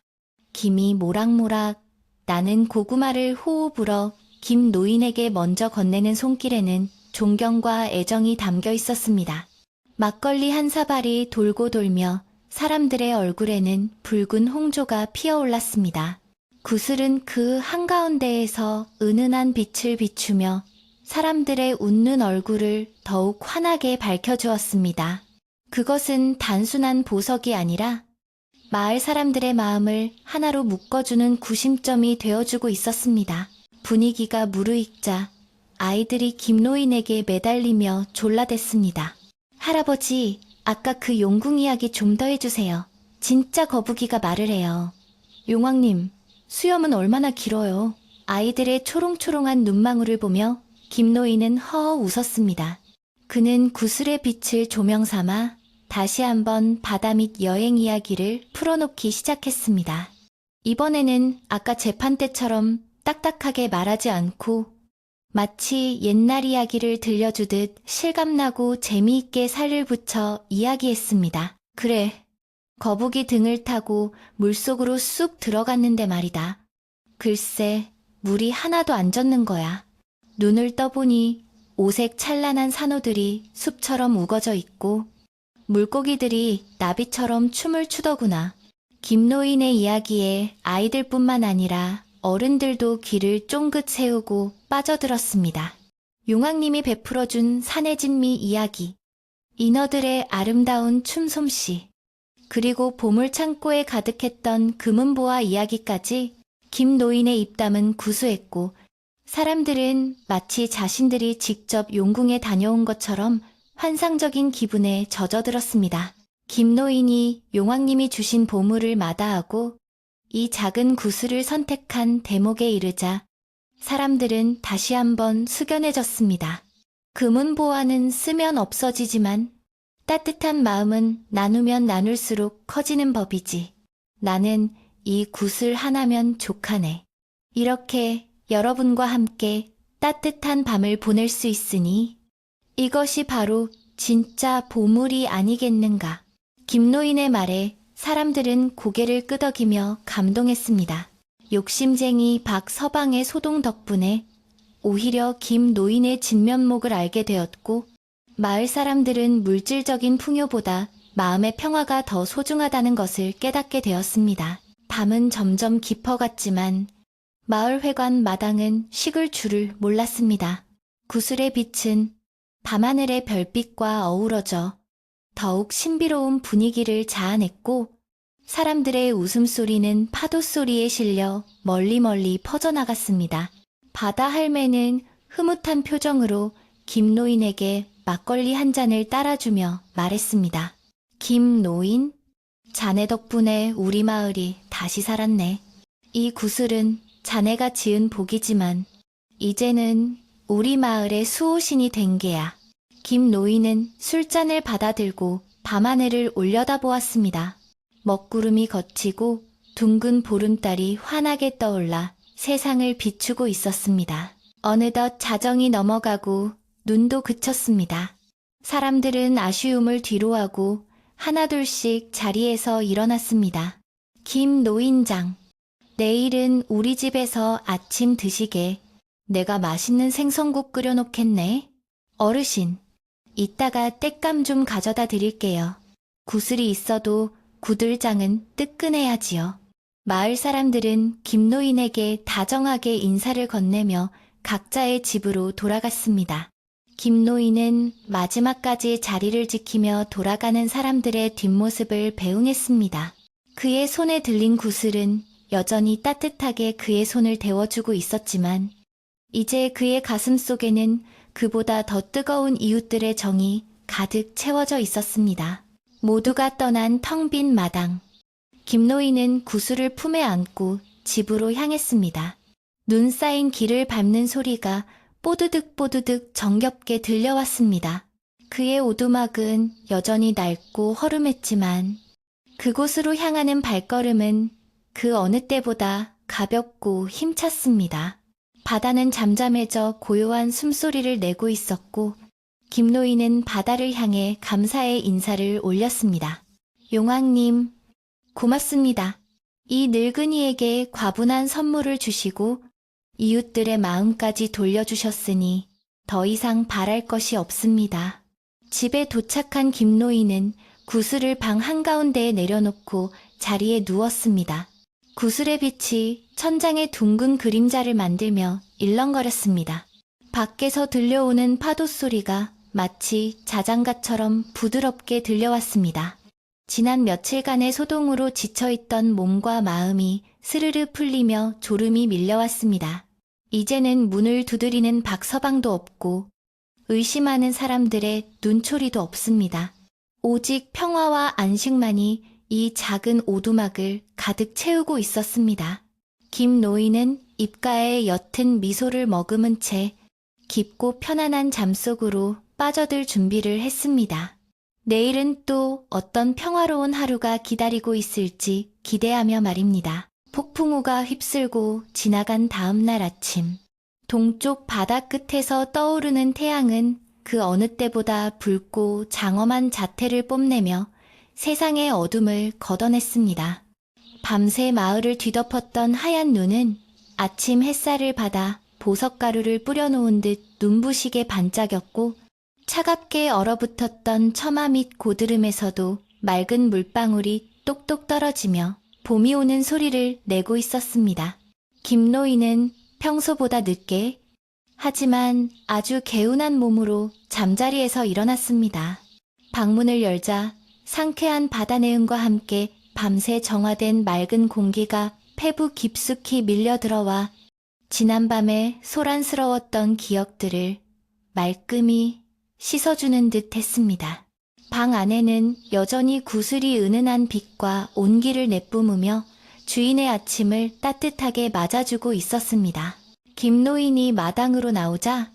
김이 모락모락 나는 고구마를 호호 불어 김노인에게 먼저 건네는 손길에는 존경과 애정이 담겨 있었습니다. 막걸리 한 사발이 돌고 돌며 사람들의 얼굴에는 붉은 홍조가 피어올랐습니다. 구슬은 그 한가운데에서 은은한 빛을 비추며 사람들의 웃는 얼굴을 더욱 환하게 밝혀주었습니다. 그것은 단순한 보석이 아니라 마을 사람들의 마음을 하나로 묶어주는 구심점이 되어주고 있었습니다. 분위기가 무르익자 아이들이 김노인에게 매달리며 졸라댔습니다. 할아버지, 아까 그 용궁 이야기 좀 더 해주세요. 진짜 거북이가 말을 해요. 용왕님, 수염은 얼마나 길어요. 아이들의 초롱초롱한 눈망울을 보며 김노인은 허허 웃었습니다. 그는 구슬의 빛을 조명 삼아 다시 한번 바다 및 여행 이야기를 풀어놓기 시작했습니다. 이번에는 아까 재판 때처럼 딱딱하게 말하지 않고 마치 옛날 이야기를 들려주듯 실감나고 재미있게 살을 붙여 이야기했습니다. 그래, 거북이 등을 타고 물속으로 쑥 들어갔는데 말이다. 글쎄, 물이 하나도 안 젖는 거야. 눈을 떠보니 오색 찬란한 산호들이 숲처럼 우거져 있고 물고기들이 나비처럼 춤을 추더구나. 김노인의 이야기에 아이들뿐만 아니라 어른들도 귀를 쫑긋 세우고 빠져들었습니다. 용왕님이 베풀어준 산의 진미 이야기, 인어들의 아름다운 춤솜씨, 그리고 보물 창고에 가득했던 금은보화 이야기까지 김노인의 입담은 구수했고 사람들은 마치 자신들이 직접 용궁에 다녀온 것처럼 환상적인 기분에 젖어들었습니다. 김노인이 용왕님이 주신 보물을 마다하고 이 작은 구슬을 선택한 대목에 이르자 사람들은 다시 한번 숙연해졌습니다. 금은보화는 쓰면 없어지지만 따뜻한 마음은 나누면 나눌수록 커지는 법이지. 나는 이 구슬 하나면 족하네. 이렇게 여러분과 함께 따뜻한 밤을 보낼 수 있으니 이것이 바로 진짜 보물이 아니겠는가. 김노인의 말에 사람들은 고개를 끄덕이며 감동했습니다. 욕심쟁이 박서방의 소동 덕분에 오히려 김노인의 진면목을 알게 되었고 마을 사람들은 물질적인 풍요보다 마음의 평화가 더 소중하다는 것을 깨닫게 되었습니다. 밤은 점점 깊어갔지만 마을 회관 마당은 식을 줄을 몰랐습니다. 구슬의 빛은 밤하늘의 별빛과 어우러져 더욱 신비로운 분위기를 자아냈고 사람들의 웃음소리는 파도소리에 실려 멀리 퍼져나갔습니다. 바다 할매는 흐뭇한 표정으로 김노인에게 막걸리 한 잔을 따라주며 말했습니다. 김노인, 자네 덕분에 우리 마을이 다시 살았네. 이 구슬은 자네가 지은 복이지만 이제는 우리 마을의 수호신이 된 게야. 김노인은 술잔을 받아들고 밤하늘을 올려다보았습니다. 먹구름이 걷히고 둥근 보름달이 환하게 떠올라 세상을 비추고 있었습니다. 어느덧 자정이 넘어가고 눈도 그쳤습니다. 사람들은 아쉬움을 뒤로하고 하나둘씩 자리에서 일어났습니다. 김 노인장, 내일은 우리 집에서 아침 드시게 내가 맛있는 생선국 끓여놓겠네. 어르신, 이따가 땔감 좀 가져다 드릴게요. 구슬이 있어도 구들장은 뜨끈해야지요. 마을 사람들은 김노인에게 다정하게 인사를 건네며 각자의 집으로 돌아갔습니다. 김노인은 마지막까지 자리를 지키며 돌아가는 사람들의 뒷모습을 배웅했습니다. 그의 손에 들린 구슬은 여전히 따뜻하게 그의 손을 데워주고 있었지만 이제 그의 가슴 속에는 그보다 더 뜨거운 이웃들의 정이 가득 채워져 있었습니다. 모두가 떠난 텅 빈 마당. 김노인은 구슬을 품에 안고 집으로 향했습니다. 눈 쌓인 길을 밟는 소리가 뽀드득 정겹게 들려왔습니다. 그의 오두막은 여전히 낡고 허름했지만 그곳으로 향하는 발걸음은 그 어느 때보다 가볍고 힘찼습니다. 바다는 잠잠해져 고요한 숨소리를 내고 있었고 김노인은 바다를 향해 감사의 인사를 올렸습니다. 용왕님, 고맙습니다. 이 늙은이에게 과분한 선물을 주시고 이웃들의 마음까지 돌려주셨으니 더 이상 바랄 것이 없습니다. 집에 도착한 김노인은 구슬을 방 한가운데에 내려놓고 자리에 누웠습니다. 구슬의 빛이 천장에 둥근 그림자를 만들며 일렁거렸습니다. 밖에서 들려오는 파도 소리가 마치 자장가처럼 부드럽게 들려왔습니다. 지난 며칠간의 소동으로 지쳐있던 몸과 마음이 스르르 풀리며 졸음이 밀려왔습니다. 이제는 문을 두드리는 박서방도 없고 의심하는 사람들의 눈초리도 없습니다. 오직 평화와 안식만이 이 작은 오두막을 가득 채우고 있었습니다. 김 노인은 입가에 옅은 미소를 머금은 채 깊고 편안한 잠 속으로 빠져들 준비를 했습니다. 내일은 또 어떤 평화로운 하루가 기다리고 있을지 기대하며 말입니다. 폭풍우가 휩쓸고 지나간 다음 날 아침, 동쪽 바다 끝에서 떠오르는 태양은 그 어느 때보다 붉고 장엄한 자태를 뽐내며 세상의 어둠을 걷어냈습니다. 밤새 마을을 뒤덮었던 하얀 눈은 아침 햇살을 받아 보석가루를 뿌려놓은 듯 눈부시게 반짝였고, 차갑게 얼어붙었던 처마 밑 고드름에서도 맑은 물방울이 똑똑 떨어지며 봄이 오는 소리를 내고 있었습니다. 김노인은 평소보다 늦게, 하지만 아주 개운한 몸으로 잠자리에서 일어났습니다. 방문을 열자 상쾌한 바다 내음과 함께 밤새 정화된 맑은 공기가 폐부 깊숙이 밀려들어와 지난밤에 소란스러웠던 기억들을 말끔히 씻어주는 듯 했습니다. 방 안에는 여전히 구슬이 은은한 빛과 온기를 내뿜으며 주인의 아침을 따뜻하게 맞아주고 있었습니다. 김노인이 마당으로 나오자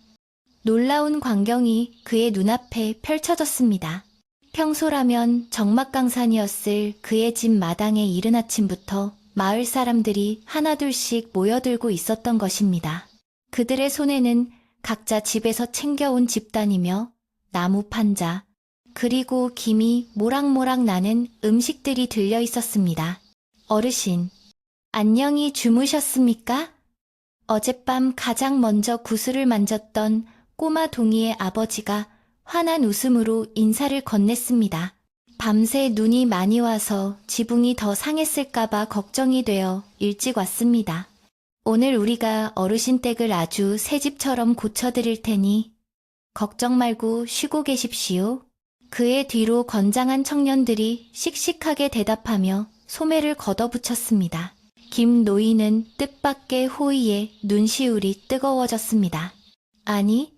놀라운 광경이 그의 눈앞에 펼쳐졌습니다. 평소라면 적막강산이었을 그의 집 마당에 이른 아침부터 마을 사람들이 하나둘씩 모여들고 있었던 것입니다. 그들의 손에는 각자 집에서 챙겨온 집단이며 나무 판자, 그리고 김이 모락모락 나는 음식들이 들려 있었습니다. 어르신, 안녕히 주무셨습니까? 어젯밤 가장 먼저 구슬을 만졌던 꼬마 동이의 아버지가 환한 웃음으로 인사를 건넸습니다. 밤새 눈이 많이 와서 지붕이 더 상했을까봐 걱정이 되어 일찍 왔습니다. 오늘 우리가 어르신 댁을 아주 새 집처럼 고쳐드릴 테니 걱정 말고 쉬고 계십시오. 그의 뒤로 건장한 청년들이 씩씩하게 대답하며 소매를 걷어붙였습니다. 김 노인은 뜻밖의 호의에 눈시울이 뜨거워졌습니다. 아니,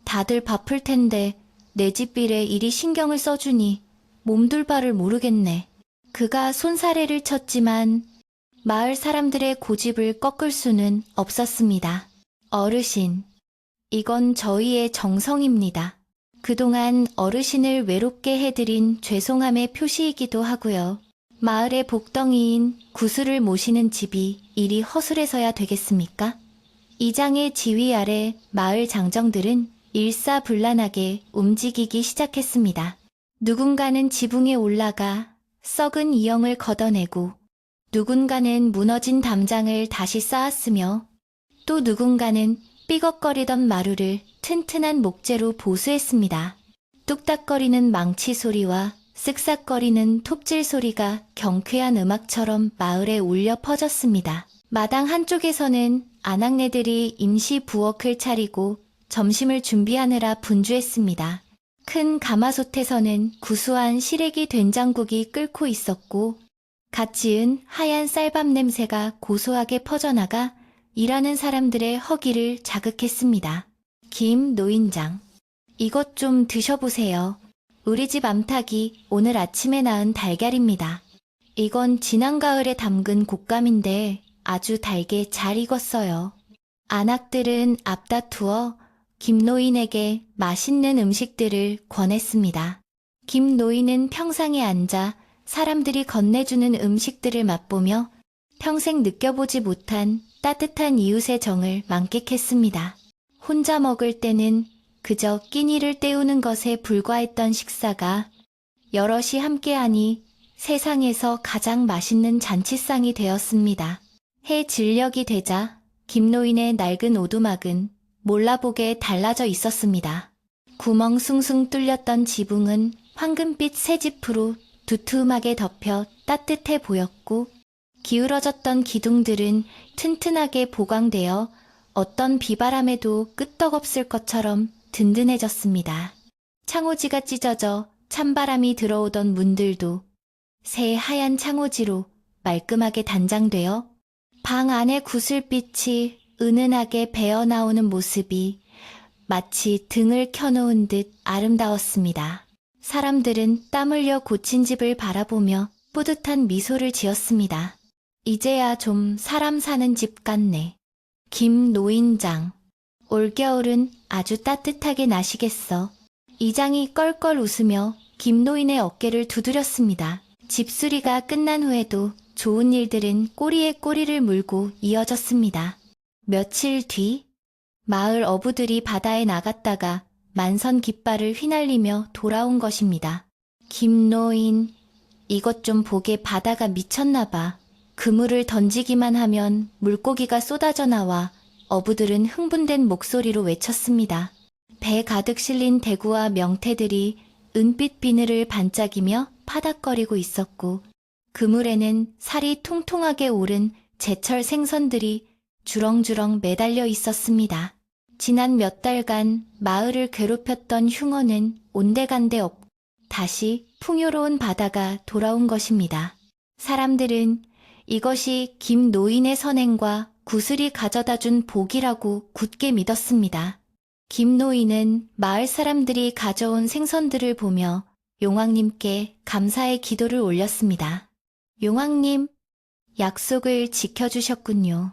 다들 바쁠 텐데 내 집 일에 이리 신경을 써주니 몸둘 바를 모르겠네. 그가 손사래를 쳤지만 마을 사람들의 고집을 꺾을 수는 없었습니다. 어르신, 이건 저희의 정성입니다. 그동안 어르신을 외롭게 해드린 죄송함의 표시이기도 하고요. 마을의 복덩이인 구슬을 모시는 집이 이리 허술해서야 되겠습니까? 이장의 지휘 아래 마을 장정들은 일사불란하게 움직이기 시작했습니다. 누군가는 지붕에 올라가 썩은 이형을 걷어내고, 누군가는 무너진 담장을 다시 쌓았으며, 또 누군가는 삐걱거리던 마루를 튼튼한 목재로 보수했습니다. 뚝딱거리는 망치 소리와 쓱싹거리는 톱질 소리가 경쾌한 음악처럼 마을에 울려 퍼졌습니다. 마당 한쪽에서는 아낙네들이 임시 부엌을 차리고 점심을 준비하느라 분주했습니다. 큰 가마솥에서는 구수한 시래기 된장국이 끓고 있었고, 갓 지은 하얀 쌀밥 냄새가 고소하게 퍼져나가 일하는 사람들의 허기를 자극했습니다. 김 노인장, 이것 좀 드셔보세요. 우리 집 암탉이 오늘 아침에 낳은 달걀입니다. 이건 지난 가을에 담근 곶감인데 아주 달게 잘 익었어요. 아낙들은 앞다투어 김노인에게 맛있는 음식들을 권했습니다. 김노인은 평상에 앉아 사람들이 건네주는 음식들을 맛보며 평생 느껴보지 못한 따뜻한 이웃의 정을 만끽했습니다. 혼자 먹을 때는 그저 끼니를 때우는 것에 불과했던 식사가 여럿이 함께하니 세상에서 가장 맛있는 잔치상이 되었습니다. 해 진력이 되자 김노인의 낡은 오두막은 몰라보게 달라져 있었습니다. 구멍 숭숭 뚫렸던 지붕은 황금빛 새짚으로 두툼하게 덮여 따뜻해 보였고, 기울어졌던 기둥들은 튼튼하게 보강되어 어떤 비바람에도 끄떡없을 것처럼 든든해졌습니다. 창호지가 찢어져 찬바람이 들어오던 문들도 새 하얀 창호지로 말끔하게 단장되어 방 안의 구슬빛이 은은하게 배어나오는 모습이 마치 등을 켜놓은 듯 아름다웠습니다. 사람들은 땀 흘려 고친 집을 바라보며 뿌듯한 미소를 지었습니다. 이제야 좀 사람 사는 집 같네. 김 노인장. 올겨울은 아주 따뜻하게 나시겠어. 이장이 껄껄 웃으며 김 노인의 어깨를 두드렸습니다. 집수리가 끝난 후에도 좋은 일들은 꼬리에 꼬리를 물고 이어졌습니다. 며칠 뒤, 마을 어부들이 바다에 나갔다가 만선 깃발을 휘날리며 돌아온 것입니다. 김노인, 이것 좀 보게. 바다가 미쳤나 봐. 그물을 던지기만 하면 물고기가 쏟아져 나와 어부들은 흥분된 목소리로 외쳤습니다. 배 가득 실린 대구와 명태들이 은빛 비늘을 반짝이며 파닥거리고 있었고, 그물에는 살이 통통하게 오른 제철 생선들이 주렁주렁 매달려 있었습니다. 지난 몇 달간 마을을 괴롭혔던 흉어는 온데간데 없고 다시 풍요로운 바다가 돌아온 것입니다. 사람들은 이것이 김 노인의 선행과 구슬이 가져다준 복이라고 굳게 믿었습니다. 김 노인은 마을 사람들이 가져온 생선들을 보며 용왕님께 감사의 기도를 올렸습니다. 용왕님, 약속을 지켜주셨군요.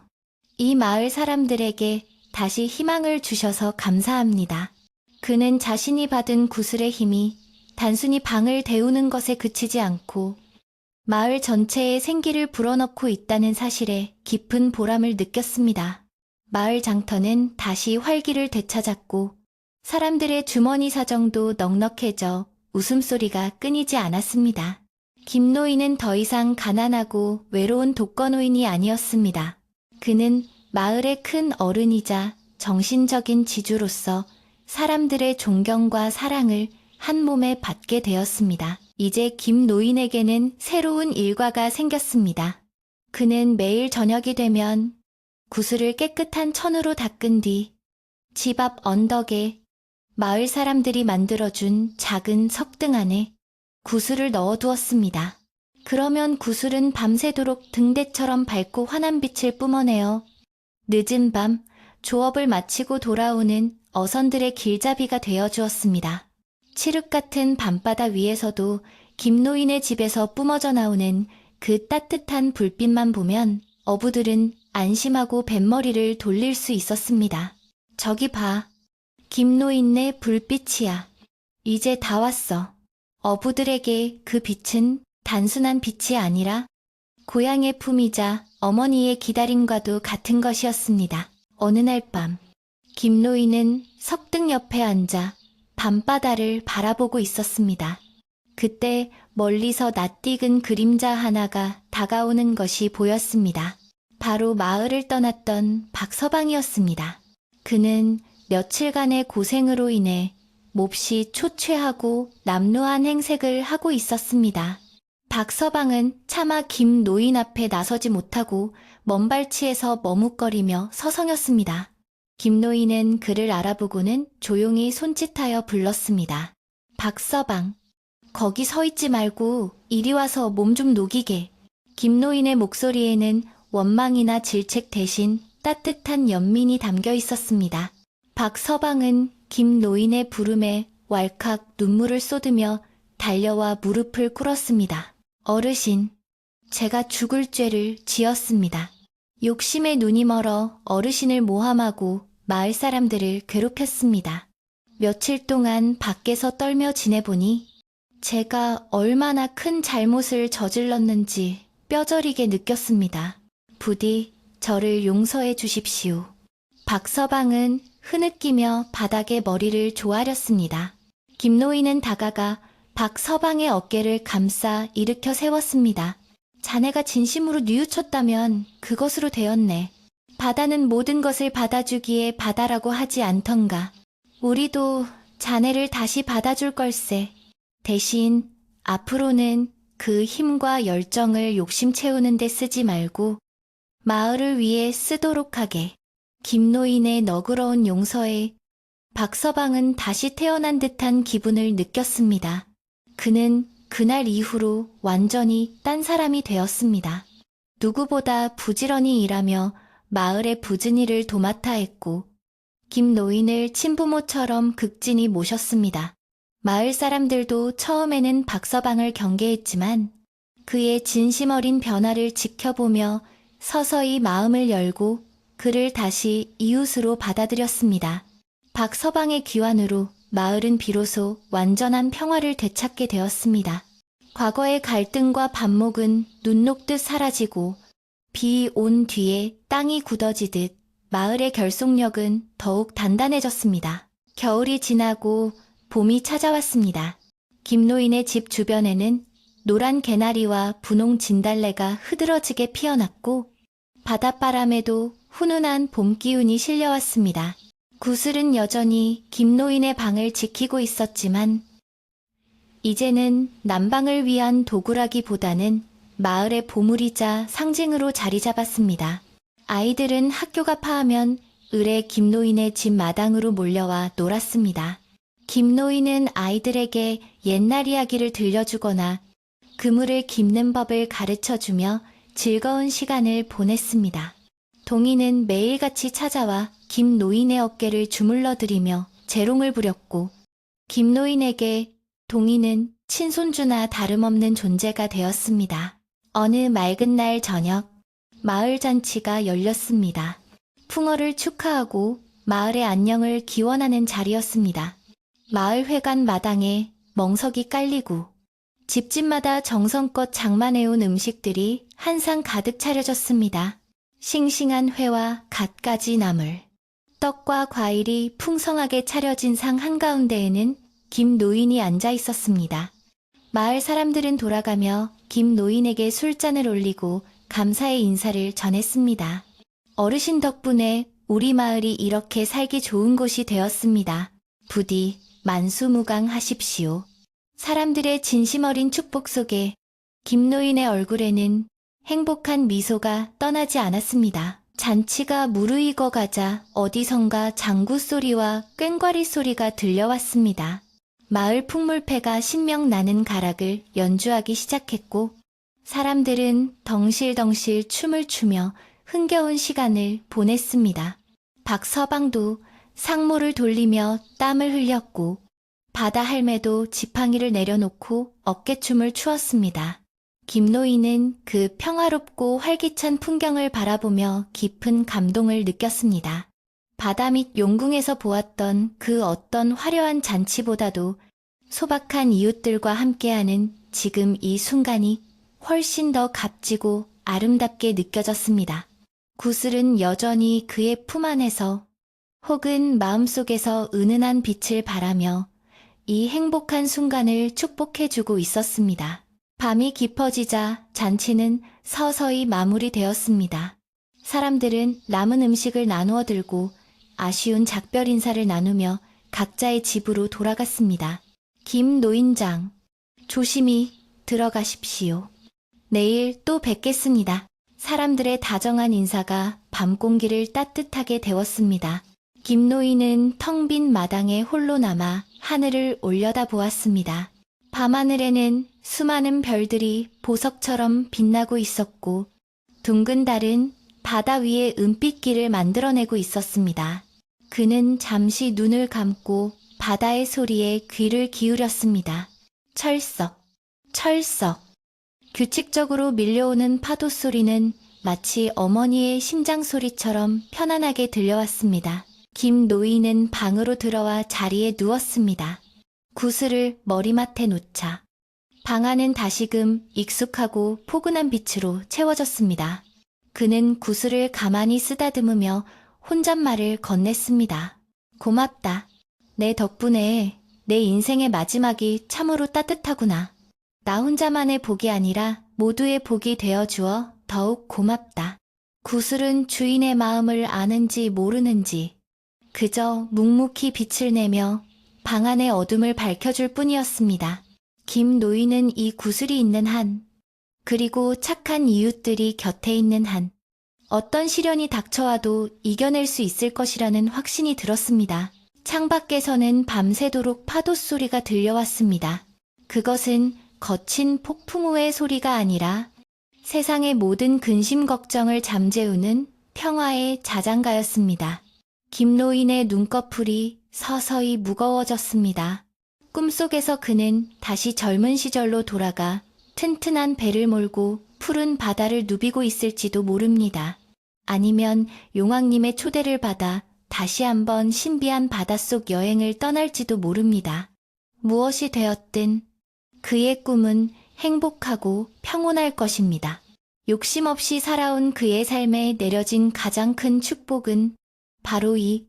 이 마을 사람들에게 다시 희망을 주셔서 감사합니다. 그는 자신이 받은 구슬의 힘이 단순히 방을 데우는 것에 그치지 않고 마을 전체에 생기를 불어넣고 있다는 사실에 깊은 보람을 느꼈습니다. 마을 장터는 다시 활기를 되찾았고 사람들의 주머니 사정도 넉넉해져 웃음소리가 끊이지 않았습니다. 김노인은 더 이상 가난하고 외로운 독거노인이 아니었습니다. 그는 마을의 큰 어른이자 정신적인 지주로서 사람들의 존경과 사랑을 한 몸에 받게 되었습니다. 이제 김 노인에게는 새로운 일과가 생겼습니다. 그는 매일 저녁이 되면 구슬을 깨끗한 천으로 닦은 뒤 집 앞 언덕에 마을 사람들이 만들어준 작은 석등 안에 구슬을 넣어두었습니다. 그러면 구슬은 밤새도록 등대처럼 밝고 환한 빛을 뿜어내어 늦은 밤 조업을 마치고 돌아오는 어선들의 길잡이가 되어주었습니다. 칠흑 같은 밤바다 위에서도 김노인의 집에서 뿜어져 나오는 그 따뜻한 불빛만 보면 어부들은 안심하고 뱃머리를 돌릴 수 있었습니다. 저기 봐. 김노인네 불빛이야. 이제 다 왔어. 어부들에게 그 빛은 단순한 빛이 아니라 고향의 품이자 어머니의 기다림과도 같은 것이었습니다. 어느 날 밤, 김노인은 석등 옆에 앉아 밤바다를 바라보고 있었습니다. 그때 멀리서 낯익은 그림자 하나가 다가오는 것이 보였습니다. 바로 마을을 떠났던 박서방이었습니다. 그는 며칠간의 고생으로 인해 몹시 초췌하고 남루한 행색을 하고 있었습니다. 박서방은 차마 김 노인 앞에 나서지 못하고 먼발치에서 머뭇거리며 서성였습니다. 김 노인은 그를 알아보고는 조용히 손짓하여 불렀습니다. 박서방, 거기 서 있지 말고 이리 와서 몸 좀 녹이게. 김 노인의 목소리에는 원망이나 질책 대신 따뜻한 연민이 담겨 있었습니다. 박서방은 김 노인의 부름에 왈칵 눈물을 쏟으며 달려와 무릎을 꿇었습니다. 어르신, 제가 죽을 죄를 지었습니다. 욕심에 눈이 멀어 어르신을 모함하고 마을 사람들을 괴롭혔습니다. 며칠 동안 밖에서 떨며 지내보니 제가 얼마나 큰 잘못을 저질렀는지 뼈저리게 느꼈습니다. 부디 저를 용서해 주십시오. 박서방은 흐느끼며 바닥에 머리를 조아렸습니다. 김노인은 다가가 박서방의 어깨를 감싸 일으켜 세웠습니다. 자네가 진심으로 뉘우쳤다면 그것으로 되었네. 바다는 모든 것을 받아주기에 바다라고 하지 않던가. 우리도 자네를 다시 받아줄 걸세. 대신 앞으로는 그 힘과 열정을 욕심 채우는 데 쓰지 말고 마을을 위해 쓰도록 하게. 김노인의 너그러운 용서에 박서방은 다시 태어난 듯한 기분을 느꼈습니다. 그는 그날 이후로 완전히 딴 사람이 되었습니다. 누구보다 부지런히 일하며 마을의 부진 일을 도맡아 했고 김 노인을 친부모처럼 극진히 모셨습니다. 마을 사람들도 처음에는 박서방을 경계했지만 그의 진심 어린 변화를 지켜보며 서서히 마음을 열고 그를 다시 이웃으로 받아들였습니다. 박서방의 귀환으로 마을은 비로소 완전한 평화를 되찾게 되었습니다. 과거의 갈등과 반목은 눈 녹듯 사라지고 비 온 뒤에 땅이 굳어지듯 마을의 결속력은 더욱 단단해졌습니다. 겨울이 지나고 봄이 찾아왔습니다. 김노인의 집 주변에는 노란 개나리와 분홍 진달래가 흐드러지게 피어났고 바닷바람에도 훈훈한 봄 기운이 실려왔습니다. 구슬은 여전히 김노인의 방을 지키고 있었지만 이제는 난방을 위한 도구라기보다는 마을의 보물이자 상징으로 자리 잡았습니다. 아이들은 학교가 파하면 을에 김노인의 집 마당으로 몰려와 놀았습니다. 김노인은 아이들에게 옛날 이야기를 들려주거나 그물을 깁는 법을 가르쳐주며 즐거운 시간을 보냈습니다. 동이는 매일같이 찾아와 김노인의 어깨를 주물러드리며 재롱을 부렸고 김노인에게 동이는 친손주나 다름없는 존재가 되었습니다. 어느 맑은 날 저녁, 마을 잔치가 열렸습니다. 풍어를 축하하고 마을의 안녕을 기원하는 자리였습니다. 마을 회관 마당에 멍석이 깔리고 집집마다 정성껏 장만해온 음식들이 한상 가득 차려졌습니다. 싱싱한 회와 갖가지 나물, 떡과 과일이 풍성하게 차려진 상 한가운데에는 김노인이 앉아 있었습니다. 마을 사람들은 돌아가며 김노인에게 술잔을 올리고 감사의 인사를 전했습니다. 어르신 덕분에 우리 마을이 이렇게 살기 좋은 곳이 되었습니다. 부디 만수무강하십시오. 사람들의 진심 어린 축복 속에 김노인의 얼굴에는 행복한 미소가 떠나지 않았습니다. 잔치가 무르익어 가자 어디선가 장구 소리와 꽹과리 소리가 들려왔습니다. 마을 풍물패가 신명나는 가락을 연주하기 시작했고 사람들은 덩실덩실 춤을 추며 흥겨운 시간을 보냈습니다. 박서방도 상모를 돌리며 땀을 흘렸고 바다 할매도 지팡이를 내려놓고 어깨춤을 추었습니다. 김노인은 그 평화롭고 활기찬 풍경을 바라보며 깊은 감동을 느꼈습니다. 바다 밑 용궁에서 보았던 그 어떤 화려한 잔치보다도 소박한 이웃들과 함께하는 지금 이 순간이 훨씬 더 값지고 아름답게 느껴졌습니다. 구슬은 여전히 그의 품 안에서 혹은 마음속에서 은은한 빛을 발하며 이 행복한 순간을 축복해주고 있었습니다. 밤이 깊어지자 잔치는 서서히 마무리되었습니다. 사람들은 남은 음식을 나누어 들고 아쉬운 작별 인사를 나누며 각자의 집으로 돌아갔습니다. 김 노인장, 조심히 들어가십시오. 내일 또 뵙겠습니다. 사람들의 다정한 인사가 밤 공기를 따뜻하게 데웠습니다. 김노인은 텅 빈 마당에 홀로 남아 하늘을 올려다보았습니다. 밤하늘에는 수많은 별들이 보석처럼 빛나고 있었고 둥근 달은 바다 위에 은빛길을 만들어내고 있었습니다. 그는 잠시 눈을 감고 바다의 소리에 귀를 기울였습니다. 철썩, 철썩. 규칙적으로 밀려오는 파도 소리는 마치 어머니의 심장 소리처럼 편안하게 들려왔습니다. 김 노인은 방으로 들어와 자리에 누웠습니다. 구슬을 머리맡에 놓자 방 안은 다시금 익숙하고 포근한 빛으로 채워졌습니다. 그는 구슬을 가만히 쓰다듬으며 혼잣말을 건넸습니다. 고맙다. 내 덕분에 내 인생의 마지막이 참으로 따뜻하구나. 나 혼자만의 복이 아니라 모두의 복이 되어주어 더욱 고맙다. 구슬은 주인의 마음을 아는지 모르는지 그저 묵묵히 빛을 내며 방 안의 어둠을 밝혀줄 뿐이었습니다. 김 노인은 이 구슬이 있는 한, 그리고 착한 이웃들이 곁에 있는 한, 어떤 시련이 닥쳐와도 이겨낼 수 있을 것이라는 확신이 들었습니다. 창밖에서는 밤새도록 파도 소리가 들려왔습니다. 그것은 거친 폭풍우의 소리가 아니라 세상의 모든 근심 걱정을 잠재우는 평화의 자장가였습니다. 김노인의 눈꺼풀이 서서히 무거워졌습니다. 꿈속에서 그는 다시 젊은 시절로 돌아가 튼튼한 배를 몰고 푸른 바다를 누비고 있을지도 모릅니다. 아니면 용왕님의 초대를 받아 다시 한번 신비한 바닷속 여행을 떠날지도 모릅니다. 무엇이 되었든 그의 꿈은 행복하고 평온할 것입니다. 욕심 없이 살아온 그의 삶에 내려진 가장 큰 축복은 바로 이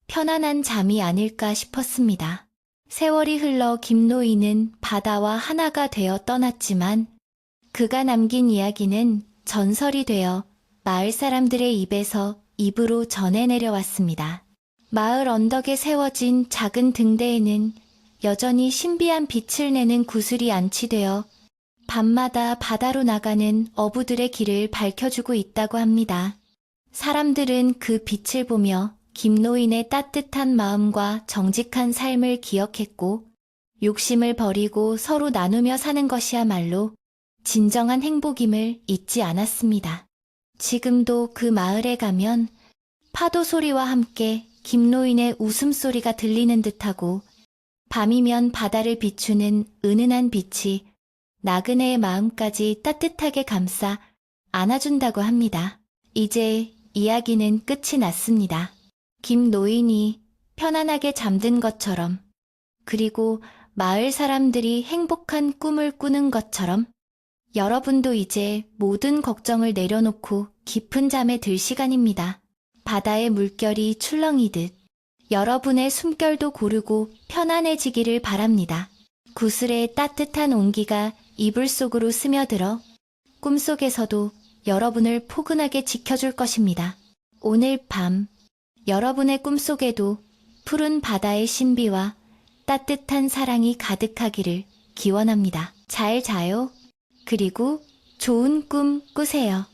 편안한 잠이 아닐까 싶었습니다. 세월이 흘러 김노인은 바다와 하나가 되어 떠났지만 그가 남긴 이야기는 전설이 되어 마을 사람들의 입에서 입으로 전해 내려왔습니다. 마을 언덕에 세워진 작은 등대에는 여전히 신비한 빛을 내는 구슬이 안치되어 밤마다 바다로 나가는 어부들의 길을 밝혀주고 있다고 합니다. 사람들은 그 빛을 보며 김노인의 따뜻한 마음과 정직한 삶을 기억했고 욕심을 버리고 서로 나누며 사는 것이야말로 진정한 행복임을 잊지 않았습니다. 지금도 그 마을에 가면 파도 소리와 함께 김노인의 웃음소리가 들리는 듯하고 밤이면 바다를 비추는 은은한 빛이 나그네의 마음까지 따뜻하게 감싸 안아준다고 합니다. 이제 이야기는 끝이 났습니다. 김노인이 편안하게 잠든 것처럼, 그리고 마을 사람들이 행복한 꿈을 꾸는 것처럼 여러분도 이제 모든 걱정을 내려놓고 깊은 잠에 들 시간입니다. 바다의 물결이 출렁이듯 여러분의 숨결도 고르고 편안해지기를 바랍니다. 구슬의 따뜻한 온기가 이불 속으로 스며들어 꿈속에서도 여러분을 포근하게 지켜줄 것입니다. 오늘 밤 여러분의 꿈속에도 푸른 바다의 신비와 따뜻한 사랑이 가득하기를 기원합니다. 잘 자요. 그리고 좋은 꿈 꾸세요.